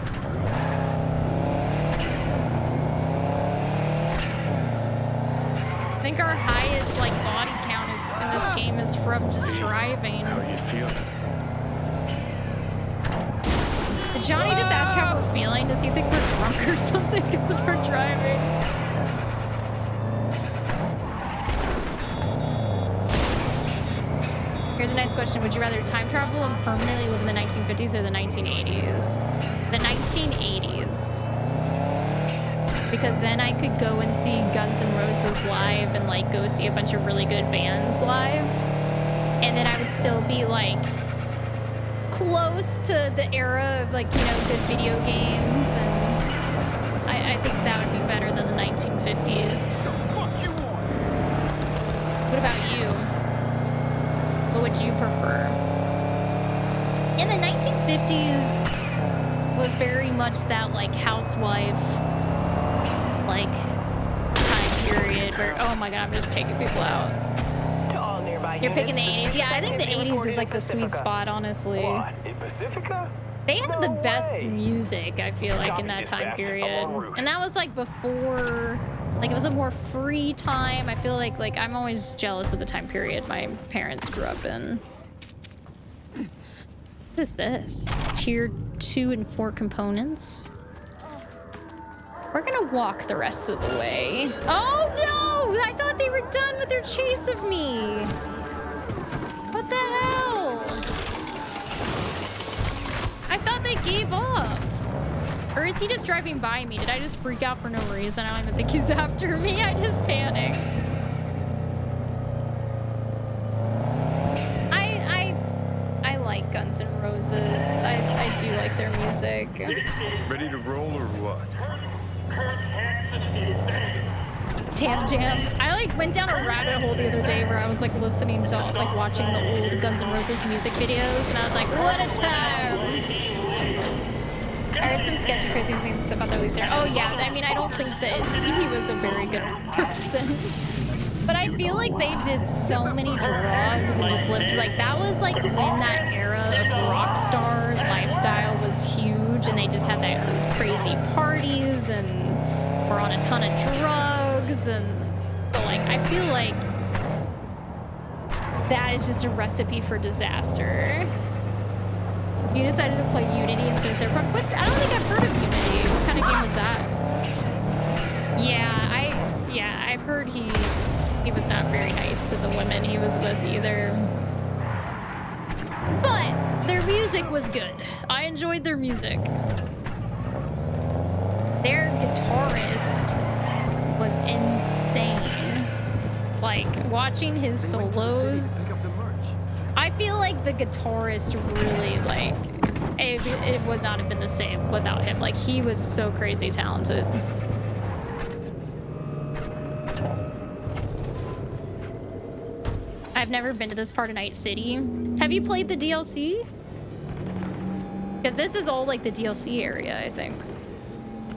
I think our highest like body count is in this game is from just driving. How you feeling? Did Johnny just ask how we're feeling? Does he think we're drunk or something because we're driving? Here's a nice question. Would you rather time travel and permanently live in the 1950s or the 1980s? The 1980s. Because then I could go and see Guns N' Roses live and like go see a bunch of really good bands live. And then I would still be like close to the era of like, you know, good video games. And I think that would be better than the 1950s. What about you? What would you prefer? In the 1950s was very much that like housewife like time period where, oh my god, I'm just taking people out. To all nearby You're picking the 80s. units, Yeah, I think the activity 80s reported is like in the sweet Pacifica. spot, honestly. What? In Pacifica? They had No the best way. music, I feel like, in Copy that time dispatch. period. I'm en route. And that was like before, like it was a more free time. I feel like I'm always jealous of the time period my parents grew up in. What is this? Tier 2 and 4 components. We're gonna walk the rest of the way. Oh no! I thought they were done with their chase of me. What the hell? I thought they gave up. Or is he just driving by me? Did I just freak out for no reason? I don't even think he's after me. I just panicked. I like Guns N' Roses. I do like their music. Ready to roll or what? Kurt Hansen is dead. Tam Jam. I like went down a rabbit hole the other day where I was like listening to like watching the old Guns N' Roses music videos, and I was like, what a time! I heard some sketchy crazy things about the lead singer. Oh yeah, I mean I don't think that he was a very good person. But I feel like they did so many drugs and just lived like that was like when that era of rock star lifestyle was huge, and they just had those crazy parties and were on a ton of drugs, and so like I feel like that is just a recipe for disaster. You decided to play Unity instead of Cyberpunk. I don't think I've heard of Unity. What kind of game was that? Yeah, I've heard he was not very nice to the women he was with either. But their music was good. I enjoyed their music. Their guitarist was insane. Like watching his solos. I feel like the guitarist really like it would not have been the same without him. Like he was so crazy talented. I've never been to this part of Night City. Have you played the DLC? Because this is all like the DLC area, I think.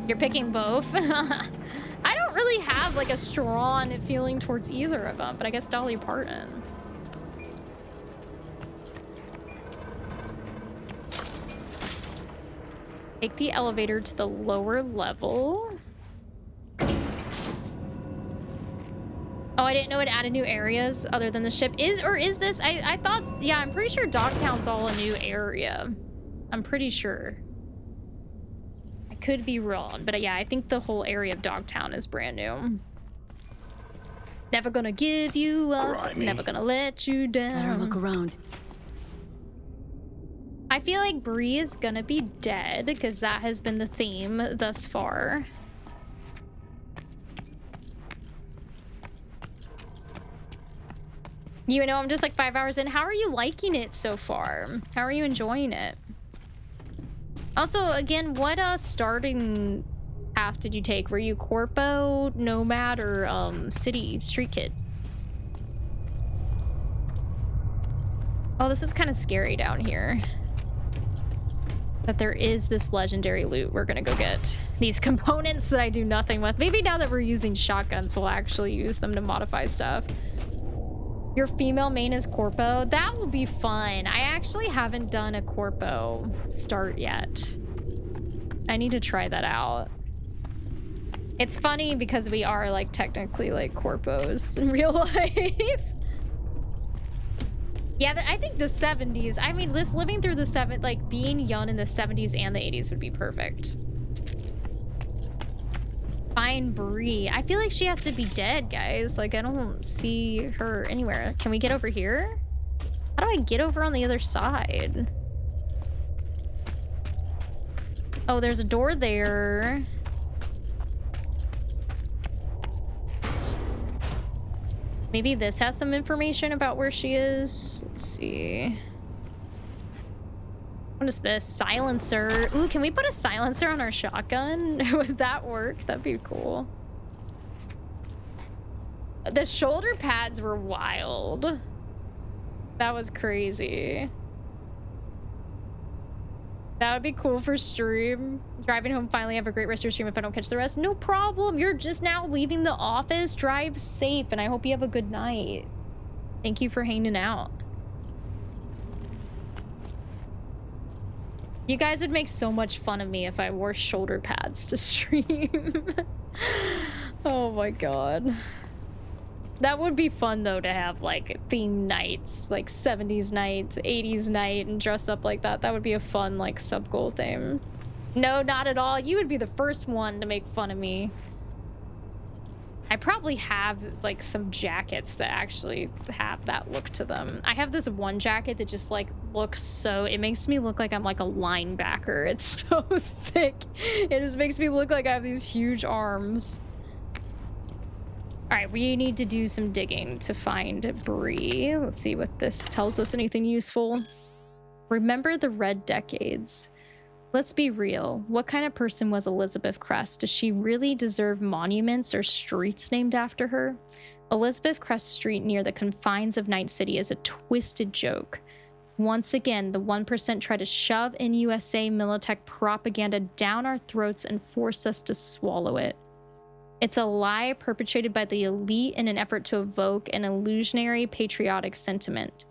You're picking both? I don't really have like a strong feeling towards either of them, but I guess Dolly Parton. Take the elevator to the lower level. Oh, I didn't know it added new areas other than the ship. Is this? I thought, yeah, I'm pretty sure Dogtown's all a new area. I'm pretty sure. I could be wrong, but yeah, I think the whole area of Dogtown is brand new. Never gonna give you up, Grimy. never gonna let you down. Better look around. I feel like Bree is gonna be dead because that has been the theme thus far. You know, I'm just like 5 hours in. How are you liking it so far? How are you enjoying it? Also, again, what starting path did you take? Were you Corpo, Nomad, or City Street Kid? Oh, this is kind of scary down here. That there is this legendary loot we're gonna go get. These components that I do nothing with. Maybe now that we're using shotguns, we'll actually use them to modify stuff. Your female main is Corpo. That will be fun. I actually haven't done a Corpo start yet. I need to try that out. It's funny because we are like technically like Corpos in real life. Yeah, I think the 70s, I mean, this living through the like being young in the 70s and the 80s would be perfect. Find Bree. I feel like she has to be dead, guys. Like, I don't see her anywhere. Can we get over here? How do I get over on the other side? Oh, there's a door there. Maybe this has some information about where she is. Let's see. What is this? Silencer. Ooh, can we put a silencer on our shotgun? Would that work? That'd be cool. The shoulder pads were wild. That was crazy. That would be cool for stream. Driving home, finally have a great rest of your stream if I don't catch the rest. No problem. You're just now leaving the office. Drive safe, and I hope you have a good night. Thank you for hanging out. You guys would make so much fun of me if I wore shoulder pads to stream. Oh my god. That would be fun though, to have like themed nights, like 70s nights, 80s night, and dress up like that. That would be a fun like sub-goal thing. No, not at all. You would be the first one to make fun of me. I probably have like some jackets that actually have that look to them. I have this one jacket that just like looks so, it makes me look like I'm like a linebacker. It's so thick. It just makes me look like I have these huge arms. All right, we need to do some digging to find Bree. Let's see what this tells us. Anything useful? Remember the Red Decades. Let's be real. What kind of person was Elizabeth Crest? Does she really deserve monuments or streets named after her? Elizabeth Crest Street near the confines of Night City is a twisted joke. Once again, the 1% try to shove in USA Militech propaganda down our throats and force us to swallow it. It's a lie perpetrated by the elite in an effort to evoke an illusionary patriotic sentiment.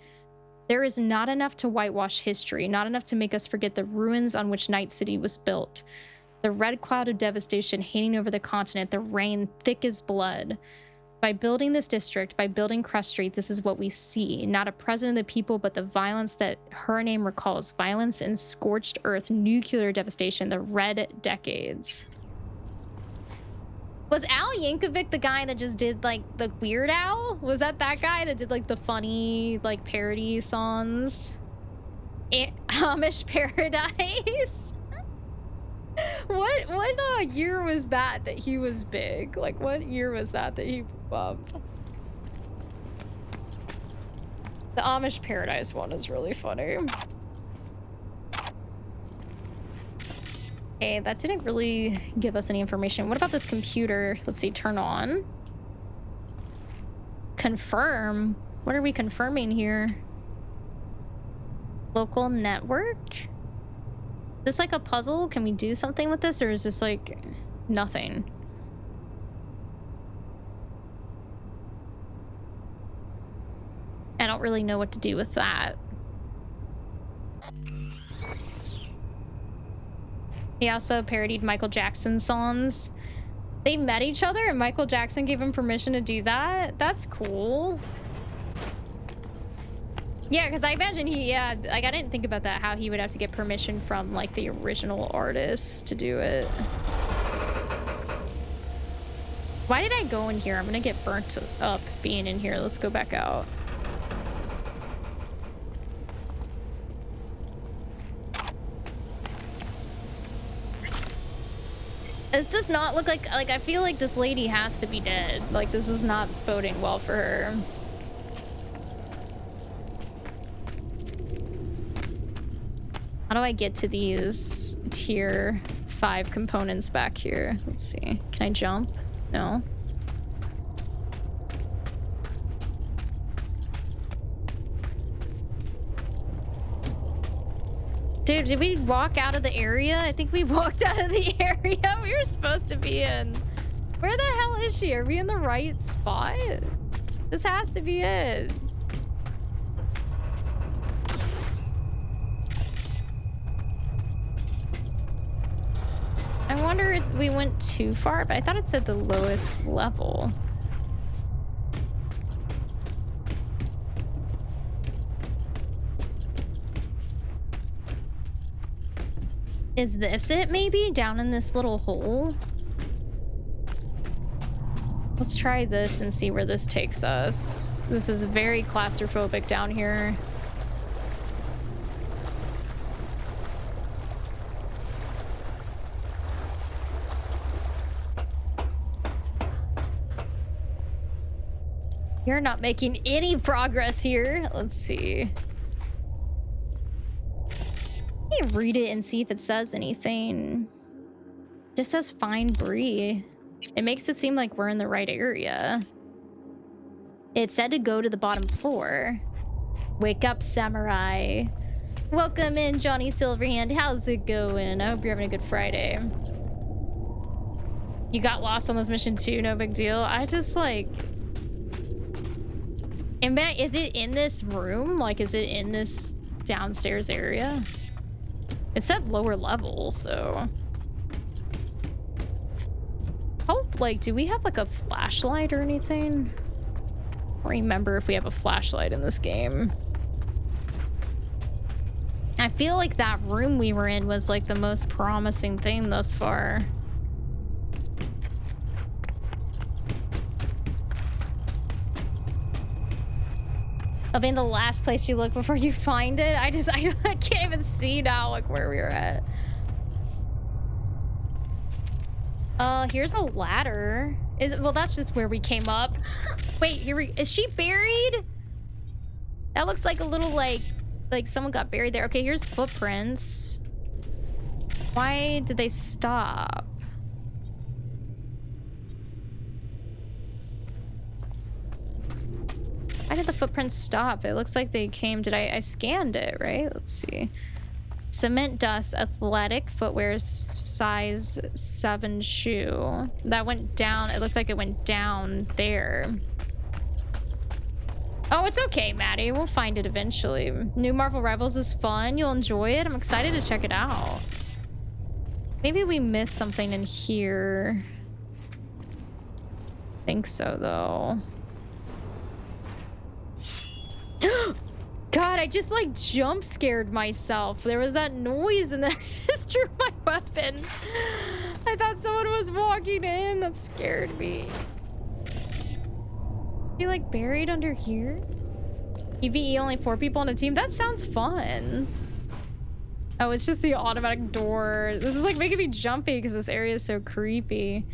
There is not enough to whitewash history, not enough to make us forget the ruins on which Night City was built. The red cloud of devastation hanging over the continent, the rain thick as blood. By building this district, by building Crest Street, this is what we see. Not a president of the people, but the violence that her name recalls. Violence and scorched earth, nuclear devastation, the Red Decades. Was Al Yankovic the guy that just did like the Weird Al? Was that guy that did like the funny like parody songs? Amish Paradise? What year was that he was big? Like what year was that he bumped? The Amish Paradise one is really funny. Okay, that didn't really give us any information. What about this computer? Let's see, turn on. Confirm? What are we confirming here? Local network? Is this like a puzzle? Can we do something with this, or is this like nothing? I don't really know what to do with that. He also parodied Michael Jackson's songs. They met each other and Michael Jackson gave him permission to do that? That's cool. Yeah, because I imagine like I didn't think about that, how he would have to get permission from like the original artist to do it. Why did I go in here? I'm gonna get burnt up being in here. Let's go back out. This does not look like I feel like this lady has to be dead. Like this is not boding well for her. How do I get to these tier 5 components back here? Let's see. Can I jump? No. Dude, did we walk out of the area? I think we walked out of the area we were supposed to be in. Where the hell is she? Are we in the right spot? This has to be it. I wonder if we went too far, but I thought it said the lowest level. Is this it maybe? Down in this little hole? Let's try this and see where this takes us. This is very claustrophobic down here. You're not making any progress here. Let's see. Let me read it and see if it says anything. It just says find Bree. It makes it seem like we're in the right area. It said to go to the bottom floor. Wake up, samurai. Welcome in, Johnny Silverhand. How's it going? I hope you're having a good Friday. You got lost on this mission too, no big deal. I just like... Is it in this room? Like, is it in this downstairs area? It said lower level, so... Oh, like, do we have like a flashlight or anything? I don't remember if we have a flashlight in this game. I feel like that room we were in was like the most promising thing thus far. I mean, the last place you look before you find it. I can't even see now like where we were at. Here's a ladder. Well, that's just where we came up. Wait, is she buried? That looks like a little like someone got buried there. Okay, here's footprints. Why did they stop? Why did the footprints stop? It looks like they came. I scanned it, right? Let's see. Cement dust, athletic footwear, size 7 shoe. That went down. It looked like it went down there. Oh, it's okay, Maddie. We'll find it eventually. New Marvel Rivals is fun. You'll enjoy it. I'm excited to check it out. Maybe we missed something in here. I think so, though. God, I just like jump scared myself. There was that noise and then I just drew my weapon. I thought someone was walking in. That scared me. You like buried under here? PvE only 4 people on a team? That sounds fun. Oh, it's just the automatic door. This is like making me jumpy because this area is so creepy.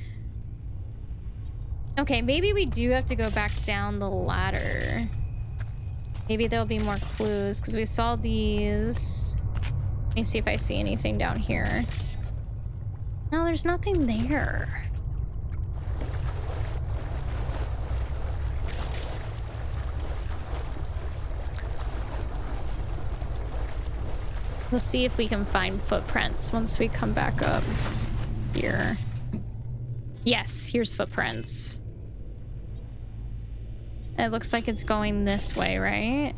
Okay, maybe we do have to go back down the ladder. Maybe there'll be more clues because we saw these. Let me see if I see anything down here. No, there's nothing there. Let's see if we can find footprints once we come back up here. Yes, here's footprints. It looks like it's going this way, right?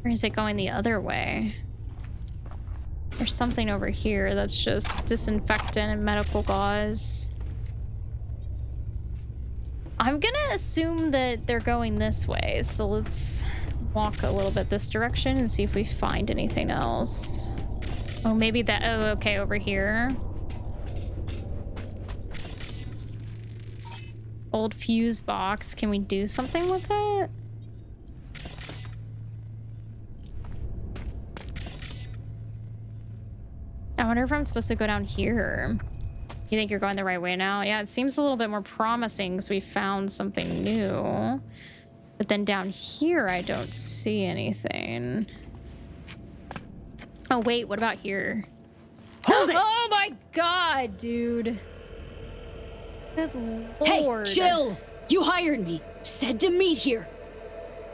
Or is it going the other way? There's something over here that's just disinfectant and medical gauze. I'm gonna assume that they're going this way, so let's walk a little bit this direction and see if we find anything else. Oh, maybe that. Oh, okay, over here. Old fuse box. Can we do something with it? I wonder if I'm supposed to go down here. You think you're going the right way now? Yeah, it seems a little bit more promising because we found something new. But then down here, I don't see anything. Oh, wait, what about here? Hold it! Oh my god, dude. Good lord. Hey, chill! You hired me. Said to meet here.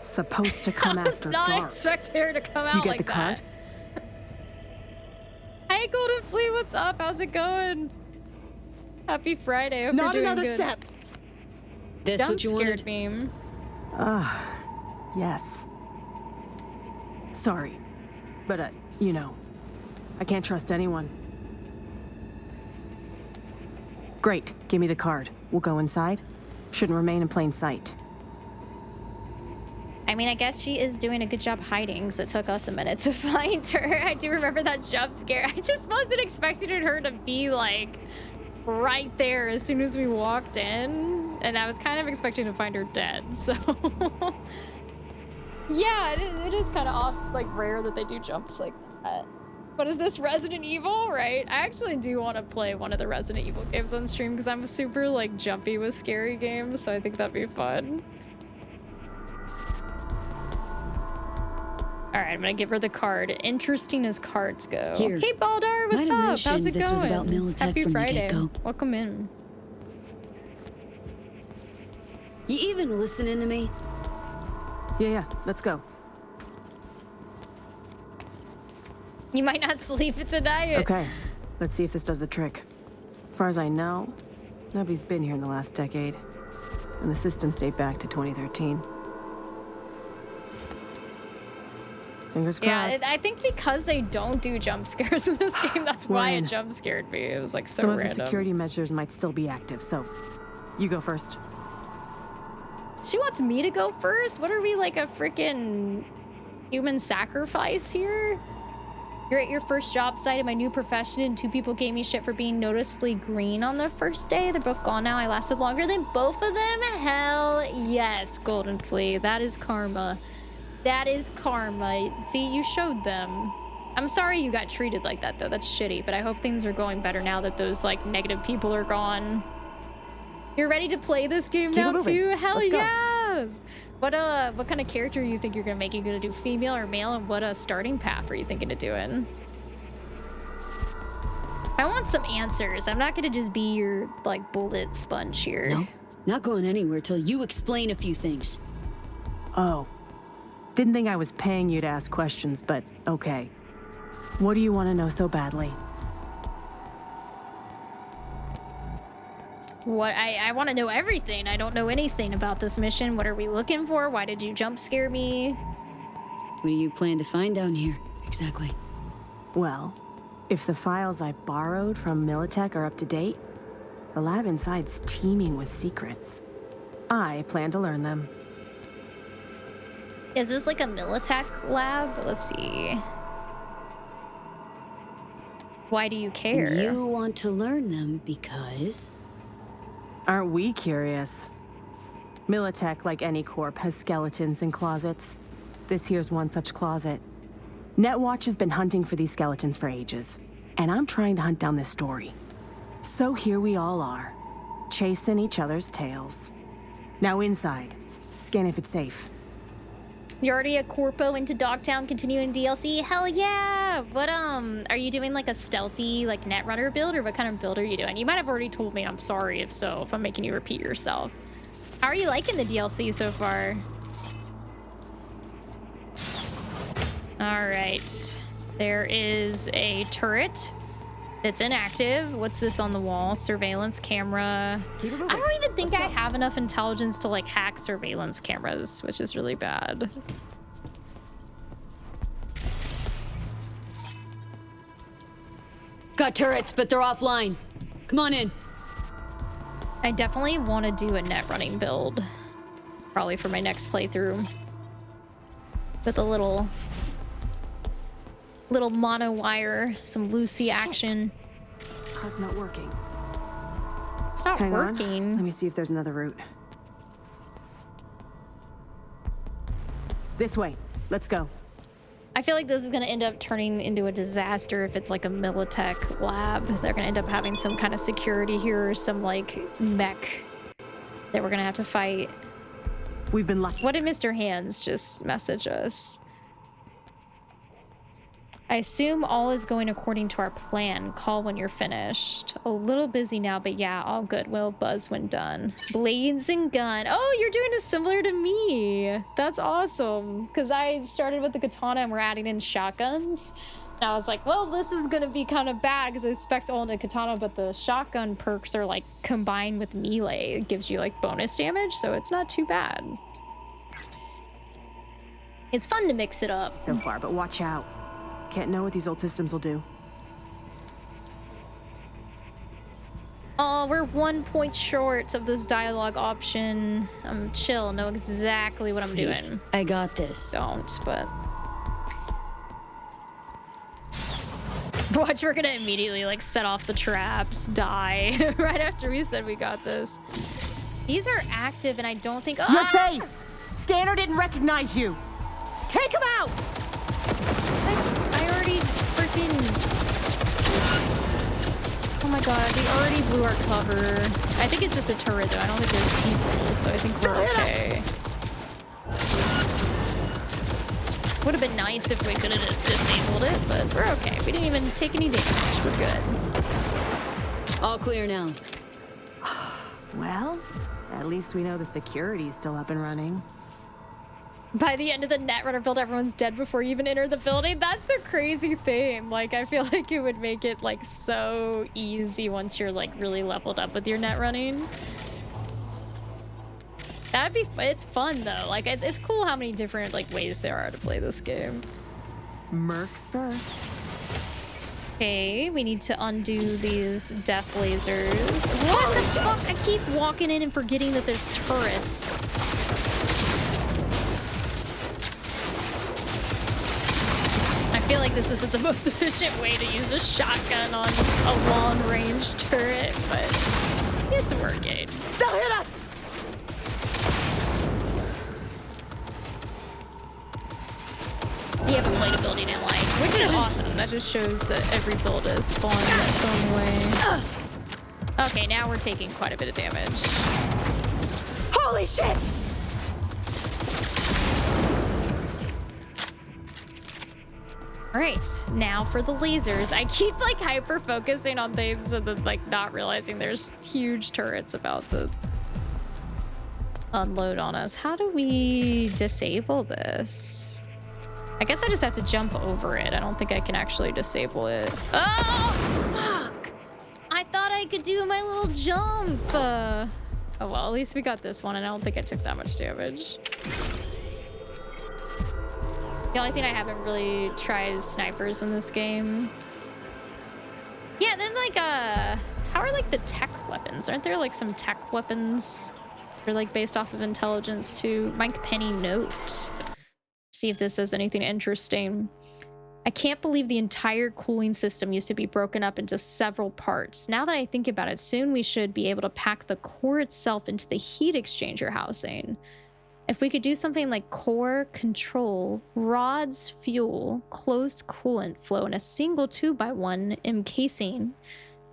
Supposed to come I was after not dark. expecting her to come out You get like the card? that. Hey, Golden Flea, what's up? How's it going? Happy Friday. Hope Not you're doing another good. step. This Jump what you scared wanted? me. Yes. Sorry. But, you know, I can't trust anyone. Great. Give me the card. We'll go inside. Shouldn't remain in plain sight. I mean, I guess she is doing a good job hiding, so it took us a minute to find her. I do remember that jump scare. I just wasn't expecting her to be, like, right there as soon as we walked in. And I was kind of expecting to find her dead, so... Yeah, it is kind of off, like, rare that they do jumps like that. But is this Resident Evil, right? I actually do want to play one of the Resident Evil games on stream because I'm super, like, jumpy with scary games, so I think that'd be fun. All right, I'm gonna give her the card. Interesting as cards go. Here. Hey, Baldar, what's Might have up? mentioned How's it this going? was about Militech Happy from the Friday. get-go. Welcome in. You even listening to me? Yeah, let's go. You might not sleep tonight. Okay, let's see if this does the trick. As far as I know, nobody's been here in the last decade. And the system stayed back to 2013. Fingers Yeah, crossed. I think because they don't do jump scares in this game, that's We're why in. it jump scared me. It was like so Some of random. the security measures might still be active, so you go first. She wants me to go first? What are we, like a freaking human sacrifice here? You're at your first job site in my new profession and 2 people gave me shit for being noticeably green on the first day. They're both gone now. I lasted longer than both of them. Hell yes, Golden Flea. That is karma. That is karma. See, you showed them. I'm sorry you got treated like that, though. That's shitty, but I hope things are going better now that those, like, negative people are gone. You're ready to play this game Keep it now, moving. too? Hell Let's go. yeah! What kind of character do you think you're gonna make? Are you gonna do female or male, and what starting path are you thinking of doing? I want some answers. I'm not gonna just be your, like, bullet sponge here. No, not going anywhere till you explain a few things. Oh. Didn't think I was paying you to ask questions, but okay. What do you want to know so badly? What I want to know everything. I don't know anything about this mission. What are we looking for? Why did you jump scare me? What do you plan to find down here, exactly? Well, if the files I borrowed from Militech are up to date, the lab inside's teeming with secrets. I plan to learn them. Is this like a Militech lab? Let's see. Why do you care? And you want to learn them because... Aren't we curious? Militech, like any corp, has skeletons in closets. This here's one such closet. Netwatch has been hunting for these skeletons for ages, and I'm trying to hunt down this story. So here we all are, chasing each other's tails. Now inside, scan if it's safe. You're already a corpo into Dogtown continuing DLC? Hell yeah! What, are you doing like a stealthy, like, Netrunner build, or what kind of build are you doing? You might have already told me, I'm sorry if so, if I'm making you repeat yourself. How are you liking the DLC so far? Alright. There is a turret that's inactive. What's this on the wall? Surveillance camera. I don't even think I have enough intelligence to, like, hack surveillance cameras, which is really bad. Got turrets, but they're offline. Come on in. I definitely want to do a net running build. Probably for my next playthrough. With a little mono wire, some Lucy action. Card's not working. It's not Hang on. working. Let me see if there's another route. This way. Let's go. I feel like this is going to end up turning into a disaster if it's like a Militech lab. They're going to end up having some kind of security here or some like mech that we're going to have to fight. We've been lucky. What did Mr. Hands just message us? I assume all is going according to our plan. Call when you're finished. A little busy now, but yeah, all good. Will buzz when done. Blades and gun. Oh, you're doing it similar to me. That's awesome. Because I started with the katana and we're adding in shotguns. And I was like, well, this is going to be kind of bad because I spec'd all into katana, but the shotgun perks are like combined with melee. It gives you like bonus damage, so it's not too bad. It's fun to mix it up. So far, but watch out. Can't know what these old systems will do. Oh, we're 1 point short of this dialogue option. I'm chill, know exactly what I'm Please, doing. I got this. Don't, but... Watch, we're gonna immediately, like, set off the traps, die, right after we said we got this. These are active, and I don't think... Your face! Scanner didn't recognize you! Take him out! I already freaking... Oh my god, we already blew our cover. I think it's just a turret, though. I don't think there's people, so I think we're okay. Would have been nice if we could have just disabled it, but we're okay. We didn't even take any damage. We're good. All clear now. Well, at least we know the security's still up and running. By the end of the Netrunner build, everyone's dead before you even enter the building. That's the crazy thing. Like, I feel like it would make it, like, so easy once you're, like, really leveled up with your net running. That'd be... It's fun, though. Like, it's cool how many different, like, ways there are to play this game. Mercs first. Okay, we need to undo these death lasers. What the fuck? I keep walking in and forgetting that there's turrets. I feel like this isn't the most efficient way to use a shotgun on a long-range turret, but it's working. They'll hit us! You haven't played a building in life, which is awesome. That just shows that every build is fun in its own way. Okay, now we're taking quite a bit of damage. Holy shit! All right, now for the lasers. I keep like hyper focusing on things and then like not realizing there's huge turrets about to unload on us. How do we disable this? I guess I just have to jump over it. I don't think I can actually disable it. Oh, fuck. I thought I could do my little jump. Oh, well, at least we got this one and I don't think I took that much damage. The only thing I haven't really tried is snipers in this game. Yeah, then like, how are like the tech weapons? Aren't there like some tech weapons? They're like based off of intelligence too. Mike Penny note. See if this says anything interesting. I can't believe the entire cooling system used to be broken up into several parts. Now that I think about it, soon we should be able to pack the core itself into the heat exchanger housing. If we could do something like core, control, rods, fuel, closed coolant flow in a single 2x1 casing,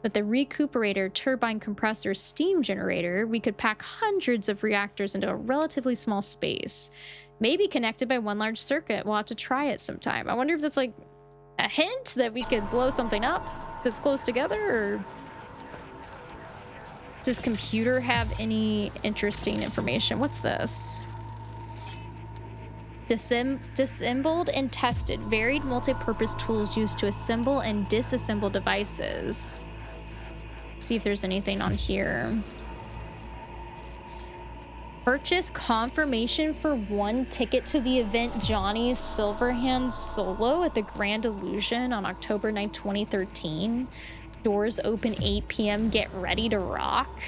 with the recuperator, turbine compressor, steam generator, we could pack hundreds of reactors into a relatively small space. Maybe connected by one large circuit. We'll have to try it sometime. I wonder if that's like a hint that we could blow something up that's close together, or... Does computer have any interesting information? What's this? Disassembled and tested. Varied multi-purpose tools used to assemble and disassemble devices. Let's see if there's anything on here. Purchase confirmation for 1 ticket to the event Johnny's Silverhand Solo at the Grand Illusion on October 9, 2013. Doors open 8 p.m. Get ready to rock.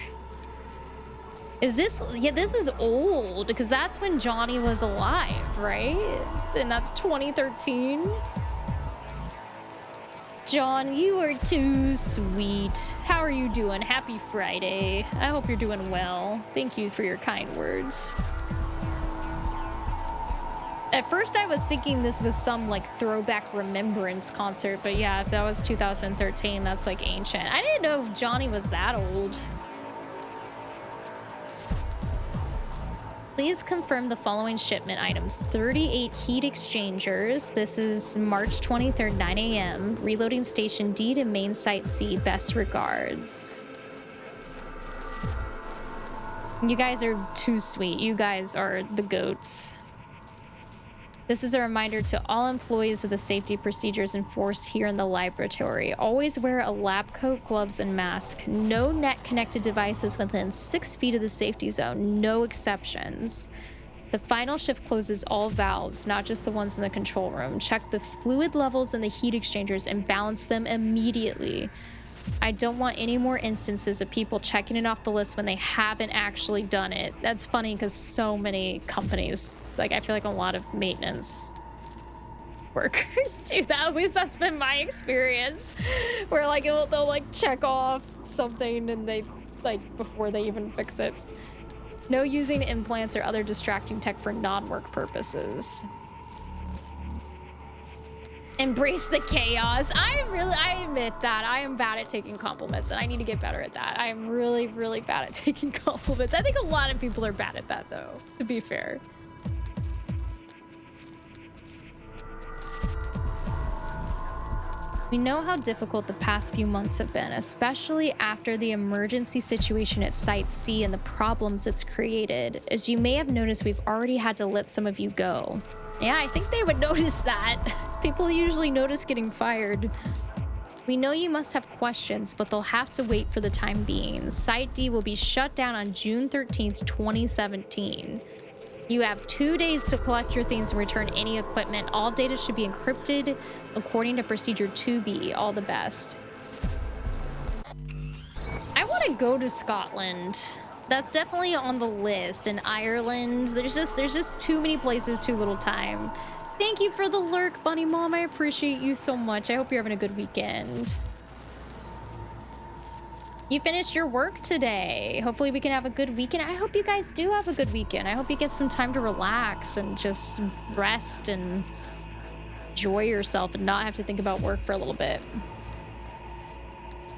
Is this, yeah, this is old because that's when Johnny was alive, right? And that's 2013. John, you are too sweet. How are you doing? Happy Friday. I hope you're doing well. Thank you for your kind words. At first I was thinking this was some like throwback remembrance concert, but yeah, if that was 2013, that's like ancient. I didn't know if Johnny was that old. Please confirm the following shipment items. 38 heat exchangers. This is March 23rd, 9 a.m. Reloading station D to main site C. Best regards. You guys are too sweet. You guys are the goats. This is a reminder to all employees of the safety procedures enforced here in the laboratory. Always wear a lab coat, gloves, and mask. No net-connected devices within 6 feet of the safety zone. No exceptions. The final shift closes all valves, not just the ones in the control room. Check the fluid levels in the heat exchangers and balance them immediately. I don't want any more instances of people checking it off the list when they haven't actually done it. That's funny because so many companies, like I feel like a lot of maintenance workers do that. At least that's been my experience, where like they'll like check off something and they like before they even fix it. No using implants or other distracting tech for non-work purposes. Embrace the chaos. I admit that I am bad at taking compliments and I need to get better at that. I am really, really bad at taking compliments. I think a lot of people are bad at that though, to be fair. We know how difficult the past few months have been, especially after the emergency situation at Site C and the problems it's created. As you may have noticed, we've already had to let some of you go. Yeah, I think they would notice that. People usually notice getting fired. We know you must have questions, but they'll have to wait for the time being. Site D will be shut down on June 13th, 2017. You have 2 days to collect your things and return any equipment. All data should be encrypted according to procedure 2B. All the best. I want to go to Scotland. That's definitely on the list. In Ireland, there's just too many places, too little time. Thank you for the lurk, Bunny Mom. I appreciate you so much. I hope you're having a good weekend. You finished your work today. Hopefully we can have a good weekend. I hope you guys do have a good weekend. I hope you get some time to relax and just rest and enjoy yourself and not have to think about work for a little bit.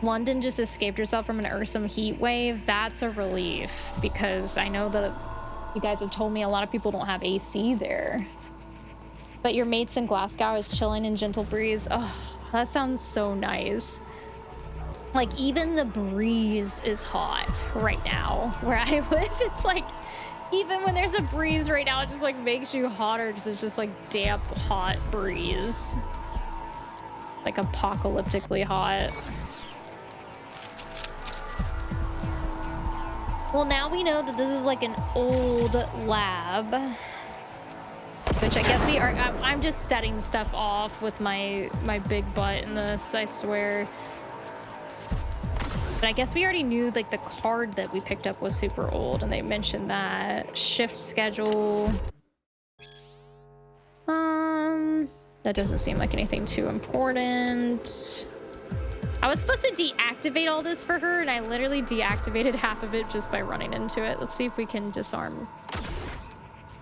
London just escaped herself from an Ursum heat wave. That's a relief because I know that you guys have told me a lot of people don't have AC there. But your mates in Glasgow is chilling in gentle breeze. Oh, that sounds so nice. Like even the breeze is hot right now where I live. It's like even when there's a breeze right now, it just like makes you hotter because it's just like damp, hot breeze. Like apocalyptically hot. Well, now we know that this is like an old lab, which I guess we are. I'm just setting stuff off with my big butt in this, I swear. But I guess we already knew like the card that we picked up was super old, and they mentioned that. Shift schedule. That doesn't seem like anything too important. I was supposed to deactivate all this for her, and I literally deactivated half of it just by running into it. Let's see if we can disarm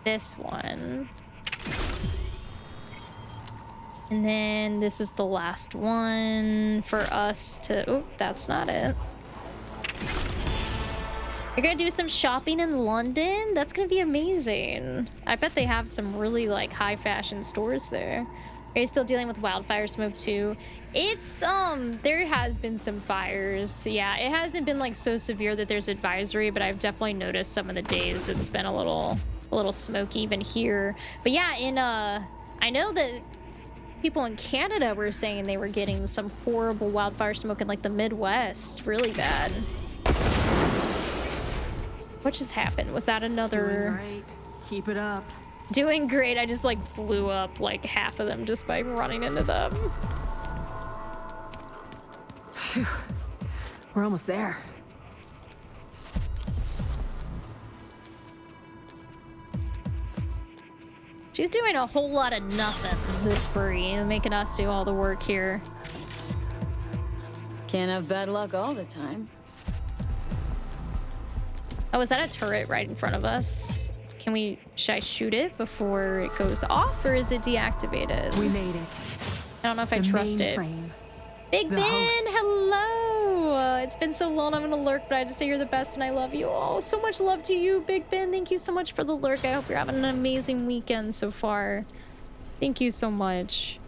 this one. And then this is the last one for us to... Oh, that's not it. You're gonna do some shopping in London? That's gonna be amazing. I bet they have some really like high fashion stores there. Are you still dealing with wildfire smoke too? It's there has been some fires. Yeah, it hasn't been like so severe that there's advisory, but I've definitely noticed some of the days it's been a little smoky even here. But yeah, I know that people in Canada were saying they were getting some horrible wildfire smoke in like the Midwest, really bad. What just happened? Was that another? Doing great. Keep it up. Doing great. I just like blew up like half of them just by running into them. Phew. We're almost there. She's doing a whole lot of nothing, this Bree, making us do all the work here. Can't have bad luck all the time. Oh, is that a turret right in front of us? Should I shoot it before it goes off, or is it deactivated? We made it. I don't know if I trust it. Big Ben, hello! It's been so long, I'm gonna lurk, but I just say you're the best and I love you. Oh, so much love to you, Big Ben. Thank you so much for the lurk. I hope you're having an amazing weekend so far. Thank you so much.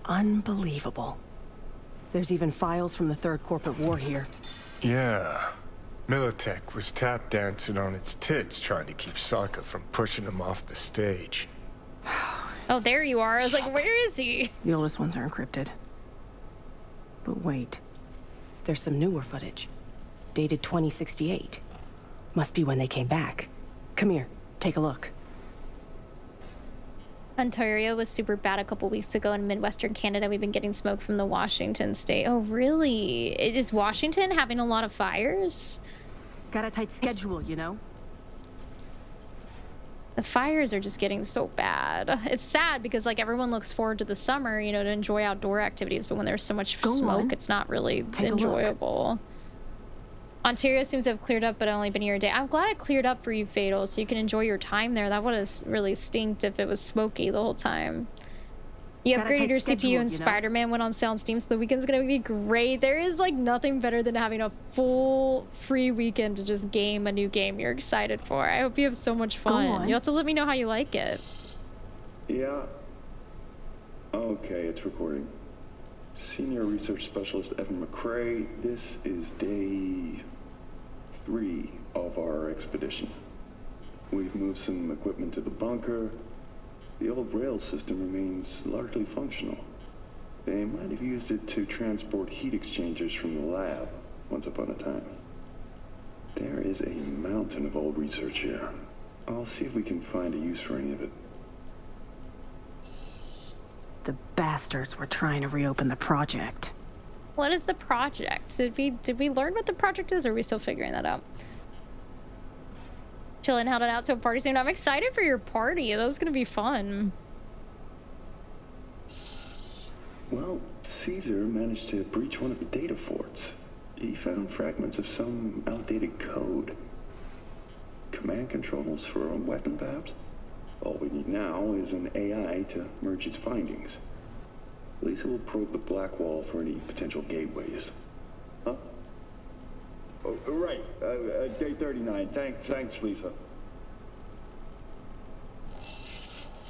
Unbelievable. There's even files from the Third Corporate War here. Yeah. Militech was tap dancing on its tits trying to keep Sokka from pushing him off the stage. Oh, there you are. I was like, where is he? The oldest ones are encrypted. But wait. There's some newer footage. Dated 2068. Must be when they came back. Come here, take a look. Ontario was super bad a couple weeks ago. In Midwestern Canada, we've been getting smoke from the Washington state. Oh, really? Is Washington having a lot of fires? Got a tight schedule, you know? The fires are just getting so bad. It's sad because like everyone looks forward to the summer, you know, to enjoy outdoor activities, but when there's so much smoke, it's not really enjoyable. Ontario seems to have cleared up, but only been here a day. I'm glad it cleared up for you, Fatal, so you can enjoy your time there. That would have really stinked if it was smoky the whole time. You upgraded your CPU and Spider-Man went on sale on Steam, so the weekend's gonna be great. There is like nothing better than having a full free weekend to just game a new game you're excited for. I hope you have so much fun. You'll have to let me know how you like it. Yeah. Okay, it's recording. Senior Research Specialist Evan McCrae, this is day 3 of our expedition. We've moved some equipment to the bunker. The old rail system remains largely functional. They might have used it to transport heat exchangers from the lab once upon a time. There is a mountain of old research here. I'll see if we can find a use for any of it. The bastards were trying to reopen the project. What is the project? Did we learn what the project is, or are we still figuring that out? Chillin' headed out to a party soon. I'm excited for your party. That's gonna be fun. Well, Caesar managed to breach one of the data forts. He found fragments of some outdated code. Command controls for a weapon, perhaps? All we need now is an AI to merge its findings. Lisa will probe the black wall for any potential gateways. Huh? Oh, right. Day 39. Thanks, Lisa.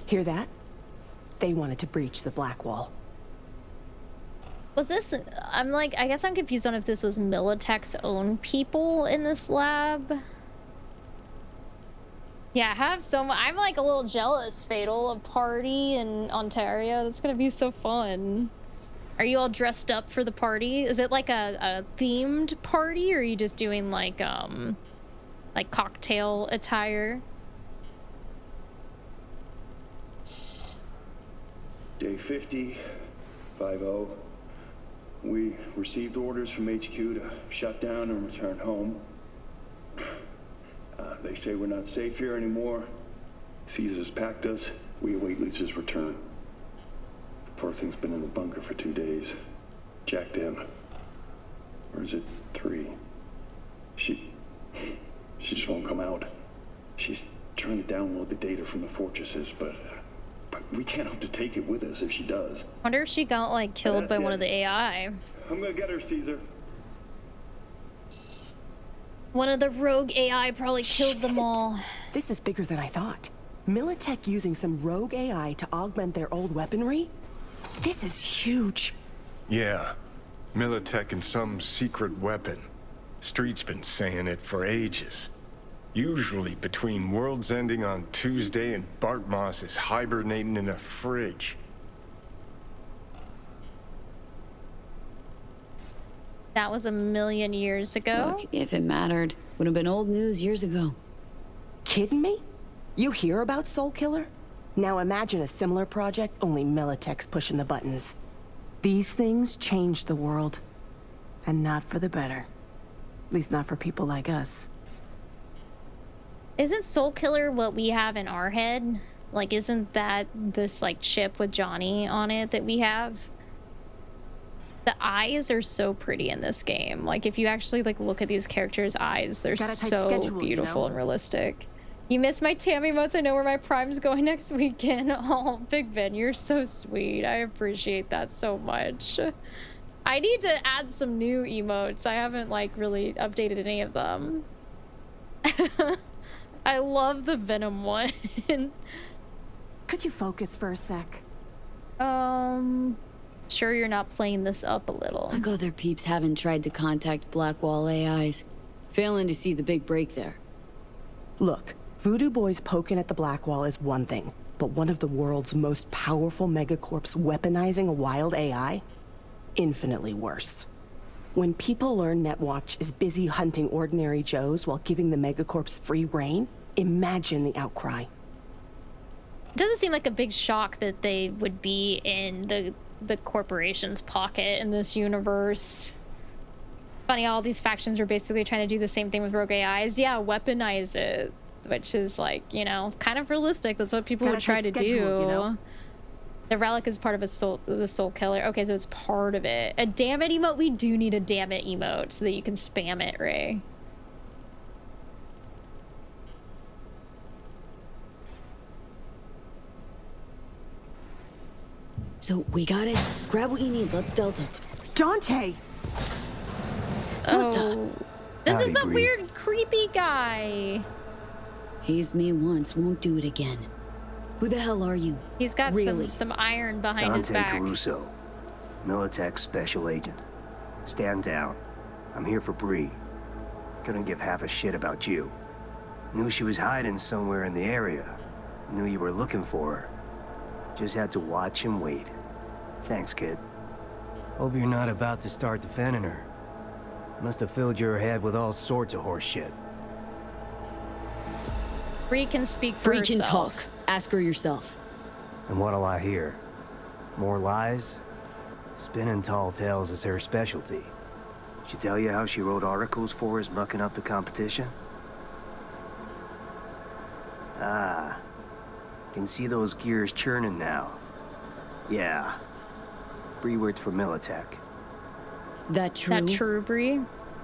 Hear that? They wanted to breach the black wall. Was this... I guess I'm confused on if this was Militech's own people in this lab. Yeah, I'm like a little jealous, Fatal, of party in Ontario. That's gonna be so fun. Are you all dressed up for the party? Is it like a themed party, or are you just doing like cocktail attire? Day 50, 5-0. We received orders from HQ to shut down and return home. They say we're not safe here anymore. Caesar's packed us. We await Lisa's return. The poor thing's been in the bunker for 2 days. Jacked in. Or is it 3? She just won't come out. She's trying to download the data from the fortresses, but we can't hope to take it with us if she does. Wonder if she got like killed by one of the AI. I'm gonna get her, Caesar. One of the rogue AI probably killed them all. This is bigger than I thought. Militech using some rogue AI to augment their old weaponry? This is huge. Yeah. Militech and some secret weapon. Street's been saying it for ages. Usually between worlds ending on Tuesday and Bart Moss is hibernating in a fridge. That was 1,000,000 years ago. Look, if it mattered, would have been old news years ago. Kidding me? You hear about Soul Killer? Now imagine a similar project, only Militech's pushing the buttons. These things change the world. And not for the better. At least not for people like us. Isn't Soul Killer what we have in our head? Like, isn't that this, like, chip with Johnny on it that we have? The eyes are so pretty in this game. Like, if you actually, like, look at these characters' eyes, they're so beautiful and realistic. You miss my Tam emotes? I know where my Prime's going next weekend. Oh, Big Ben, you're so sweet. I appreciate that so much. I need to add some new emotes. I haven't, like, really updated any of them. I love the Venom one. Could you focus for a sec? Sure you're not playing this up a little. Like other peeps haven't tried to contact Blackwall AIs. Failing to see the big break there. Look, Voodoo Boys poking at the Blackwall is one thing, but one of the world's most powerful megacorps weaponizing a wild AI? Infinitely worse. When people learn Netwatch is busy hunting ordinary Joes while giving the megacorps free reign, imagine the outcry. It doesn't seem like a big shock that they would be in the corporation's pocket in this universe. Funny, all these factions are basically trying to do the same thing with rogue AIs. Yeah, weaponize it, which is like, you know, kind of realistic. That's what people would try to do. You know? The relic is part of the Soul Killer. Okay, so it's part of it. A damn it emote? We do need a damn it emote so that you can spam it, Ray. So we got it. Grab what you need. Let's Delta. Dante! Oh, this is the weird, creepy guy. Hazed me once, won't do it again. Who the hell are you? He's got some iron behind his back. Dante Caruso, Militech special agent. Stand down. I'm here for Bree. Couldn't give half a shit about you. Knew she was hiding somewhere in the area. Knew you were looking for her. Just had to watch and wait. Thanks, kid. Hope you're not about to start defending her. Must have filled your head with all sorts of horse shit. Bree can speak for herself. Bree can talk. Ask her yourself. And what'll I hear? More lies? Spinning tall tales is her specialty. She tell you how she wrote articles for us mucking up the competition? Ah. Can see those gears churning now. Yeah. Bree worked for Militech. That true? That true, Bree?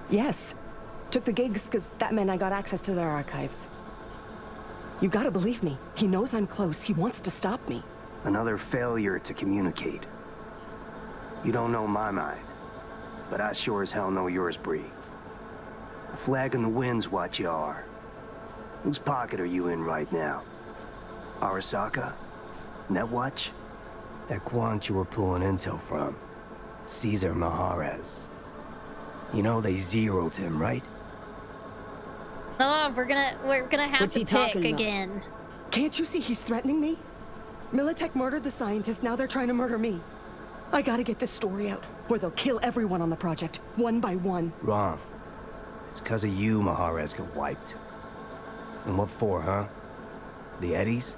Yes. Took the gigs because that meant I got access to their archives. You gotta believe me. He knows I'm close. He wants to stop me. Another failure to communicate. You don't know my mind, but I sure as hell know yours, Bree. A flag in the wind's what you are. Whose pocket are you in right now? Arasaka? Netwatch? That quant you were pulling intel from. Caesar Maharez. You know they zeroed him, right? Oh, we're gonna have to pick again. Can't you see he's threatening me? Militech murdered the scientist, now they're trying to murder me. I gotta get this story out, where they'll kill everyone on the project, one by one. Wrong. It's 'cause of you Maharez got wiped. And what for, huh? The Eddies?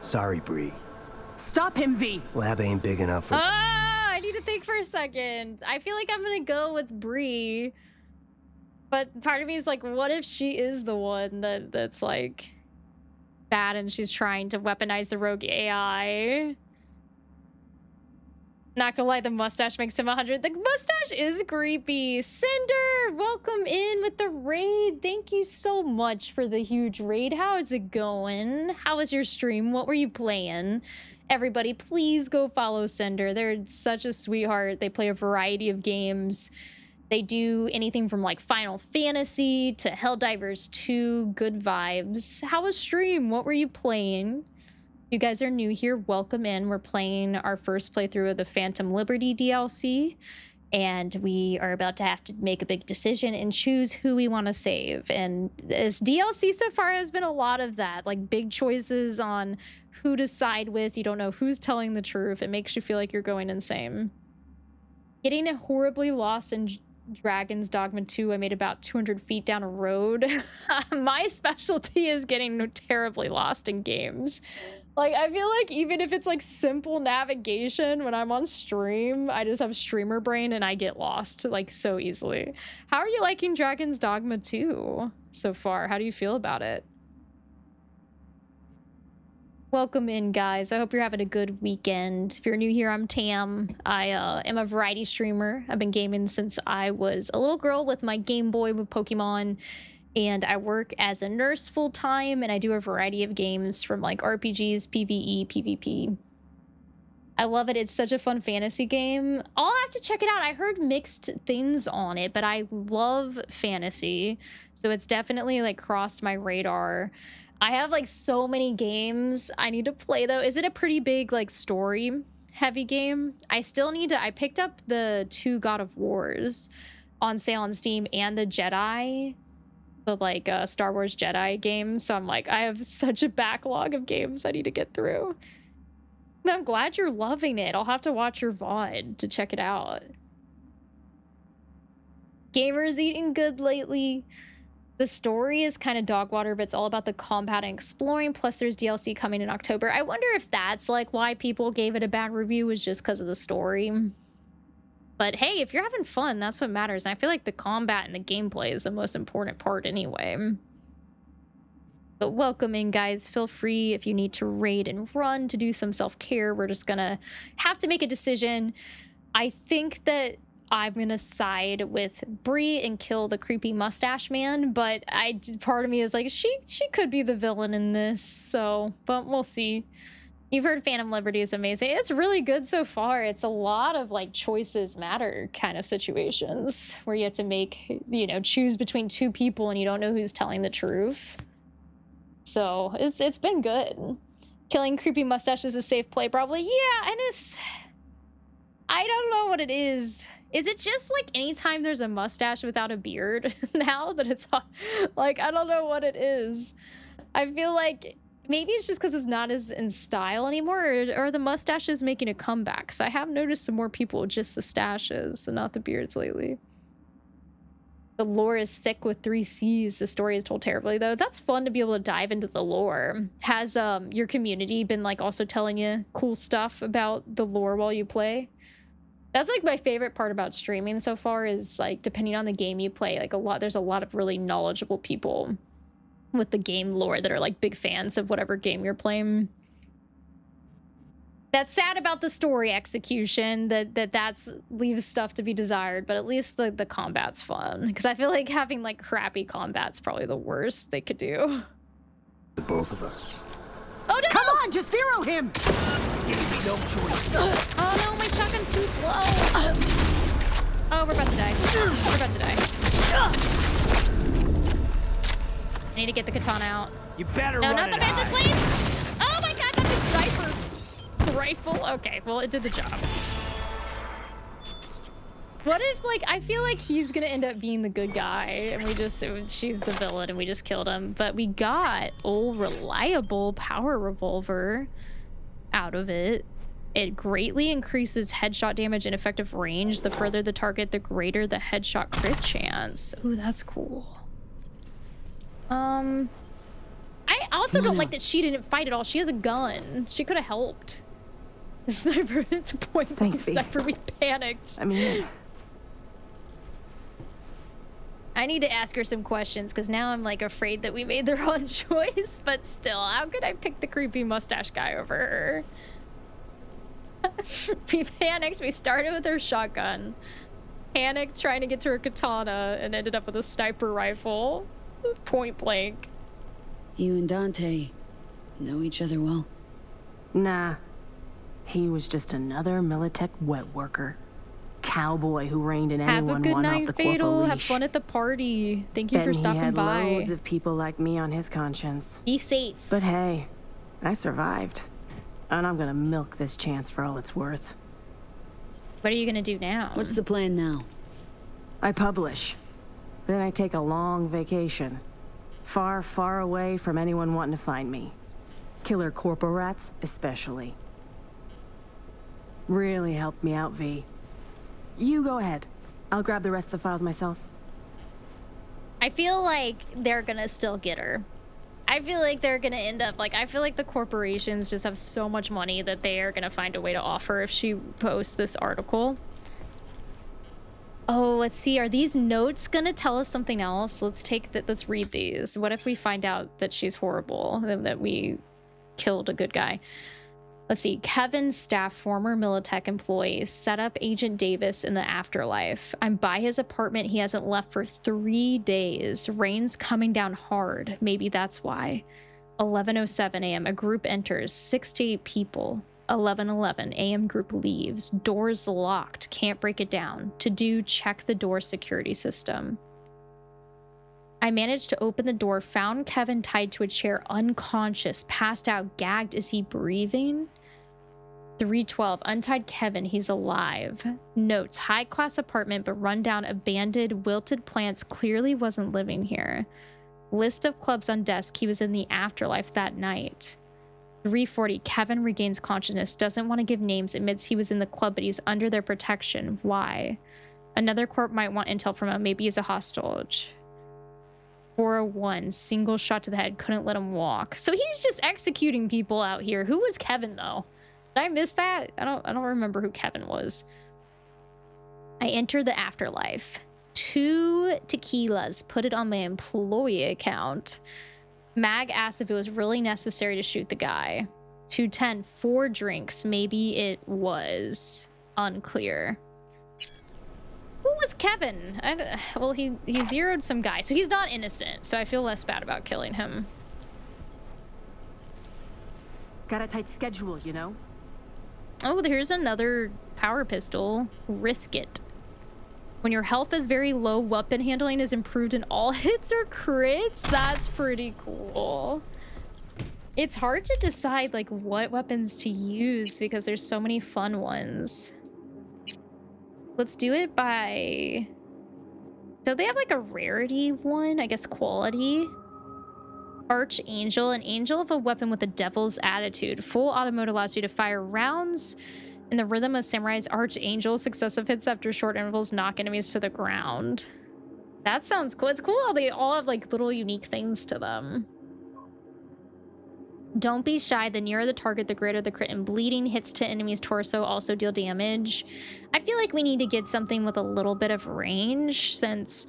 Sorry, Bree. Stop him, V! Lab ain't big enough for... I need to think for a second. I feel like I'm gonna go with Bree. But part of me is like, what if she is the one that's like bad and she's trying to weaponize the rogue AI? Not gonna lie, the mustache makes him 100. The mustache is creepy. Cinder, welcome in with the raid. Thank you so much for the huge raid. How is it going? How was your stream? What were you playing? Everybody, please go follow Cinder. They're such a sweetheart. They play a variety of games. They do anything from like Final Fantasy to Helldivers 2. Good vibes. How was stream? What were you playing? You guys are new here, welcome in. We're playing our first playthrough of the Phantom Liberty DLC, and we are about to have to make a big decision and choose who we want to save. And this DLC so far has been a lot of that, like big choices on who to side with. You don't know who's telling the truth. It makes you feel like you're going insane. Getting horribly lost in Dragon's Dogma 2, I made about 200 feet down a road. My specialty is getting terribly lost in games. Like, I feel like even if it's like simple navigation when I'm on stream, I just have streamer brain and I get lost like so easily. How are you liking Dragon's Dogma 2 so far? How do you feel about it? Welcome in, guys. I hope you're having a good weekend. If you're new here, I'm Tam. I am a variety streamer. I've been gaming since I was a little girl with my Game Boy with Pokemon. And I work as a nurse full-time, and I do a variety of games from like RPGs, PvE, PvP. I love it. It's such a fun fantasy game. I'll have to check it out. I heard mixed things on it, but I love fantasy. So it's definitely like crossed my radar. I have like so many games I need to play though. Is it a pretty big like story heavy game? I still need to, I picked up the 2 God of Wars on sale on Steam and the Jedi, the like Star Wars Jedi games. So I'm like, I have such a backlog of games I need to get through. And I'm glad you're loving it. I'll have to watch your VOD to check it out. Gamers eating good lately. The story is kind of dog water, but it's all about the combat and exploring. Plus there's DLC coming in October. I wonder if that's like why people gave it a bad review, was just because of the story. But hey, if you're having fun, that's what matters. And I feel like the combat and the gameplay is the most important part anyway. But welcome in, guys. Feel free if you need to raid and run to do some self-care. We're just gonna have to make a decision. I think that I'm gonna side with Bree and kill the creepy mustache man, but part of me is like, she could be the villain in this, so, but we'll see. You've heard Phantom Liberty is amazing. It's really good so far. It's a lot of like choices matter kind of situations where you have to make, you know, choose between 2 people and you don't know who's telling the truth. So it's been good. Killing creepy mustache is a safe play, probably. Yeah, and I don't know what it is. Is it just like anytime there's a mustache without a beard now that it's like, I don't know what it is. I feel like maybe it's just because it's not as in style anymore, or the mustache is making a comeback. So I have noticed some more people with just the stashes and not the beards lately. The lore is thick with 3 C's. The story is told terribly, though. That's fun to be able to dive into the lore. Has your community been like also telling you cool stuff about the lore while you play? That's like my favorite part about streaming so far, is like depending on the game you play, like there's a lot of really knowledgeable people with the game lore that are like big fans of whatever game you're playing. That's sad about the story execution, that's leaves stuff to be desired, but at least the combat's fun, because I feel like having like crappy combat's probably the worst they could do. The both of us. Oh no! Come on, just zero him! Gave me no choice. Oh no, my shotgun's too slow. Oh, we're about to die. We're about to die. I need to get the katana out. You better No, run not the and mantis hide. blades! Oh my god, that's a sniper rifle. Okay, well, it did the job. What if, like, I feel like he's gonna end up being the good guy, and she's the villain, and we just killed him. But we got old reliable power revolver out of it. It greatly increases headshot damage and effective range. The further the target, the greater the headshot crit chance. Ooh, that's cool. I also don't like that she didn't fight at all. She has a gun. She could have helped. The sniper to point the sniper, we panicked. I mean, I need to ask her some questions, because now I'm like afraid that we made the wrong choice, but still, how could I pick the creepy mustache guy over her? We panicked. We started with her shotgun, panicked trying to get to her katana, and ended up with a sniper rifle, point blank. You and Dante know each other well? Nah. He was just another Militech wet worker. Cowboy who reined in Have a anyone good one off night, the Fatal. corporal Have leash. fun at the party. Thank you for Bet stopping he had by. loads of people like me on his conscience. Be safe. But hey, I survived. And I'm gonna milk this chance for all it's worth. What are you gonna do now? What's the plan now? I publish. Then I take a long vacation. Far, far away from anyone wanting to find me. Killer corporal rats, especially. Really helped me out, V. You go ahead. I'll grab the rest of the files myself. I feel like they're gonna still get her. I feel like they're gonna end up like, I feel like the corporations just have so much money that they are gonna find a way to offer if she posts this article. Oh, let's see. Are these notes gonna tell us something else? Let's take that. Let's read these. What if we find out that she's horrible, that we killed a good guy? Let's see. Kevin's staff, former Militech employee, set up Agent Davis in the afterlife. I'm by his apartment. He hasn't left for 3 days. Rain's coming down hard. Maybe that's why. 11:07 a.m. A group enters. 6 to 8 people. 11:11 a.m. group leaves. Doors locked. Can't break it down. To do, check the door security system. I managed to open the door, found Kevin tied to a chair, unconscious, passed out, gagged. Is he breathing? 3:12, untied Kevin, he's alive. Notes, high-class apartment, but run-down, abandoned, wilted plants, clearly wasn't living here. List of clubs on desk, he was in the afterlife that night. 3:40, Kevin regains consciousness, doesn't want to give names, admits he was in the club, but he's under their protection. Why? Another corp might want intel from him, maybe he's a hostage. 4:01, single shot to the head, couldn't let him walk. So he's just executing people out here. Who was Kevin, though? Did I miss that? I don't remember who Kevin was. I entered the afterlife. 2 tequilas, put it on my employee account. Mag asked if it was really necessary to shoot the guy. 2:10, 4 drinks, maybe it was. Unclear. Who was Kevin? Well, he zeroed some guy, so he's not innocent, so I feel less bad about killing him. Got a tight schedule, you know? Oh, here's another power pistol. Risk it. When your health is very low, weapon handling is improved in all hits or crits. That's pretty cool. It's hard to decide like what weapons to use because there's so many fun ones. Let's do it by... So they have like a rarity one, I guess quality. Archangel, an angel of a weapon with a devil's attitude. Full auto mode allows you to fire rounds in the rhythm of Samurai's Archangel. Successive hits after short intervals knock enemies to the ground. That sounds cool. It's cool how they all have like little unique things to them. Don't be shy. The nearer the target, the greater the crit and bleeding. Hits to enemy's torso also deal damage. I feel like we need to get something with a little bit of range since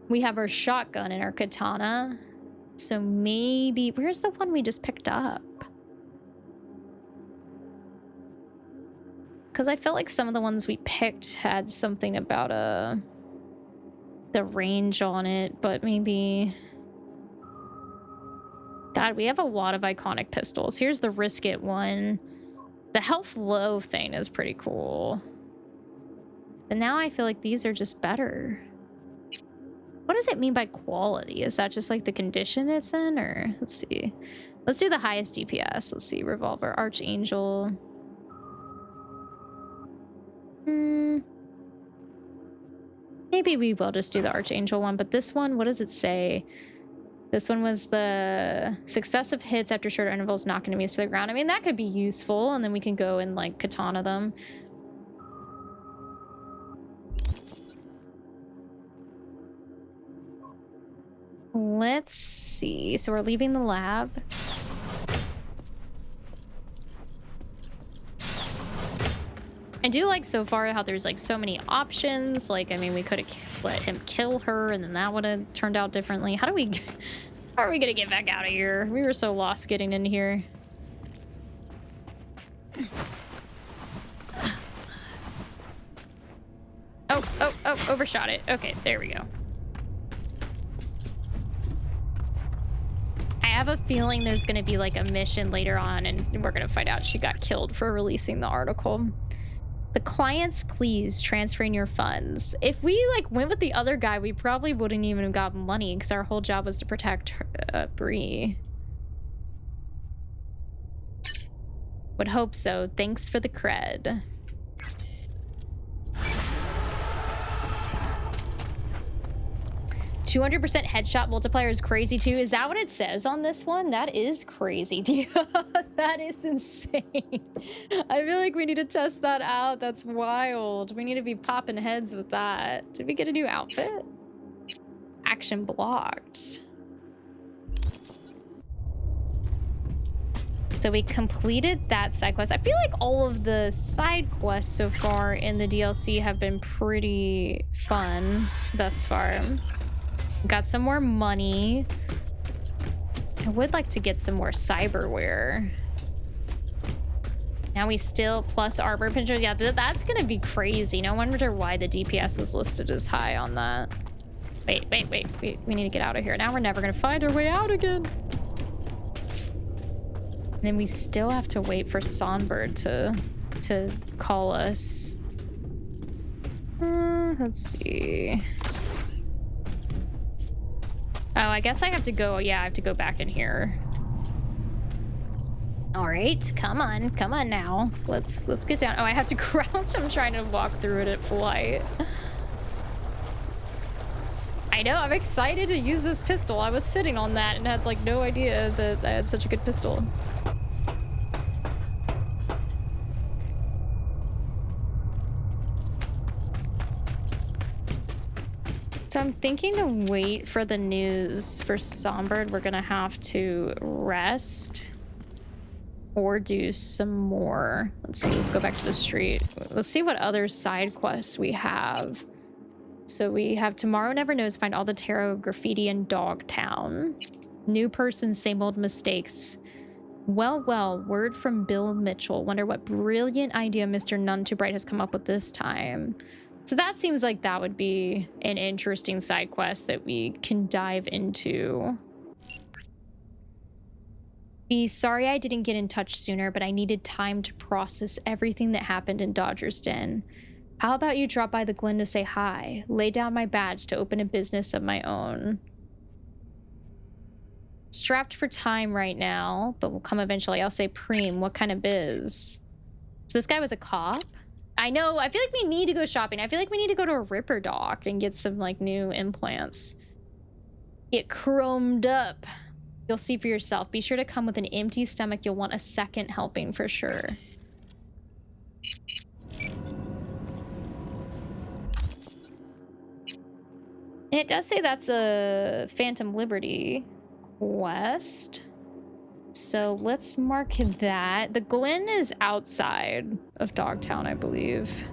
we have our shotgun and our katana. So maybe... Where's the one we just picked up? Because I felt like some of the ones we picked had something about the range on it, but maybe... God, we have a lot of iconic pistols. Here's the Risk It one. The health low thing is pretty cool. But now I feel like these are just better. What does it mean by quality? Is that just like the condition it's in? Or let's see. Let's do the highest DPS. Let's see. Revolver, Archangel. Maybe we will just do the Archangel one. But this one, what does it say? This one was the successive hits after short intervals knock enemies to the ground. I mean, that could be useful. And then we can go and like katana them. Let's see. So we're leaving the lab. I do like so far how there's like so many options. Like, I mean, we could have let him kill her and then that would have turned out differently. How are we gonna get back out of here? We were so lost getting in here. Oh, overshot it. Okay, there we go. I have a feeling there's gonna be like a mission later on and we're gonna find out she got killed for releasing the article. The clients, please transferring your funds. If we like went with the other guy, we probably wouldn't even have gotten money because our whole job was to protect her, Bree. Would hope so. Thanks for the cred. $200% headshot multiplier is crazy too. Is that what it says on this one? That is crazy, dude. That is insane. I feel like we need to test that out. That's wild. We need to be popping heads with that. Did we get a new outfit? Action blocked. So we completed that side quest. I feel like all of the side quests so far in the DLC have been pretty fun thus far. Got some more money. I would like to get some more cyberware. Now we still plus armor pinchers. Yeah, that's gonna be crazy. No wonder why the DPS was listed as high on that. Wait. We need to get out of here. Now we're never gonna find our way out again. And then we still have to wait for Songbird to call us. Let's see. Oh, I guess I have to go. Yeah, I have to go back in here. All right, come on now. Let's get down. Oh, I have to crouch. I'm trying to walk through it at flight. I know, I'm excited to use this pistol. I was sitting on that and had like no idea that I had such a good pistol. So I'm thinking to wait for the news for Songbird. We're gonna have to rest or do some more. Let's see, let's go back to the street. Let's see what other side quests we have. So we have Tomorrow Never Knows, find all the tarot graffiti in Dogtown. New person, same old mistakes. Well, word from Bill Mitchell. Wonder what brilliant idea Mr. None Too Bright has come up with this time. So that seems like that would be an interesting side quest that we can dive into. Be sorry I didn't get in touch sooner, but I needed time to process everything that happened in Dodger's Den. How about you drop by the Glen to say hi? Lay down my badge to open a business of my own. Strapped for time right now, but will come eventually. I'll say Preem, what kind of biz? So this guy was a cop? I know, I feel like we need to go shopping. I feel like we need to go to a Ripper Dock and get some like new implants. Get chromed up. You'll see for yourself. Be sure to come with an empty stomach. You'll want a second helping for sure. And it does say that's a Phantom Liberty quest. So let's mark that. The Glen is outside of Dogtown, I believe.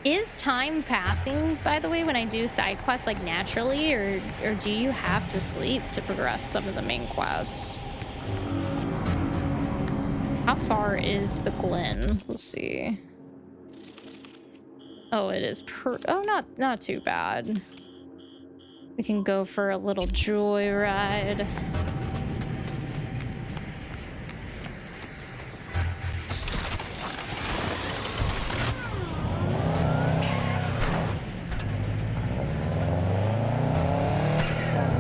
Is time passing, by the way, when I do side quests, like naturally, or do you have to sleep to progress some of the main quests? How far is the Glen? Let's see. Oh, it is not too bad. We can go for a little joyride.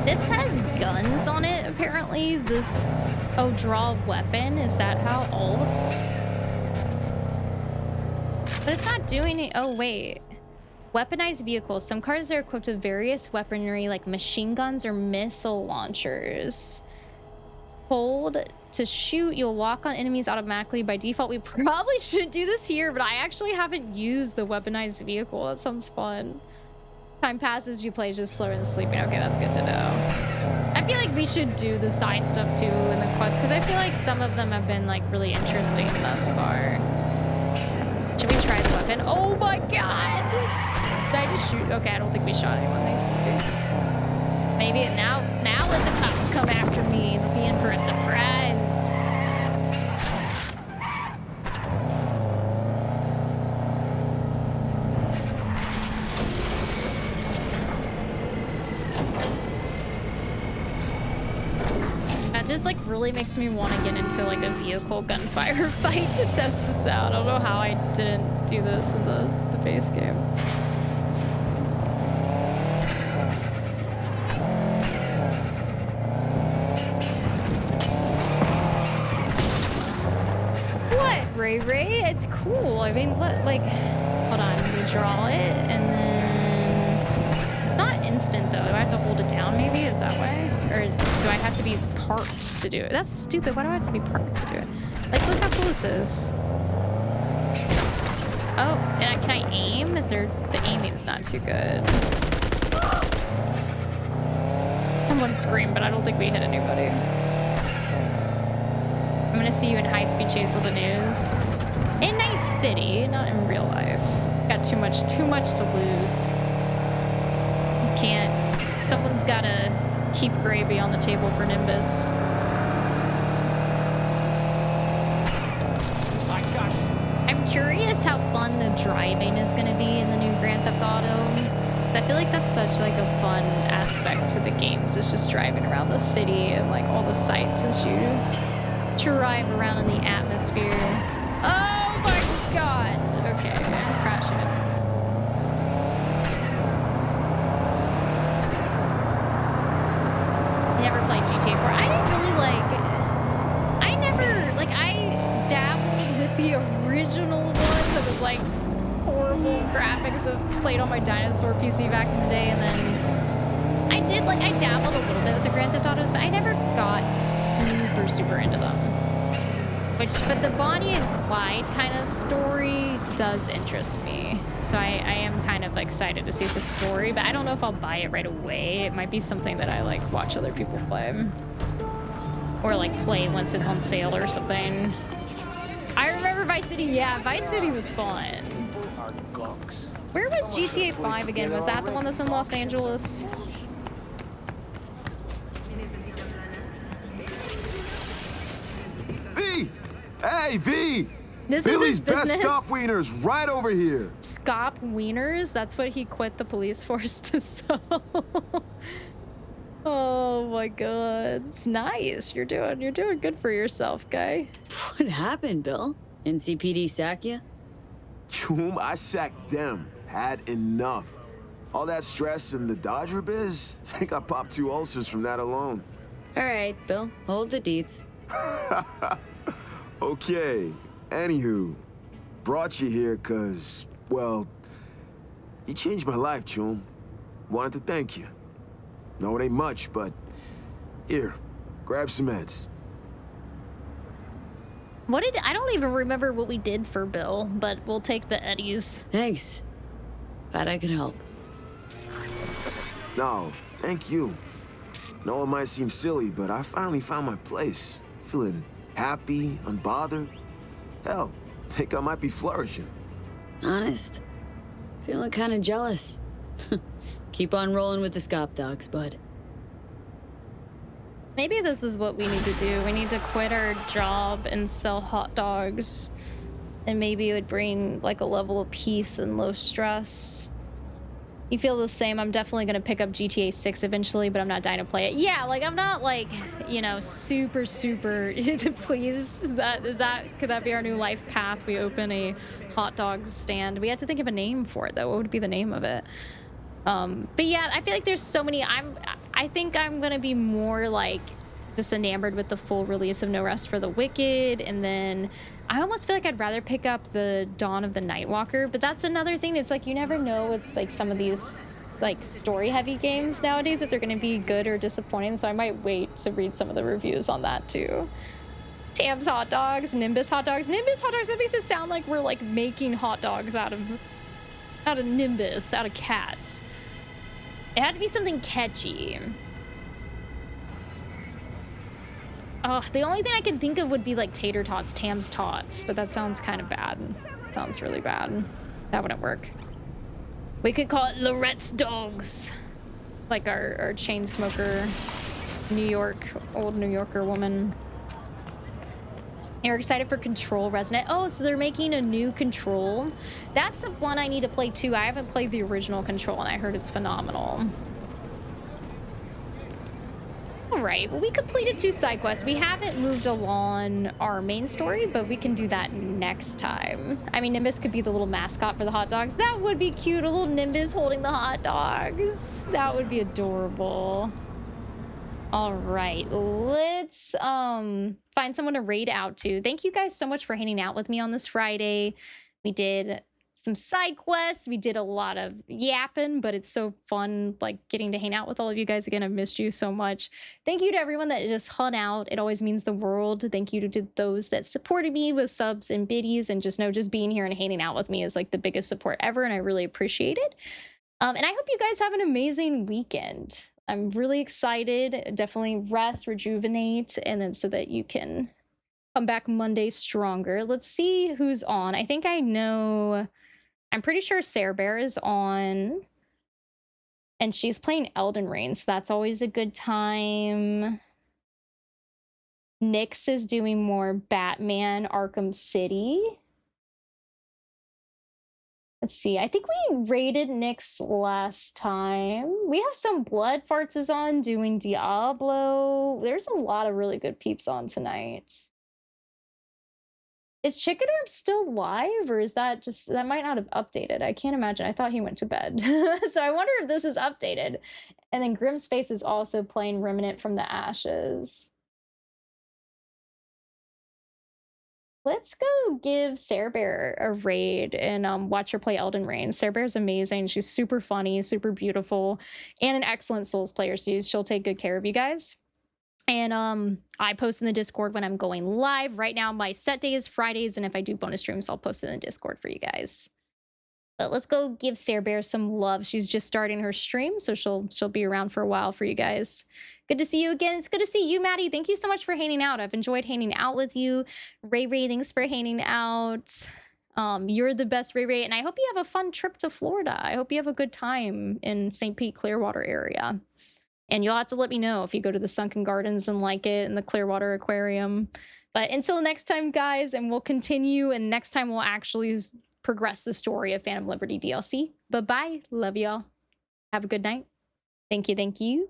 This has guns on it, apparently. This... Oh, draw weapon? Is that how ults? But it's not doing it. Oh, wait. Weaponized vehicles. Some cars are equipped with various weaponry like machine guns or missile launchers. Hold to shoot. You'll lock on enemies automatically by default. We probably should do this here, but I actually haven't used the weaponized vehicle. That sounds fun. Time passes, you play just slower than sleeping. Okay, that's good to know. I feel like we should do the side stuff too in the quest, because I feel like some of them have been like really interesting thus far. Should we try the weapon? Oh my god! Did I just shoot? Okay, I don't think we shot anyone. Maybe now let the cops come after me. They'll be in for a surprise. Just like really makes me want to get into like a vehicle gunfire fight to test this out. I don't know how I didn't do this in the base game. What, Ray Ray? It's cool. I mean, like, hold on, we draw it and then it's not instant though. Do I have to hold it down maybe? Is that way? Or do I have to be parked to do it? That's stupid. Why do I have to be parked to do it? Like, look how cool this is. Oh, and can I aim? Is there... The aiming's not too good. Someone screamed, but I don't think we hit anybody. I'm gonna see you in high-speed chase of the news. In Night City, not in real life. Got too much to lose. You can't... Someone's gotta keep gravy on the table for Nimbus. I'm curious how fun the driving is gonna be in the new Grand Theft Auto. Because I feel like that's such like a fun aspect to the games. It's just driving around the city and like all the sights as you drive around in the atmosphere. Oh my god! Okay, I'm crashing it. Never played GTA 4. I didn't really like... I dabbled with the original one that was like horrible graphics that played on my dinosaur PC back in the day, and then I dabbled a little bit with the Grand Theft Autos, but I never got super into them. But the Bonnie and Clyde kind of story does interest me. So I am kind of excited to see the story, but I don't know if I'll buy it right away. It might be something that I like watch other people play. Or like play once it's on sale or something. I remember Vice City. Yeah, Vice City was fun. Where was GTA 5 again? Was that the one that's in Los Angeles? V! Hey, V! This Billy's is his best business. stop wieners right over here. Scop Wieners? That's what he quit the police force to sell. Oh my god. It's nice. You're doing good for yourself, guy. What happened, Bill? NCPD sack you? Choom, I sacked them. Had enough. All that stress and the Dodger biz? Think I popped 2 ulcers from that alone. All right, Bill. Hold the deets. Okay. Anywho, brought you here cause, well, you changed my life, Choom. Wanted to thank you. No, it ain't much, but here, grab some meds. I don't even remember what we did for Bill, but we'll take the Eddies. Thanks. Glad I could help. No, thank you. No, it might seem silly, but I finally found my place. Feeling happy, unbothered. Hell, think I might be flourishing. Honest. Feeling kind of jealous. Keep on rolling with the Scop dogs, bud. Maybe this is what we need to do. We need to quit our job and sell hot dogs. And maybe it would bring like a level of peace and low stress. You feel the same? I'm definitely gonna pick up GTA 6 eventually, but I'm not dying to play it. Yeah, like I'm not like, you know, super please. Could that be our new life path? We open a hot dog stand. We have to think of a name for it though. What would be the name of it? But yeah, I feel like there's so many. I think I'm gonna be more like just enamored with the full release of No Rest for the Wicked, and then I almost feel like I'd rather pick up the Dawn of the Nightwalker, but that's another thing. It's like you never know with like some of these like story heavy games nowadays if they're gonna be good or disappointing, so I might wait to read some of the reviews on that too. Tam's hot dogs, Nimbus hot dogs. Nimbus hot dogs, that makes it sound like we're like making hot dogs out of Nimbus, out of cats. It had to be something catchy. Oh, the only thing I can think of would be like tater tots, Tam's tots, but that sounds kind of bad. Sounds really bad. That wouldn't work. We could call it Lorette's Dogs, like our chain smoker, old New Yorker woman. You're excited for Control Resonant. Oh, so they're making a new Control. That's the one I need to play too. I haven't played the original Control and I heard it's phenomenal. All right, well, we completed 2 side quests. We haven't moved along our main story, but we can do that next time. I mean, Nimbus could be the little mascot for the hot dogs. That would be cute, a little Nimbus holding the hot dogs. That would be adorable. All right, let's find someone to raid out to. Thank you guys so much for hanging out with me on this Friday. We did some side quests. We did a lot of yapping, but it's so fun, like, getting to hang out with all of you guys again. I've missed you so much. Thank you to everyone that just hung out. It always means the world. Thank you to those that supported me with subs and biddies, and just being here and hanging out with me is like the biggest support ever, and I really appreciate it. And I hope you guys have an amazing weekend. I'm really excited. Definitely rest, rejuvenate, and then so that you can come back Monday stronger. Let's see who's on. I think I know. I'm pretty sure Sarah Bear is on. And she's playing Elden Ring, so that's always a good time. Nyx is doing more Batman Arkham City. Let's see. I think we rated Nyx last time. We have some Blood Farts is on doing Diablo. There's a lot of really good peeps on tonight. Is Chicken Arm still live, or is that just, that might not have updated? I can't imagine. I thought he went to bed. So I wonder if this is updated. And then Grimspace is also playing Remnant from the Ashes. Let's go give Sarah Bear a raid and watch her play Elden Ring. Sarah Bear's amazing. She's super funny, super beautiful, and an excellent Souls player. So she'll take good care of you guys. And I post in the Discord when I'm going live. Right now, my set day is Fridays, and if I do bonus streams, I'll post it in the Discord for you guys. But let's go give Sarah Bear some love. She's just starting her stream, so she'll be around for a while for you guys. Good to see you again. It's good to see you, Maddie. Thank you so much for hanging out. I've enjoyed hanging out with you. Ray Ray, thanks for hanging out. You're the best, Ray Ray, and I hope you have a fun trip to Florida. I hope you have a good time in St. Pete, Clearwater area. And you'll have to let me know if you go to the Sunken Gardens and like it, and the Clearwater Aquarium. But until next time, guys, and we'll continue, and next time we'll actually progress the story of Phantom Liberty DLC. Bye-bye. Love y'all. Have a good night. Thank you, thank you.